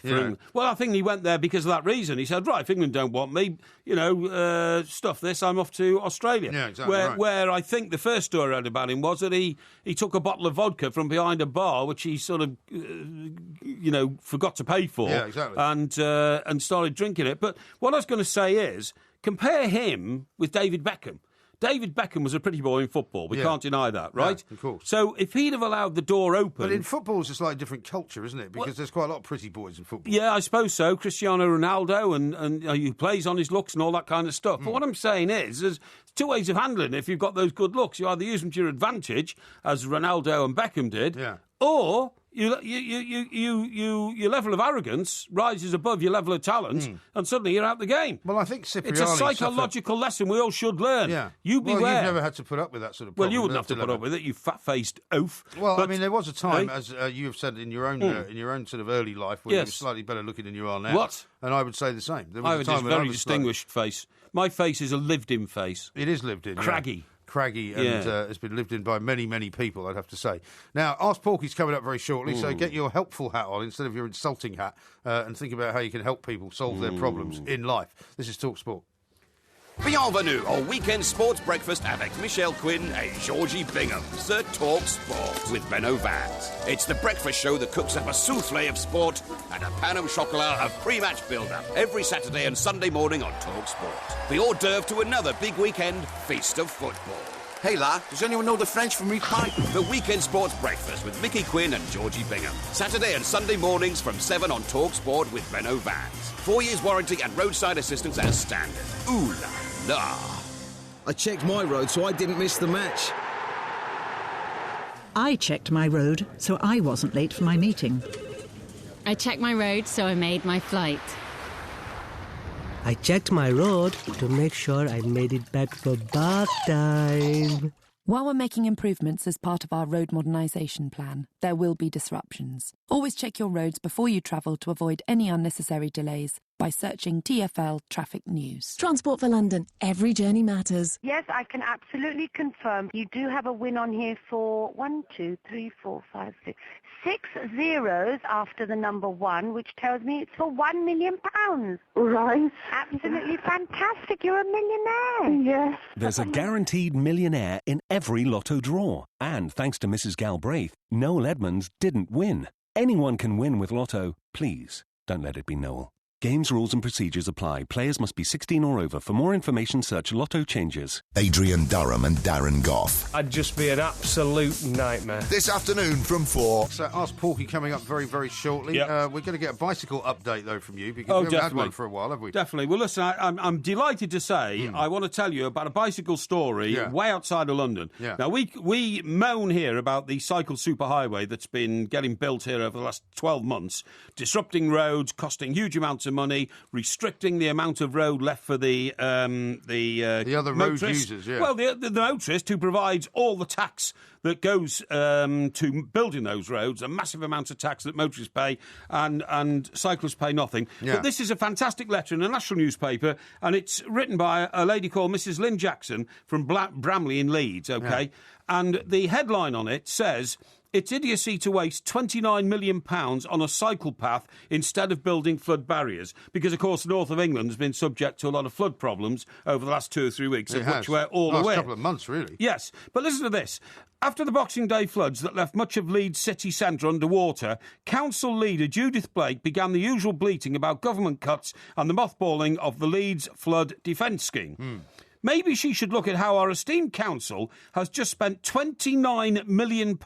Well, I think he went there because of that reason. He said, right, if England don't want me, stuff this, I'm off to Australia. Yeah, exactly. Where I think the first story I read about him was that he took a bottle of vodka from behind a bar, which he sort of, forgot to pay for. Yeah, exactly. And started drinking it. But what I was going to say is, compare him with David Beckham. David Beckham was a pretty boy in football. We can't deny that, right? Yeah, of course. So if he'd have allowed the door open... But in football, it's a slightly different culture, isn't it? Because there's quite a lot of pretty boys in football. Yeah, I suppose so. Cristiano Ronaldo and who plays on his looks and all that kind of stuff. But what I'm saying is, there's two ways of handling it. If you've got those good looks, you either use them to your advantage, as Ronaldo and Beckham did, or... Your level of arrogance rises above your level of talent, and suddenly you're out the game. Well, I think Cipriani... It's a psychological lesson we all should learn. Yeah. You beware. Well, you've never had to put up with that sort of problem. Well, you wouldn't have to put up with it, you fat-faced oaf. Well, I mean, there was a time, as you have said in your own sort of early life, when you were slightly better looking than you are now. What? And I would say the same. There was I have a time a very distinguished face. My face is a lived-in face. It is lived in. Craggy. Craggy and has been lived in by many, many people, I'd have to say. Now, Ask Porky's coming up very shortly, so get your helpful hat on instead of your insulting hat and think about how you can help people solve their problems in life. This is Talk Sport. Bienvenue au weekend sports breakfast avec Michelle Quinn et Georgie Bingham, Sir Talk Sport with Benno Vance. It's the breakfast show that cooks up a souffle of sport and a pan au chocolat of pre-match build-up every Saturday and Sunday morning on Talk Sport. The hors d'oeuvre to another big weekend feast of football. Hey, La, does anyone know the French from meat pie? The Weekend Sports Breakfast with Mickey Quinn and Georgie Bingham. Saturday and Sunday mornings from 7 on Talk Sport with Benno Vance. 4 years warranty and roadside assistance as standard. Ooh la la. I checked my road so I didn't miss the match. I checked my road so I wasn't late for my meeting. I checked my road so I made my flight. I checked my road to make sure I made it back for bath time. While we're making improvements as part of our road modernisation plan, there will be disruptions. Always check your roads before you travel to avoid any unnecessary delays by searching TfL Traffic News. Transport for London. Every journey matters. Yes, I can absolutely confirm. You do have a win on here for 6 zeros after the number 1, which tells me it's for £1 million. Right. Absolutely fantastic. You're a millionaire. Yes. There's a guaranteed millionaire in every lotto draw. And thanks to Mrs. Galbraith, Noel Edmonds didn't win. Anyone can win with Lotto. Please, don't let it be Noel. Games, rules and procedures apply. Players must be 16 or over. For more information, search Lotto Changes. Adrian Durham and Darren Goff. I'd just be an absolute nightmare. This afternoon from 4. So Ask Porky coming up very, very shortly. Yep. We're going to get a bicycle update, though, from you, because we haven't had one for a while, have we? Definitely. Well, listen, I'm delighted to say I want to tell you about a bicycle story way outside of London. Yeah. Now, we moan here about the cycle superhighway that's been getting built here over the last 12 months, disrupting roads, costing huge amounts of money, restricting the amount of road left for the other road users. Yeah. Well, the motorist who provides all the tax that goes to building those roads, a massive amount of tax that motorists pay, and cyclists pay nothing. Yeah. But this is a fantastic letter in a national newspaper, and it's written by a lady called Mrs. Lynn Jackson from Bramley in Leeds, okay? Yeah. And the headline on it says, "It's idiocy to waste £29 million on a cycle path instead of building flood barriers." Because, of course, the north of England has been subject to a lot of flood problems over the last 2 or 3 weeks, of which we're all aware. Last couple of months, really. Yes. But listen to this. After the Boxing Day floods that left much of Leeds city centre underwater, council leader Judith Blake began the usual bleating about government cuts and the mothballing of the Leeds Flood Defence Scheme. Maybe she should look at how our esteemed council has just spent £29 million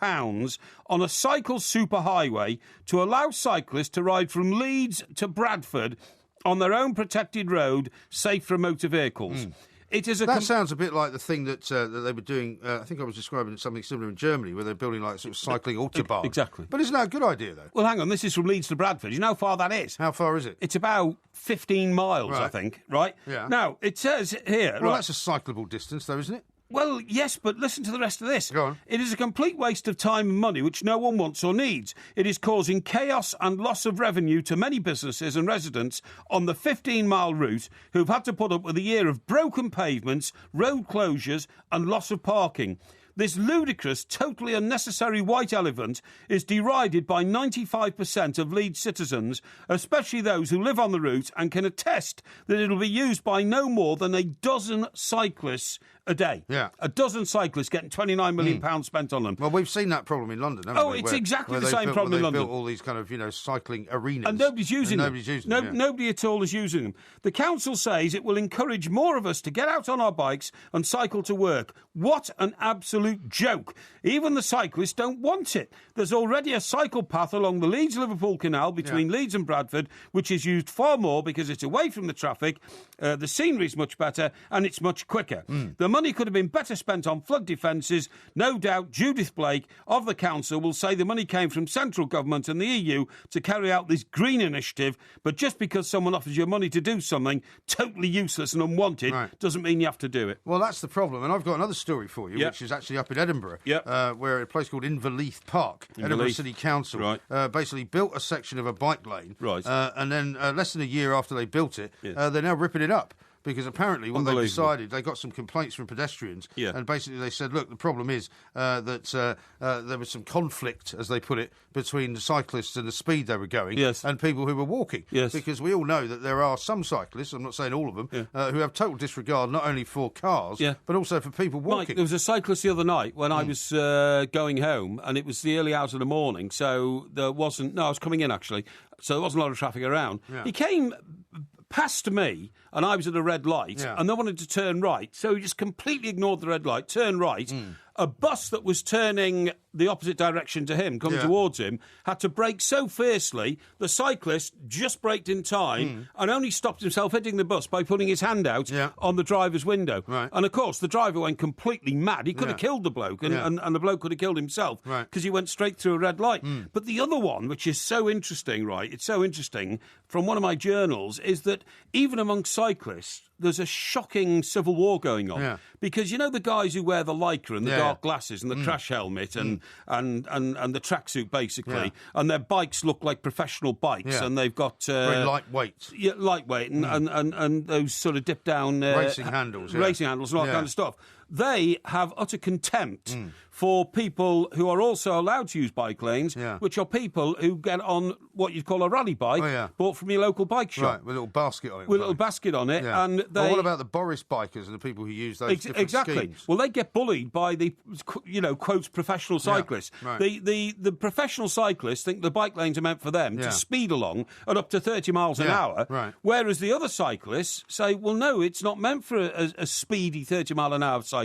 on a cycle superhighway to allow cyclists to ride from Leeds to Bradford on their own protected road, safe from motor vehicles. It is that sounds a bit like the thing that they were doing. I think I was describing something similar in Germany, where they're building like sort of cycling autobahn. Exactly. But isn't that a good idea, though? Well, hang on. This is from Leeds to Bradford. You know how far that is? How far is it? It's about 15 miles, I think. Right? Yeah. Now, it says here... Well, that's a cyclable distance, though, isn't it? Well, yes, but listen to the rest of this. Go on. It is a complete waste of time and money, which no one wants or needs. It is causing chaos and loss of revenue to many businesses and residents on the 15-mile route who've had to put up with a year of broken pavements, road closures and loss of parking. This ludicrous, totally unnecessary white elephant is derided by 95% of Leeds citizens, especially those who live on the route and can attest that it will be used by no more than a dozen cyclists a day. Yeah. A dozen cyclists getting £29 million spent on them. Well, we've seen that problem in London, haven't we? It's exactly the same problem in London. They built all these kind of, cycling arenas. And nobody's using them. Nobody at all is using them. The council says it will encourage more of us to get out on our bikes and cycle to work. What an absolute joke. Even the cyclists don't want it. There's already a cycle path along the Leeds-Liverpool Canal between Leeds and Bradford, which is used far more because it's away from the traffic, the scenery's much better, and it's much quicker. The money could have been better spent on flood defences. No doubt Judith Blake of the council will say the money came from central government and the EU to carry out this green initiative, but just because someone offers you money to do something totally useless and unwanted doesn't mean you have to do it. Well, that's the problem. And I've got another story for you, which is actually up in Edinburgh, where a place called Inverleith Park, Edinburgh City Council, basically built a section of a bike lane. And then less than a year after they built it, they're now ripping it up. Because apparently what they decided, they got some complaints from pedestrians, and basically they said, look, the problem is that there was some conflict, as they put it, between the cyclists and the speed they were going, and people who were walking. Because we all know that there are some cyclists, I'm not saying all of them, who have total disregard not only for cars, but also for people walking. Mike, there was a cyclist the other night when I was going home, and it was the early hours of the morning, so there wasn't... No, I was coming in, actually, so there wasn't a lot of traffic around. He came passed me, and I was at a red light, and they wanted to turn right. So he just completely ignored the red light, turned right. A bus that was turning the opposite direction to him, coming towards him, had to brake so fiercely, the cyclist just braked in time and only stopped himself hitting the bus by putting his hand out on the driver's window. Right. And, of course, the driver went completely mad. He could have killed the bloke, and the bloke could have killed himself because he went straight through a red light. But the other one, which is so interesting, right, it's so interesting, from one of my journals, is that even among cyclists, there's a shocking civil war going on. Because, you know, the guys who wear the lycra and the dark glasses and the crash helmet and the tracksuit, basically, and their bikes look like professional bikes, and they've got... very lightweight. Yeah, lightweight, and those sort of dip-down... racing handles. Racing handles and all that kind of stuff. They have utter contempt for people who are also allowed to use bike lanes, which are people who get on what you'd call a rally bike, bought from your local bike shop. Right, with a little basket on it. With a little basket on it. And they... Well, what about the Boris bikers and the people who use those different schemes? Well, they get bullied by the, quotes, professional cyclists. Yeah, right. The professional cyclists think the bike lanes are meant for them to speed along at up to 30 miles an hour, whereas the other cyclists say, well, no, it's not meant for a speedy 30-mile-an-hour cyclist.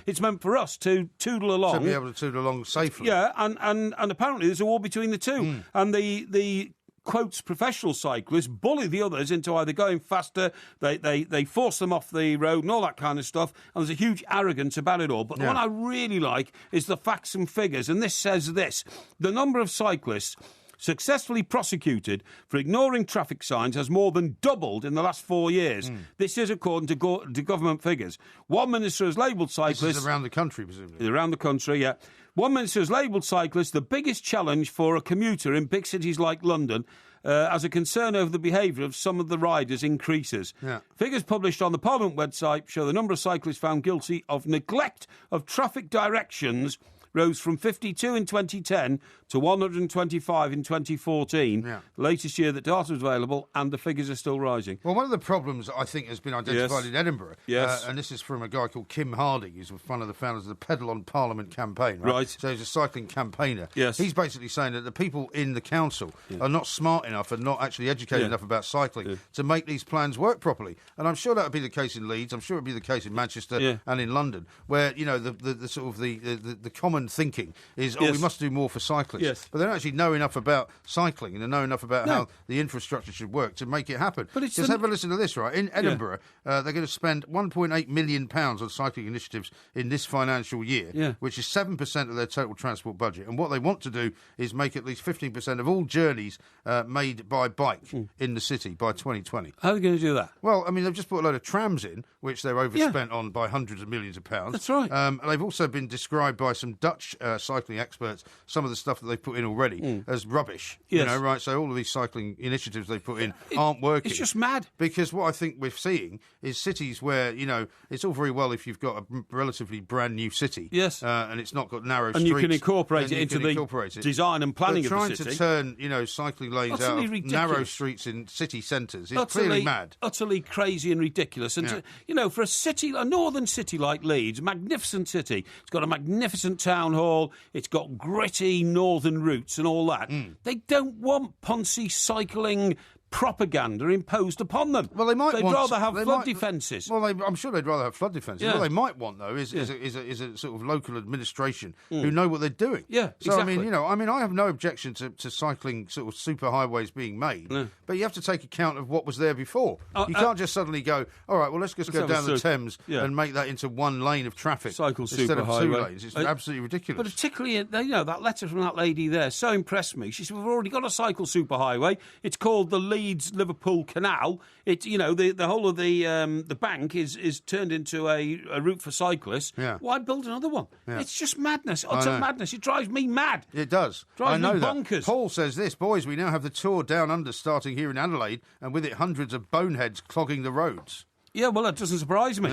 It's meant for us to toodle along. To be able to toodle along safely. Yeah, and apparently there's a war between the two. And the quotes professional cyclists bully the others into either going faster, they force them off the road and all that kind of stuff, and there's a huge arrogance about it all. But the one I really like is the facts and figures, and this says this: the number of cyclists successfully prosecuted for ignoring traffic signs has more than doubled in the last 4 years. This is according to government figures. One minister has labelled cyclists... This is around the country, presumably. Around the country, yeah. One minister has labelled cyclists the biggest challenge for a commuter in big cities like London, as a concern over the behaviour of some of the riders increases. Figures published on the Parliament website show the number of cyclists found guilty of neglect of traffic directions rose from 52 in 2010 to 125 in 2014, the latest year that data was available, and the figures are still rising. Well, one of the problems I think has been identified in Edinburgh, and this is from a guy called Kim Harding, who's one of the founders of the Pedal on Parliament campaign, right? So he's a cycling campaigner. He's basically saying that the people in the council are not smart enough and not actually educated enough about cycling to make these plans work properly. And I'm sure that would be the case in Leeds, I'm sure it would be the case in Manchester and in London, where, you know, the sort of the common thinking is, we must do more for cyclists. But they don't actually know enough about cycling and they know enough about how the infrastructure should work to make it happen. But just have a listen to this, right? In Edinburgh, they're going to spend £1.8 million on cycling initiatives in this financial year, which is 7% of their total transport budget. And what they want to do is make at least 15% of all journeys made by bike in the city by 2020. How are they going to do that? Well, I mean, they've just put a load of trams in, which they're overspent on by hundreds of millions of pounds. That's right. And they've also been described by some Dutch cycling experts, some of the stuff that they've put in already, as rubbish. You know, right? So all of these cycling initiatives they've put in aren't working. It's just mad. Because what I think we're seeing is cities where, you know, it's all very well if you've got a relatively brand new city. And it's not got narrow streets. And you can incorporate it into the design and planning of the city. Trying to turn, you know, cycling lanes out of narrow streets in city centres is clearly mad. Utterly crazy and ridiculous. And, you know, for a northern city like Leeds, magnificent city, it's got a magnificent town hall, it's got gritty northern routes and all that. They don't want poncy cycling propaganda imposed upon them. Well, they might. They'd rather have flood defences. Well, I'm sure they'd rather have flood defences. What they might want, though, is a sort of local administration who know what they're doing. So exactly. I mean, I have no objection to cycling sort of superhighways being made, but you have to take account of what was there before. You can't just suddenly go, all right, well, let's just go down the Thames and make that into one lane of traffic instead of 2 lanes. It's absolutely ridiculous. But particularly, you know, that letter from that lady there so impressed me. She said, we've already got a cycle superhighway. It's called the Leeds-Liverpool Canal. It, you know, the whole of the bank is turned into a route for cyclists. Why build another one? It's just madness. Utter madness. It drives me mad. It does. Drives me bonkers. That. Paul says this, boys, we now have the tour down under starting here in Adelaide, and with it hundreds of boneheads clogging the roads. Yeah, well, that doesn't surprise me.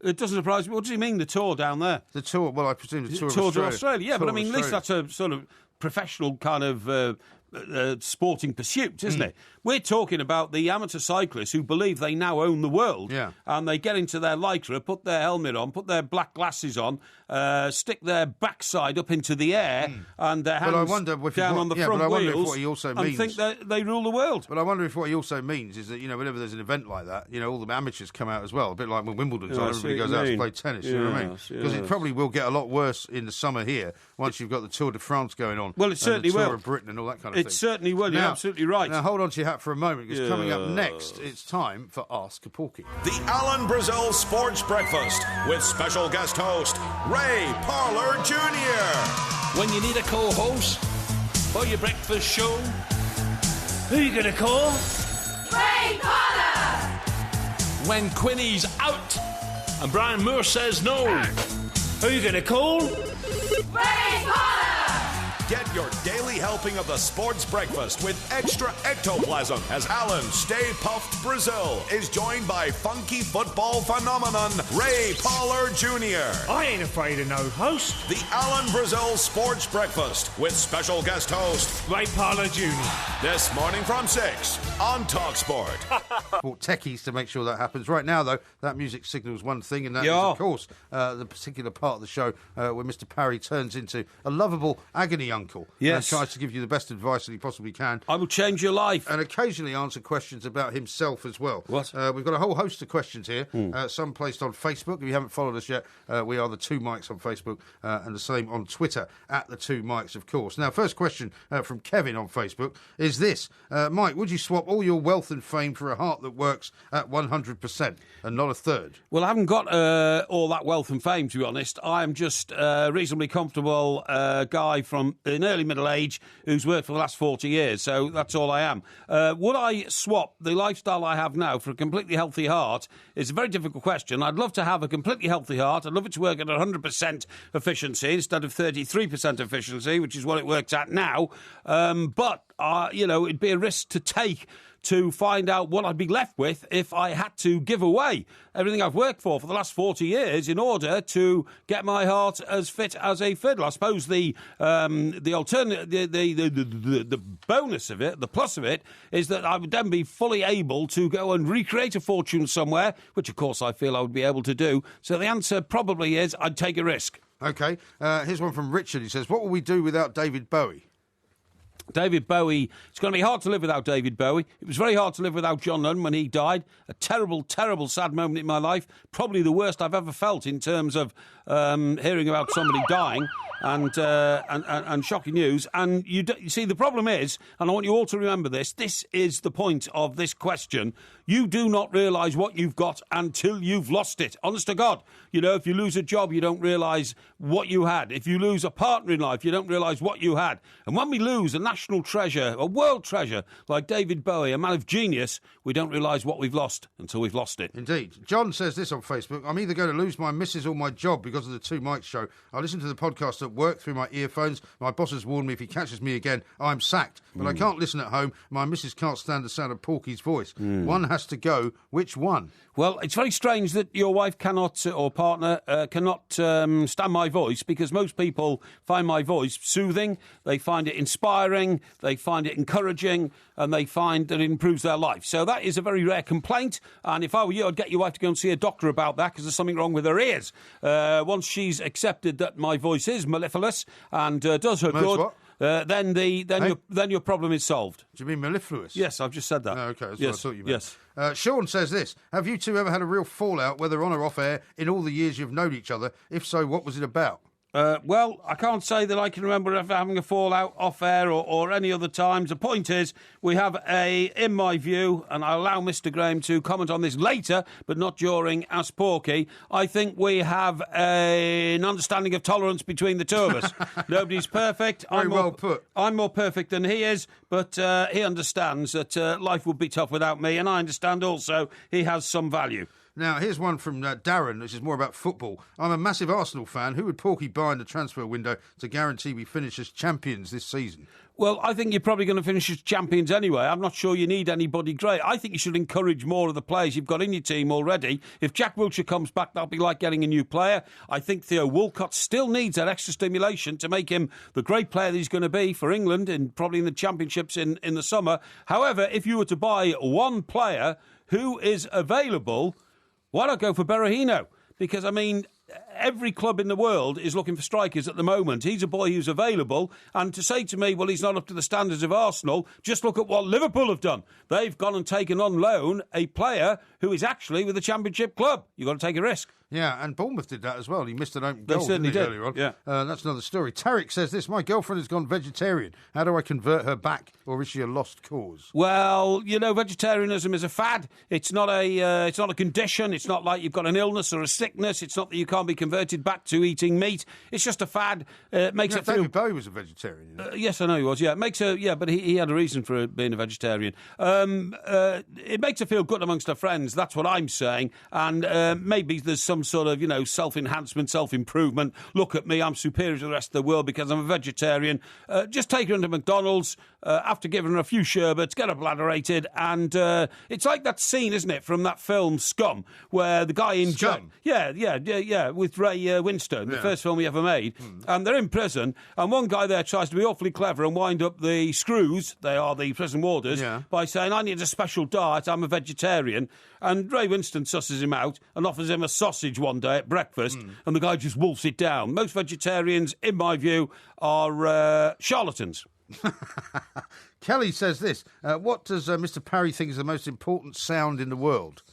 It doesn't surprise me. What do you mean, the tour down there? The tour, well, I presume the tour of Australia. Australia. Yeah, but I mean, at least that's a sort of professional kind of sporting pursuit, isn't it? We're talking about the amateur cyclists who believe they now own the world, and they get into their Lycra, put their helmet on, put their black glasses on, stick their backside up into the air, and their hands down on the front wheels, and think that they rule the world. But I wonder if what he also means is that, whenever there's an event like that, all the amateurs come out as well, a bit like when Wimbledon's on, everybody goes out to play tennis, you know what I mean? Because it probably will get a lot worse in the summer here once you've got the Tour de France going on. Well, it certainly will. The Tour of Britain and all that kind of thing. It certainly will, you're absolutely right. Now, hold on to your hat for a moment, because coming up next, it's time for Ask Porky. The Alan Brazil Sports Breakfast with special guest host, Ray Parlour Jr. When you need a co-host for your breakfast show, who you going to call? Ray Parlour! When Quinny's out and Brian Moore says no, who you going to call? Ray Parlour! Get your daily helping of the sports breakfast with extra ectoplasm as Alan Stay Puffed Brazil is joined by funky football phenomenon Ray Parlour Jr. I ain't afraid of no host. The Alan Brazil Sports Breakfast with special guest host Ray Parlour Jr. This morning from 6 on TalkSport. Bought techies to make sure that happens. Right now, though, that music signals one thing, and that is, of course, the particular part of the show where Mr. Parry turns into a lovable agony uncle. Yes. And tries to give you the best advice that he possibly can. I will change your life. And occasionally answer questions about himself as well. What? We've got a whole host of questions here, some placed on Facebook. If you haven't followed us yet, we are the Two Mics on Facebook, and the same on Twitter, at the Two Mics, of course. Now, first question from Kevin on Facebook is this. Mike, would you swap all your wealth and fame for a heart that works at 100% and not a third? Well, I haven't got all that wealth and fame, to be honest. I'm just a reasonably comfortable guy from in early middle age who's worked for the last 40 years, so that's all I am. Would I swap the lifestyle I have now for a completely healthy heart? It's a very difficult question. I'd love to have a completely healthy heart. I'd love it to work at 100% efficiency instead of 33% efficiency, which is what it works at now. But it'd be a risk to take to find out what I'd be left with if I had to give away everything I've worked for the last 40 years in order to get my heart as fit as a fiddle. I suppose the bonus of it, the plus of it, is that I would then be fully able to go and recreate a fortune somewhere, which of course I feel I would be able to do. So the answer probably is I'd take a risk. OK, here's one from Richard. He says, what will we do without David Bowie? David Bowie, it's going to be hard to live without David Bowie. It was very hard to live without John Lennon when he died. A terrible, terrible, sad moment in my life. Probably the worst I've ever felt in terms of hearing about somebody dying and shocking news. And you see, the problem is, and I want you all to remember this is the point of this question. You do not realise what you've got until you've lost it. Honest to God. If you lose a job, you don't realise what you had. If you lose a partner in life, you don't realise what you had. And when we lose a national treasure, a world treasure, like David Bowie, a man of genius, we don't realise what we've lost until we've lost it. Indeed. John says this on Facebook. I'm either going to lose my missus or my job because of the Two Mics show. I listen to the podcast at work through my earphones. My boss has warned me if he catches me again, I'm sacked. But I can't listen at home. My missus can't stand the sound of Porky's voice. One has to go. Which one? Well, it's very strange that your wife cannot, or partner, cannot stand my voice, because most people find my voice soothing, they find it inspiring, they find it encouraging, and they find that it improves their life. So that is a very rare complaint, and if I were you, I'd get your wife to go and see a doctor about that, because there's something wrong with her ears. Once she's accepted that my voice is mellifluous and does her good... What? Then your problem is solved. Do you mean mellifluous? Yes, I've just said that. Oh, OK, that's what I thought you meant. Yes. Sean says this. Have you two ever had a real fallout, whether on or off air, in all the years you've known each other? If so, what was it about? Well, I can't say that I can remember ever having a fallout off air or any other times. The point is, we have in my view, and I'll allow Mr. Graham to comment on this later, but not during Ask Porky, I think we have an understanding of tolerance between the two of us. Nobody's perfect. Very well put. I'm more perfect than he is, but he understands that life would be tough without me, and I understand also he has some value. Now, here's one from Darren, which is more about football. I'm a massive Arsenal fan. Who would Porky buy in the transfer window to guarantee we finish as champions this season? Well, I think you're probably going to finish as champions anyway. I'm not sure you need anybody great. I think you should encourage more of the players you've got in your team already. If Jack Wilshere comes back, that'll be like getting a new player. I think Theo Walcott still needs that extra stimulation to make him the great player that he's going to be for England and probably in the championships in the summer. However, if you were to buy one player who is available, why not go for Berahino? Because, I mean, every club in the world is looking for strikers at the moment. He's a boy who's available. And to say to me, well, he's not up to the standards of Arsenal, just look at what Liverpool have done. They've gone and taken on loan a player who is actually with a championship club. You've got to take a risk. Yeah, and Bournemouth did that as well. He missed an open goal, didn't he, earlier on? Yeah. That's another story. Tarek says this, my girlfriend has gone vegetarian. How do I convert her back, or is she a lost cause? Well, you know, vegetarianism is a fad. It's not a condition. It's not like you've got an illness or a sickness. It's not that you can't be converted back to eating meat. It's just a fad. Makes it feel... David Bowie was a vegetarian. Yes, I know he was, yeah. But he had a reason for being a vegetarian. It makes her feel good amongst her friends. That's what I'm saying. And maybe there's some sort of, self-enhancement, self-improvement. Look at me, I'm superior to the rest of the world because I'm a vegetarian. Just take her into McDonald's, after giving her a few sherbets, get her bladderated, and it's like that scene, isn't it, from that film Scum, where the guy in jail... Yeah, with Ray Winstone, the first film he ever made, and they're in prison, and one guy there tries to be awfully clever and wind up the screws, they are the prison warders, by saying, I need a special diet, I'm a vegetarian, and Ray Winstone susses him out and offers him a sausage one day at breakfast, and the guy just wolfs it down. Most vegetarians, in my view, are charlatans. Kelly says this, what does Mr. Parry think is the most important sound in the world?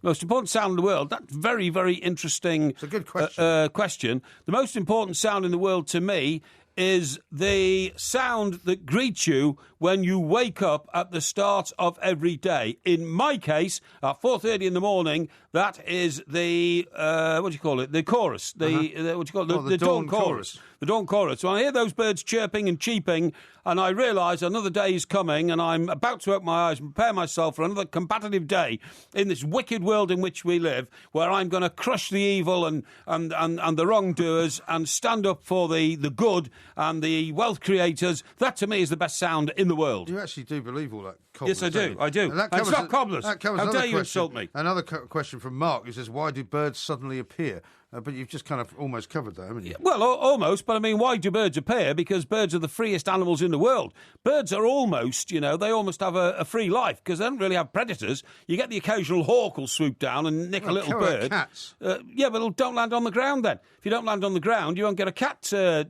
Most important sound in the world? That's very, very interesting. It's a good question. Question. The most important sound in the world to me is the sound that greets you when you wake up at the start of every day. In my case, at 4:30 in the morning, that is the, the chorus. The dawn chorus. The dawn chorus. So I hear those birds chirping and cheeping, and I realise another day is coming, and I'm about to open my eyes and prepare myself for another competitive day in this wicked world in which we live, where I'm going to crush the evil and the wrongdoers and stand up for the good and the wealth creators. That, to me, is the best sound in the world. You actually do believe all that? Yes, I do. I do. And it's not cobblers. How dare you insult me? Another question from Mark, who says, why do birds suddenly appear? But you've just kind of almost covered that, haven't you? Well, almost. But, I mean, why do birds appear? Because birds are the freest animals in the world. Birds are almost, they almost have a free life because they don't really have predators. You get the occasional hawk will swoop down and nick a little bird. Cats. But don't land on the ground then. If you don't land on the ground, you won't get a cat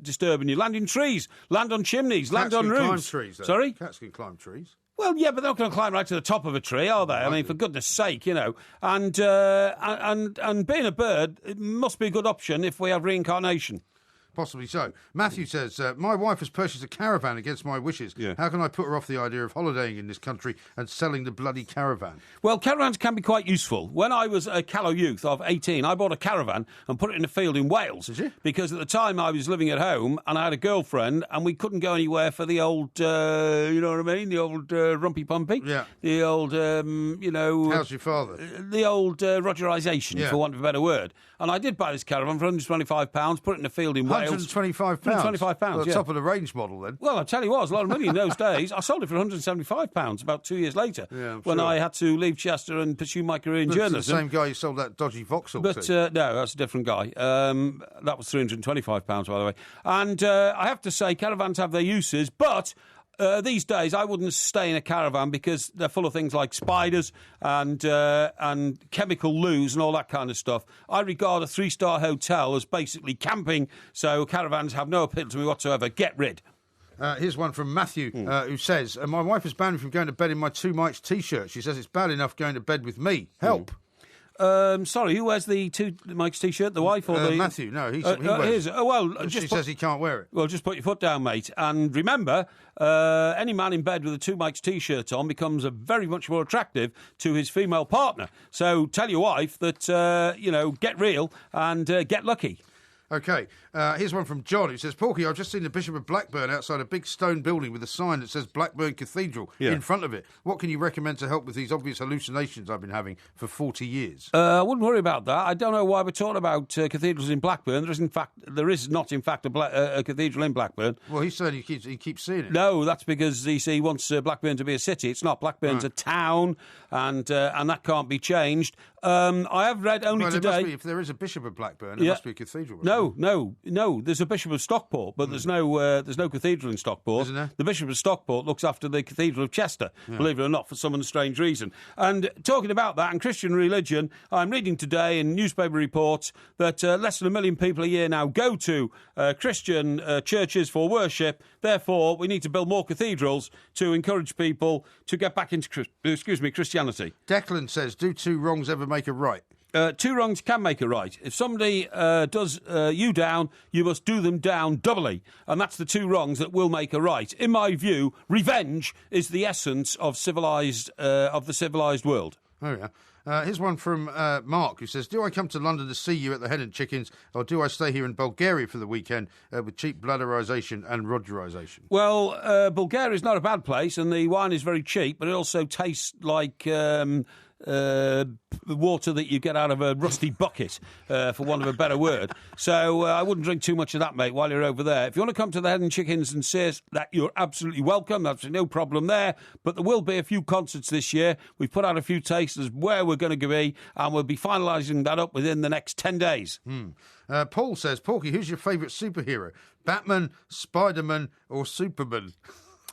disturbing you. Land in trees, land on chimneys, land on roofs. Cats can climb trees, though. Sorry? Cats can climb trees. Well, yeah, but they're not going to climb right to the top of a tree, are they? I mean, for goodness sake, And being a bird, it must be a good option if we have reincarnation. Possibly so. Matthew says, my wife has purchased a caravan against my wishes. Yeah. How can I put her off the idea of holidaying in this country and selling the bloody caravan? Well, caravans can be quite useful. When I was a callow youth of 18, I bought a caravan and put it in a field in Wales. Did you? Because at the time I was living at home and I had a girlfriend and we couldn't go anywhere for the old, you know what I mean? The old rumpy-pumpy. Yeah. The old, How's your father? The old Rogerisation, for want of a better word. And I did buy this caravan for £125, put it in a field in Wales. £125? £125, well, top of the range model, then. Well, I tell you what, it was a lot of money in those days. I sold it for £175 about 2 years later, when I had to leave Chester and pursue my career in journalism. The same guy you sold that dodgy Vauxhall to. But no, that's a different guy. That was £325, by the way. And I have to say, caravans have their uses, but... these days, I wouldn't stay in a caravan because they're full of things like spiders and chemical loos and all that kind of stuff. I regard a 3-star hotel as basically camping, so caravans have no appeal to me whatsoever. Get rid. Here's one from Matthew, who says, my wife has banned me from going to bed in my 2 Mikes T-shirt. She says it's bad enough going to bed with me. Help. Sorry, who wears the 2 Mikes T-shirt? The wife or the... Matthew, no, he wears it. She says he can't wear it. Well, just put your foot down, mate. And remember, any man in bed with a 2 Mikes T-shirt on becomes very much more attractive to his female partner. So tell your wife that, get real and get lucky. OK, here's one from John who says, Porky, I've just seen the Bishop of Blackburn outside a big stone building with a sign that says Blackburn Cathedral in front of it. What can you recommend to help with these obvious hallucinations I've been having for 40 years? I wouldn't worry about that. I don't know why we're talking about cathedrals in Blackburn. There is not, in fact, a cathedral in Blackburn. Well, he's saying he keeps seeing it. No, that's because he wants Blackburn to be a city. It's not. Blackburn's a town, and that can't be changed. I have read only today... If there is a Bishop of Blackburn, there must be a cathedral. No. There's a Bishop of Stockport, but there's no cathedral in Stockport. Isn't there? The Bishop of Stockport looks after the Cathedral of Chester, believe it or not, for some strange reason. And talking about that and Christian religion, I'm reading today in newspaper reports that less than 1 million people a year now go to Christian churches for worship. Therefore, we need to build more cathedrals to encourage people to get back into Christianity. Declan says, do 2 wrongs ever make a right? 2 wrongs can make a right. If somebody does you down, you must do them down doubly. And that's the 2 wrongs that will make a right. In my view, revenge is the essence of the civilised world. Oh, yeah. Here's one from Mark, who says, do I come to London to see you at the Hen and Chickens, or do I stay here in Bulgaria for the weekend with cheap bladderisation and Rogerisation? Well, Bulgaria is not a bad place, and the wine is very cheap, but it also tastes like... water that you get out of a rusty bucket, for want of a better word. So I wouldn't drink too much of that, mate, while you're over there. If you want to come to the Hen and Chickens and say that, you're absolutely welcome. That's no problem there. But there will be a few concerts this year. We've put out a few tasters where we're going to be, and we'll be finalising that up within the next 10 days. Paul says, Porky, who's your favourite superhero? Batman, Spider-Man or Superman?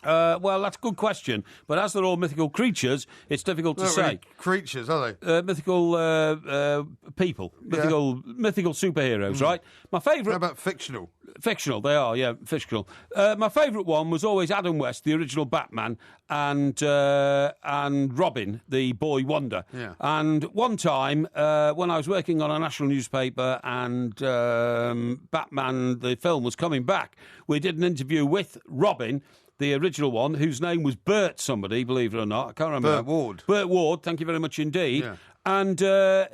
Well, that's a good question. But as they're all mythical creatures, it's difficult to say. Really creatures, are they? Mythical people. Mythical superheroes, right? My favourite... How about fictional? Fictional, they are, yeah, fictional. My favourite one was always Adam West, the original Batman, and Robin, the boy wonder. Yeah. And one time, when I was working on a national newspaper and Batman, the film, was coming back, we did an interview with Robin, the original one, whose name was Bert somebody, believe it or not. I can't remember. Bert Ward. Bert Ward, thank you very much indeed. Yeah. And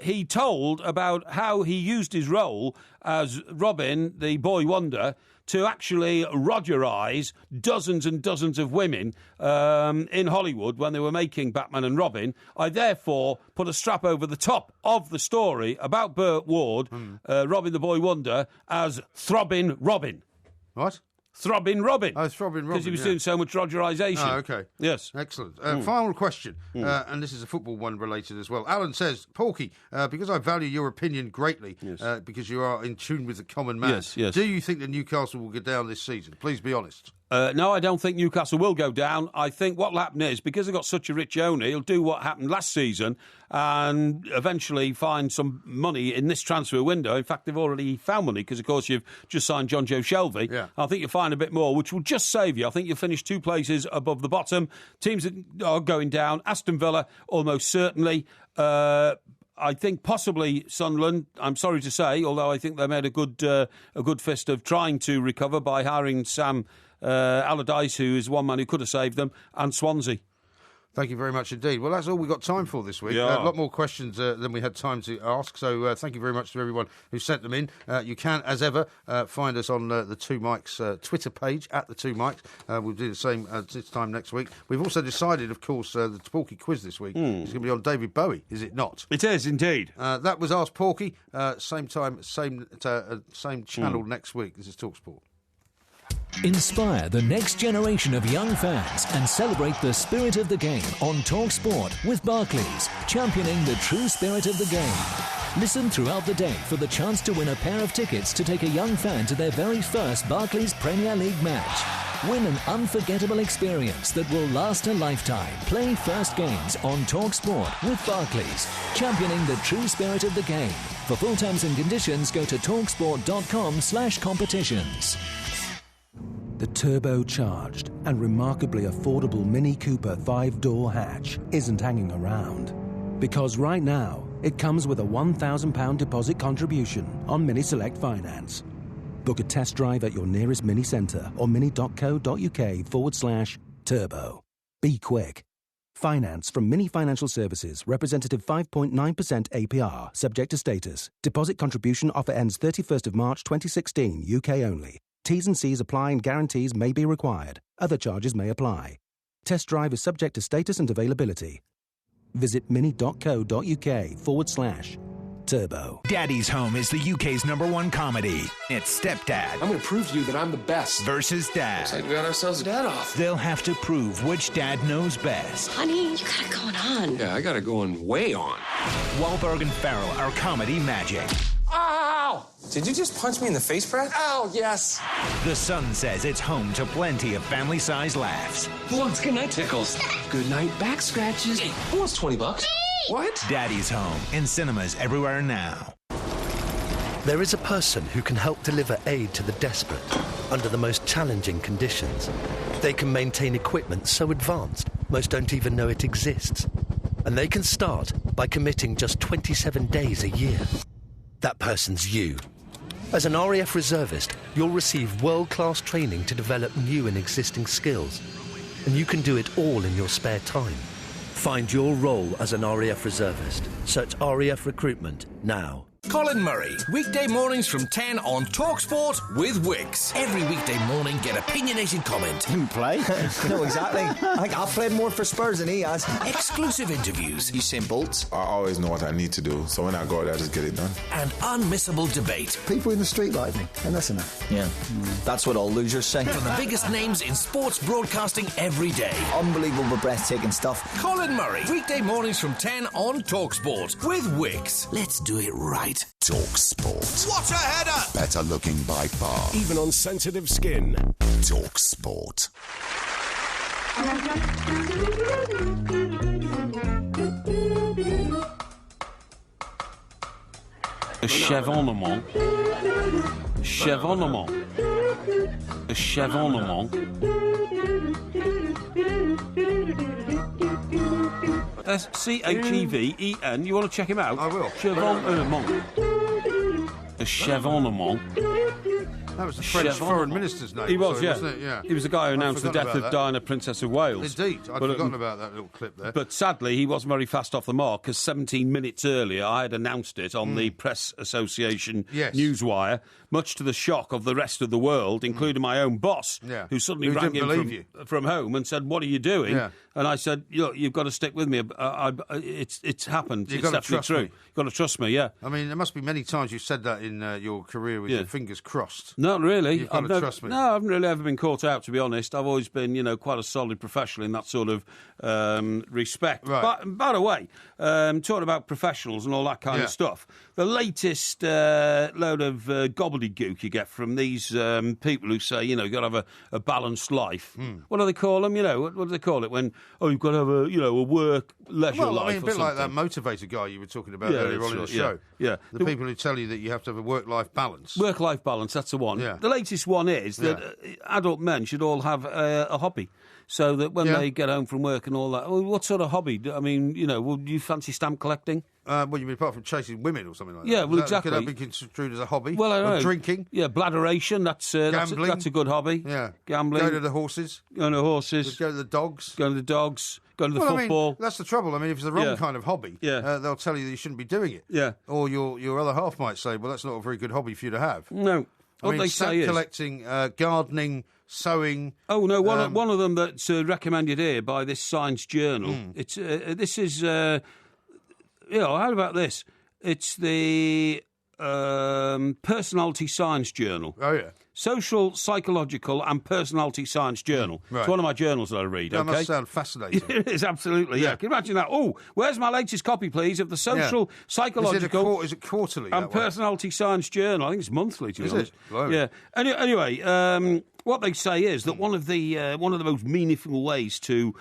he told about how he used his role as Robin, the boy wonder, to actually Rogerise dozens and dozens of women in Hollywood when they were making Batman and Robin. I therefore put a strap over the top of the story about Bert Ward, Robin the boy wonder, as Throbbing Robin. What? Throbbing Robin. Oh, Throbbing Robin, because he was doing so much Rogerisation. Oh, OK. Yes. Excellent. Final question, and this is a football one related as well. Alan says, Porky, because I value your opinion greatly, because you are in tune with the common man, do you think that Newcastle will go down this season? Please be honest. No, I don't think Newcastle will go down. I think what will happen is, because they've got such a rich owner, he'll do what happened last season and eventually find some money in this transfer window. In fact, they've already found money because, of course, you've just signed Jonjo Shelvey. Yeah. I think you'll find a bit more, which will just save you. I think you'll finish 2 places above the bottom. Teams that are going down, Aston Villa, almost certainly. I think possibly Sunderland, I'm sorry to say, although I think they made a good fist of trying to recover by hiring Sam Allardyce, who is one man who could have saved them, and Swansea. Thank you very much indeed. Well, that's all we've got time for this week. Yeah. A lot more questions than we had time to ask, so thank you very much to everyone who sent them in. You can, as ever, find us on the Two Mics Twitter page, at the Two Mics. We'll do the same this time next week. We've also decided, of course, the Porky quiz this week is going to be on David Bowie, is it not? It is, indeed. That was Ask Porky. Same time, same channel next week. This is TalkSport. Inspire the next generation of young fans and celebrate the spirit of the game on TalkSport with Barclays, championing the true spirit of the game. Listen throughout the day for the chance to win a pair of tickets to take a young fan to their very first Barclays Premier League match. Win an unforgettable experience that will last a lifetime. Play first games on TalkSport with Barclays, championing the true spirit of the game. For full terms and conditions, go to talksport.com/competitions. The turbocharged and remarkably affordable Mini Cooper 5-door hatch isn't hanging around. Because right now, it comes with a £1,000 deposit contribution on Mini Select Finance. Book a test drive at your nearest Mini Centre or mini.co.uk/turbo. Be quick. Finance from Mini Financial Services. Representative 5.9% APR. Subject to status. Deposit contribution offer ends 31st of March 2016. UK only. T's and C's apply and guarantees may be required. Other charges may apply. Test drive is subject to status and availability. Visit mini.co.uk/turbo. Daddy's Home is the UK's #1 comedy. It's Stepdad. I'm going to prove to you that I'm the best. Versus Dad. Looks like we got ourselves a dad off. They'll have to prove which dad knows best. Honey, you got it going on. Yeah, I got it going way on. Wahlberg and Farrell are comedy magic. Ow! Did you just punch me in the face, Brad? Ow, yes. The Sun says it's home to plenty of family-sized laughs. Who wants goodnight tickles? Goodnight back scratches. Hey, who wants $20? What? Daddy's Home, in cinemas everywhere now. There is a person who can help deliver aid to the desperate under the most challenging conditions. They can maintain equipment so advanced most don't even know it exists. And they can start by committing just 27 days a year. That person's you. As an RAF reservist, you'll receive world-class training to develop new and existing skills. And you can do it all in your spare time. Find your role as an RAF reservist. Search RAF Recruitment now. Colin Murray, weekday mornings from 10 on TalkSport with Wicks. Every weekday morning, get opinionated comment. Didn't play? No, exactly. I think I've played more for Spurs than he has. Exclusive interviews. Usain Bolt. I always know what I need to do, so when I go there, I just get it done. And unmissable debate. People in the street like me, and listen to yeah, that's what all losers say. From the biggest names in sports broadcasting every day. Unbelievable, breathtaking stuff. Colin Murray, weekday mornings from 10 on TalkSport with Wicks. Let's do it right. Talk Sport. What a header! Better looking by far. Even on sensitive skin. Talk Sport. A chevonement. Chevonement. A chevonement. Cheven. You want to check him out? I will. Chevonement. A chevonement. That was the French foreign minister's name. He was, sorry, yeah. Wasn't it? Yeah. He was the guy who announced the death of Diana, Princess of Wales. Indeed. I'd forgotten about that little clip there. But sadly, he wasn't very fast off the mark, because 17 minutes earlier, I had announced it on the Press Association Newswire, much to the shock of the rest of the world, including my own boss, who suddenly rang in from home and said, "What are you doing?" Yeah. And I said, "You've got to stick with me. It's happened. It's definitely true. You've got to trust me, yeah." I mean, there must be many times you've said that in your career with your fingers crossed. Not really. You've got to trust me. No, I haven't really ever been caught out, to be honest. I've always been, quite a solid professional in that sort of respect. Right. But, by the way, talking about professionals and all that kind of stuff, the latest load of gobbledygook you get from these people who say, you've got to have a balanced life. What do they call them? What do they call it when, you've got to have a work, leisure life? Well, I mean, a bit like that motivator guy you were talking about earlier on in the show. Yeah. The people who tell you that you have to have a work-life balance. Work-life balance, that's the one. Yeah. The latest one is that adult men should all have a hobby. So that when they get home from work and all that, what sort of hobby? I mean, would you fancy stamp collecting? You mean apart from chasing women or something like that? Yeah, well, exactly. Could that be construed as a hobby? Well, I don't know. Drinking? Yeah, bladderation, gambling. That's a good hobby. Yeah. Gambling. Go to the horses. Go to the horses. Go to the dogs. Go to the dogs. Go to the I football. mean, that's the trouble. I mean, if it's the wrong kind of hobby, they'll tell you that you shouldn't be doing it. Yeah. Or your other half might say, well, that's not a very good hobby for you to have. No. What they say is collecting, gardening, sewing. Oh no! One of them that's recommended here by this science journal. It's this is how about this? It's the Personality Science Journal. Oh yeah. Social, Psychological and Personality Science Journal. Right. It's one of my journals that I read, That must sound fascinating. It is, absolutely, yeah. Can you imagine that? Oh, where's my latest copy, please, of the Social, Psychological... Is it quarterly? And Personality Science Journal. I think it's monthly, to be honest. It? Yeah. Anyway, what they say is that one of the most meaningful ways to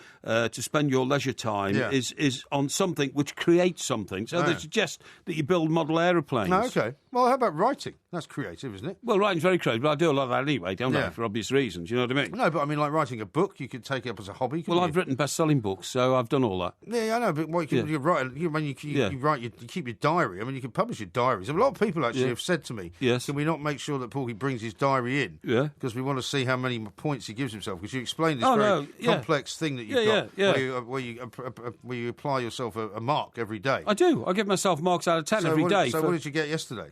spend your leisure time is on something which creates something. So they suggest that you build model aeroplanes. No, okay. Well, how about writing? That's creative, isn't it? Well, writing's very creative, but I do a lot of that anyway, don't I, for obvious reasons, you know what I mean? No, but I mean, like writing a book, you could take it up as a hobby. Well, I've written best-selling books, so I've done all that. Yeah, I know, but what you write, you keep your diary. I mean, you can publish your diaries. A lot of people actually have said to me, can we not make sure that Porky brings his diary in? Yeah. Because we want to see how many points he gives himself. Because you explained this complex thing that you've got, where you apply yourself a mark every day. I do. I give myself marks out of 10 every day. So what did you get yesterday?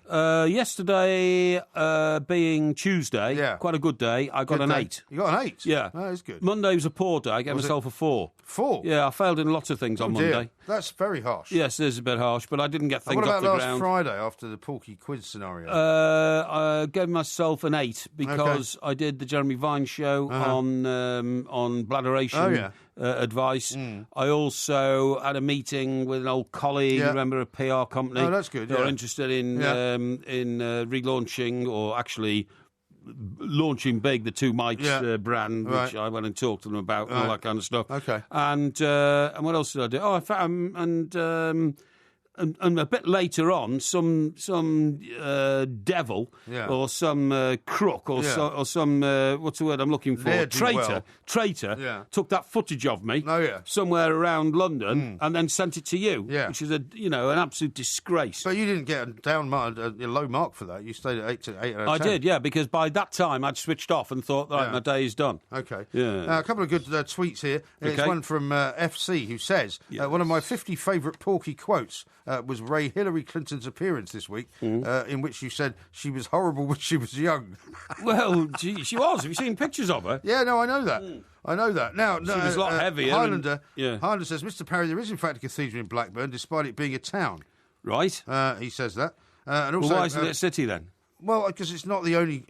Yesterday, being Tuesday, quite a good day, I got an 8. You got an 8? Yeah. Oh, that's good. Monday was a poor day. I gave myself a 4. 4? Yeah, I failed in lots of things on Monday. That's very harsh. Yes, it is a bit harsh, but I didn't get things off the ground. What about last Friday after the Porky quiz scenario? I gave myself an 8 because I did the Jeremy Vine show on bladderation advice. I also had a meeting with an old colleague, remember, a PR company. Oh, that's good. They're interested in relaunching, or actually launching big, the Two Mics brand, which I went and talked to them about and all that kind of stuff. Okay. And what else did I do? Oh, I found, and a bit later on, some devil or some crook or some what's the word I'm looking for? Traitor took that footage of me somewhere around London and then sent it to you, which is an absolute disgrace. But you didn't get a low mark for that. You stayed at 8 out of 10. I did, yeah, because by that time I'd switched off and thought, right, my day is done. Okay. Yeah. A couple of good tweets here. It's one from FC who says, one of my 50 favourite Porky quotes was Ray Hillary Clinton's appearance this week, in which you said she was horrible when she was young. Well, she was. Have you seen pictures of her? Yeah, no, I know that. I know that. Now, she was a lot heavier. Highlander says, Mr. Parry, there is in fact a cathedral in Blackburn, despite it being a town. Right. He says that. And also, why isn't it a city then? Well, because it's not the only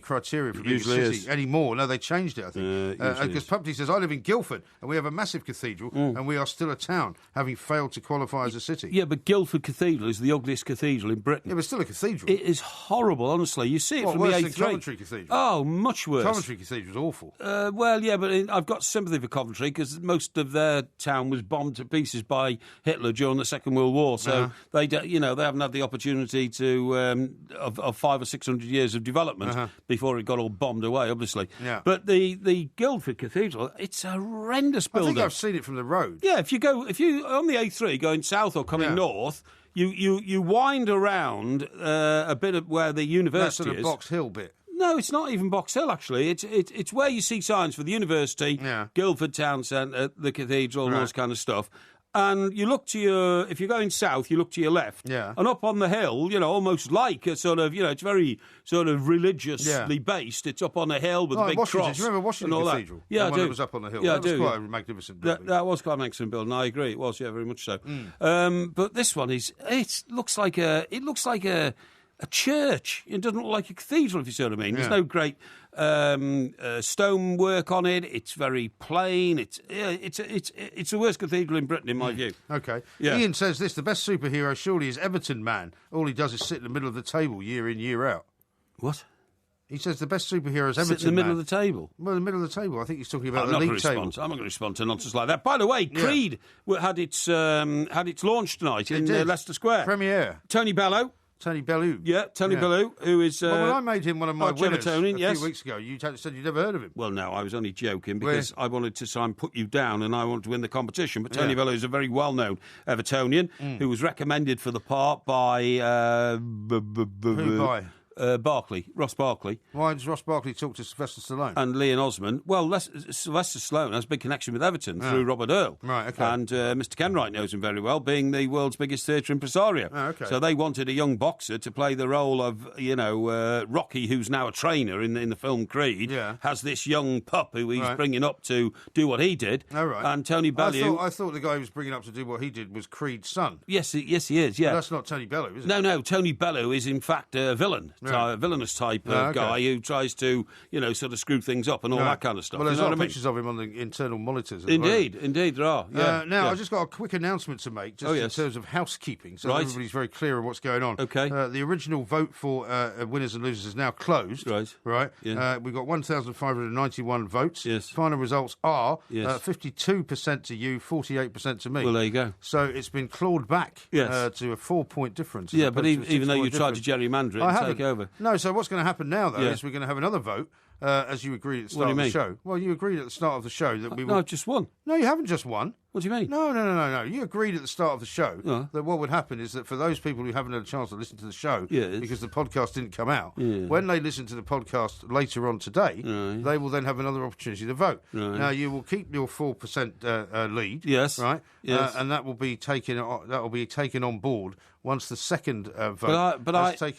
criteria for being a city anymore. No, they changed it, I think. Because Pumpty says, I live in Guildford, and we have a massive cathedral, and we are still a town, having failed to qualify as a city. Yeah, but Guildford Cathedral is the ugliest cathedral in Britain. Yeah, but still a cathedral. It is horrible, honestly. You see it from the A3. Worse than Coventry Cathedral? Oh, much worse. Coventry Cathedral's awful. Well, yeah, but I've got sympathy for Coventry, because most of their town was bombed to pieces by Hitler during the Second World War, so they haven't had the opportunity to of 500 or 600 years of development before it got all bombed away, obviously. Yeah. But the Guildford Cathedral, it's a horrendous building. I think I've seen it from the road. Yeah, if you on the A3 going south or coming north, you wind around a bit of where the university is. That sort of Box Hill bit. No, it's not even Box Hill, actually. It's where you see signs for the university, Guildford Town Centre, the cathedral, and all this kind of stuff. And you look to if you're going south, you look to your left. Yeah. And up on the hill, almost like a sort of, it's very sort of religiously based. It's up on a hill with a big cross. Do you remember Washington Cathedral? Yeah, I do. It was up on the hill. Yeah, that was quite a magnificent building. That was quite a magnificent building. I agree. It was, yeah, very much so. But this one it looks like a church. It doesn't look like a cathedral, if you see what I mean. There's no great stonework on it. It's very plain. It's the worst cathedral in Britain, in my view. Okay. Yeah. Ian says this: the best superhero surely is Everton Man. All he does is sit in the middle of the table year in, year out. What? He says the best superhero is Everton Man. Sit in the middle of the table? Well, in the middle of the table. I think he's talking about the league table. I'm not going to respond to nonsense like that. By the way, Creed had its launch tonight in Leicester Square. Premiere. Tony Bellew. Yeah, Tony Bellew, who is... well, when I made him one of my winners a few weeks ago, you said you'd never heard of him. Well, no, I was only joking because I wanted to try and put you down and I wanted to win the competition. But Tony Bellew is a very well-known Evertonian who was recommended for the part by... Who by? Ross Barkley. Why does Ross Barkley talk to Sylvester Stallone? And Leon Osmond. Well, Sylvester Stallone has a big connection with Everton through Robert Earl. Right, okay. And Mr. Kenwright knows him very well, being the world's biggest theatre impresario. Oh, okay. So they wanted a young boxer to play the role of, Rocky, who's now a trainer in the film Creed, has this young pup who he's bringing up to do what he did. Oh, right. And Tony Bellew... I thought the guy he was bringing up to do what he did was Creed's son. Yes, he is, yeah. But that's not Tony Bellew, is it? No, Tony Bellew is, in fact, a villain, a villainous type guy who tries to, sort of screw things up and all that kind of stuff. Well, there's a lot of pictures of him on the internal monitors. Indeed, there are. Now, I've just got a quick announcement to make, just in terms of housekeeping, so everybody's very clear on what's going on. Okay. The original vote for winners and losers is now closed. Right. Yeah. We've got 1,591 votes. Yes. Final results are 52% to you, 48% to me. Well, there you go. So it's been clawed back to a 4-point difference. Yeah, but even though you tried to gerrymander it and take over. over. No, so what's going to happen now, though, is we're going to have another vote, as you agreed at the start of the show. Well, you agreed at the start of the show that we will... No, I've just won. No, you haven't just won. What do you mean? No. You agreed at the start of the show that what would happen is that for those people who haven't had a chance to listen to the show because the podcast didn't come out, when they listen to the podcast later on today, they will then have another opportunity to vote. Right. Now, you will keep your 4% lead. Yes. Right? Yes. And that will be taken on board once the second vote has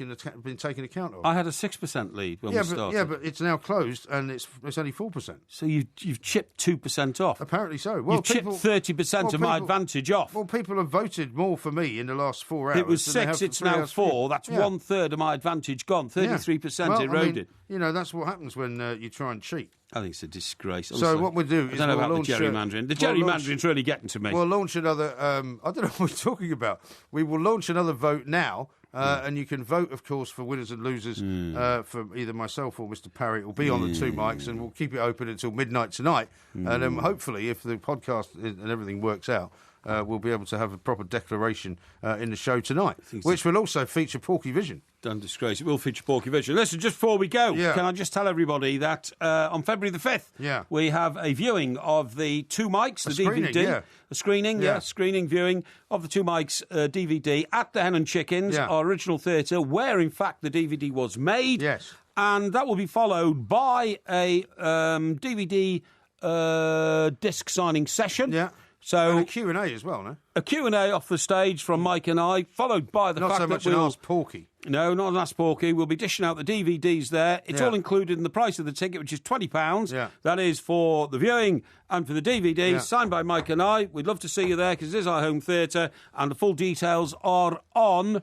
been taken account of. I had a 6% lead when we started. Yeah, but it's now closed and it's only 4%. So you've chipped 2% off. Apparently so. Well, you've chipped 30% of my advantage off. Well, people have voted more for me in the last 4 hours. It was 6, it's now 4. That's 1/3 of my advantage gone. 33% eroded. I mean, that's what happens when you try and cheat. I think it's a disgrace. So what we'll do is I don't know about the gerrymandering. The gerrymandering's really getting to me. We'll launch another... I don't know what we're talking about. We will launch another vote now, and you can vote, of course, for winners and losers from either myself or Mr. Parry. It will be on the 2 mics, and we'll keep it open until midnight tonight. And then hopefully, if the podcast and everything works out, we'll be able to have a proper declaration in the show tonight, which will also feature Porky Vision. Don't disgrace. It will feature Porky Vision. Listen, just before we go, can I just tell everybody that on February the 5th, we have a viewing of the 2 mics, the DVD. A screening viewing of the 2 mics DVD at the Hen and Chickens, our original theatre, where, in fact, the DVD was made. Yes. And that will be followed by a DVD disc signing session. Yeah. So and a Q&A as well, no? A Q&A off the stage from Mike and I, followed by the fact that we'll... Not so much an Ask Porky. No, not an Ask Porky. We'll be dishing out the DVDs there. It's all included in the price of the ticket, which is £20. Yeah. That is for the viewing and for the DVD, signed by Mike and I. We'd love to see you there because it is our home theatre, and the full details are on...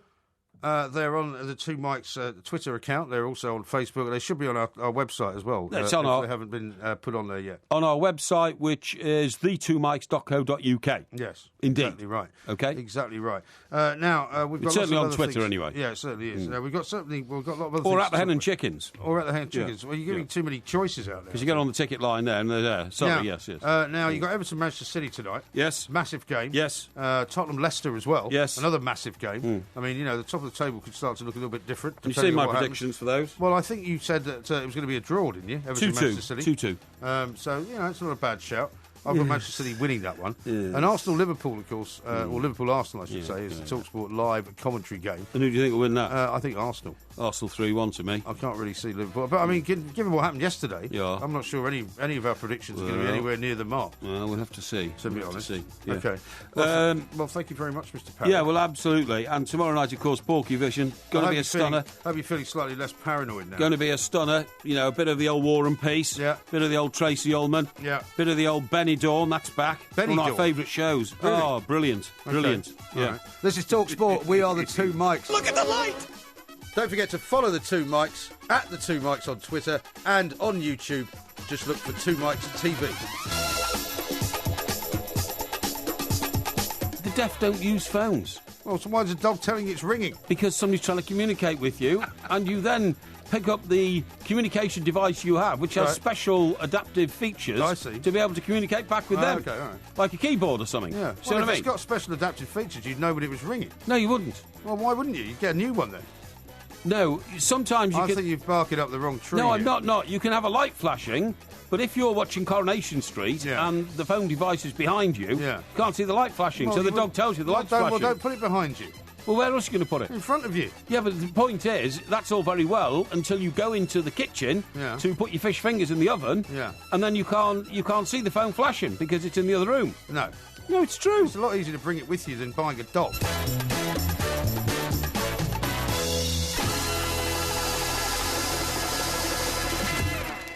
They're on the 2 mics Twitter account. They're also on Facebook. They should be on our website as well. It's on our... They haven't been put on there yet. On our website, which is the2mics.co.uk. Yes. Indeed. Exactly right. Okay. Exactly right. Now, we've got it's certainly on Twitter things. Anyway. Yeah, it certainly is. We've got a lot of other things. Or at the Hen and Chickens. Or at the Hen and Chickens. Well, you're giving too many choices out there. Because you get on the ticket line there and they're there. Sorry, yes. Now, you've got Everton Manchester City tonight. Yes. Massive game. Yes. Tottenham Leicester as well. Yes. Another massive game. I mean, the top of the table could start to look a little bit different. You've seen my predictions for those? Well, I think you said that it was going to be a draw, didn't you? Everton 2-2. Manchester City. 2-2. So, it's not a bad shout. I've got Manchester City winning that one. And Arsenal-Liverpool, of course, or Liverpool-Arsenal, I should say, is the TalkSport live commentary game. And who do you think will win that? I think Arsenal. Arsenal 3-1 to me. I can't really see Liverpool. But, I mean, given what happened yesterday, I'm not sure any of our predictions are going to be anywhere near the mark. Well, we'll have to see. To be honest. Yeah. Okay. Well, thank you very much, Mr. Parry. Yeah, well, absolutely. And tomorrow night, of course, Porky Vision. Going to be a stunner. I hope you're feeling slightly less paranoid now. Going to be a stunner. A bit of the old War and Peace. Yeah. Bit of the old Tracy Ullman. Yeah. Bit of the old Benny Dawn. That's back. Benny One of Dawn. our favourite shows. Really? Oh, brilliant. Brilliant. Okay. Yeah. Right. This is TalkSport. We are the 2 mics. Look at the light! Don't forget to follow the 2 mics at the 2 mics on Twitter and on YouTube. Just look for 2 mics TV. The deaf don't use phones. Well, so why is the dog telling you it's ringing? Because somebody's trying to communicate with you, and you then pick up the communication device you have, which has special adaptive features to be able to communicate back with them. Okay, all right. Like a keyboard or something. Yeah. See what I mean? If it's got special adaptive features, you'd know when it was ringing. No, you wouldn't. Well, why wouldn't you? You'd get a new one then. No, sometimes you I think you're barking up the wrong tree. No, I'm not. You can have a light flashing, but if you're watching Coronation Street and the phone device is behind you, you can't see the light flashing, so the dog tells you the light's flashing. Well, don't put it behind you. Well, where else are you going to put it? In front of you. Yeah, but the point is, that's all very well until you go into the kitchen to put your fish fingers in the oven, and then you can't see the phone flashing because it's in the other room. No. No, it's true. It's a lot easier to bring it with you than buying a dog.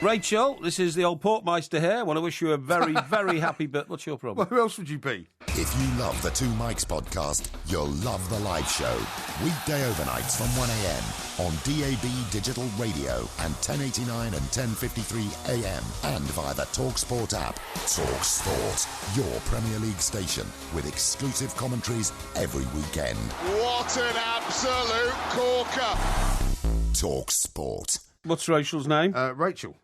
Rachel, this is the old Portmeister here. I want to wish you a very, very happy birthday. What's your problem? Well, who else would you be? If you love the 2 Mics podcast, you'll love the live show. Weekday overnights from 1am on DAB Digital Radio and 1089 and 1053 AM and via the TalkSport app. TalkSport, your Premier League station with exclusive commentaries every weekend. What an absolute corker! TalkSport. What's Rachel's name? Rachel.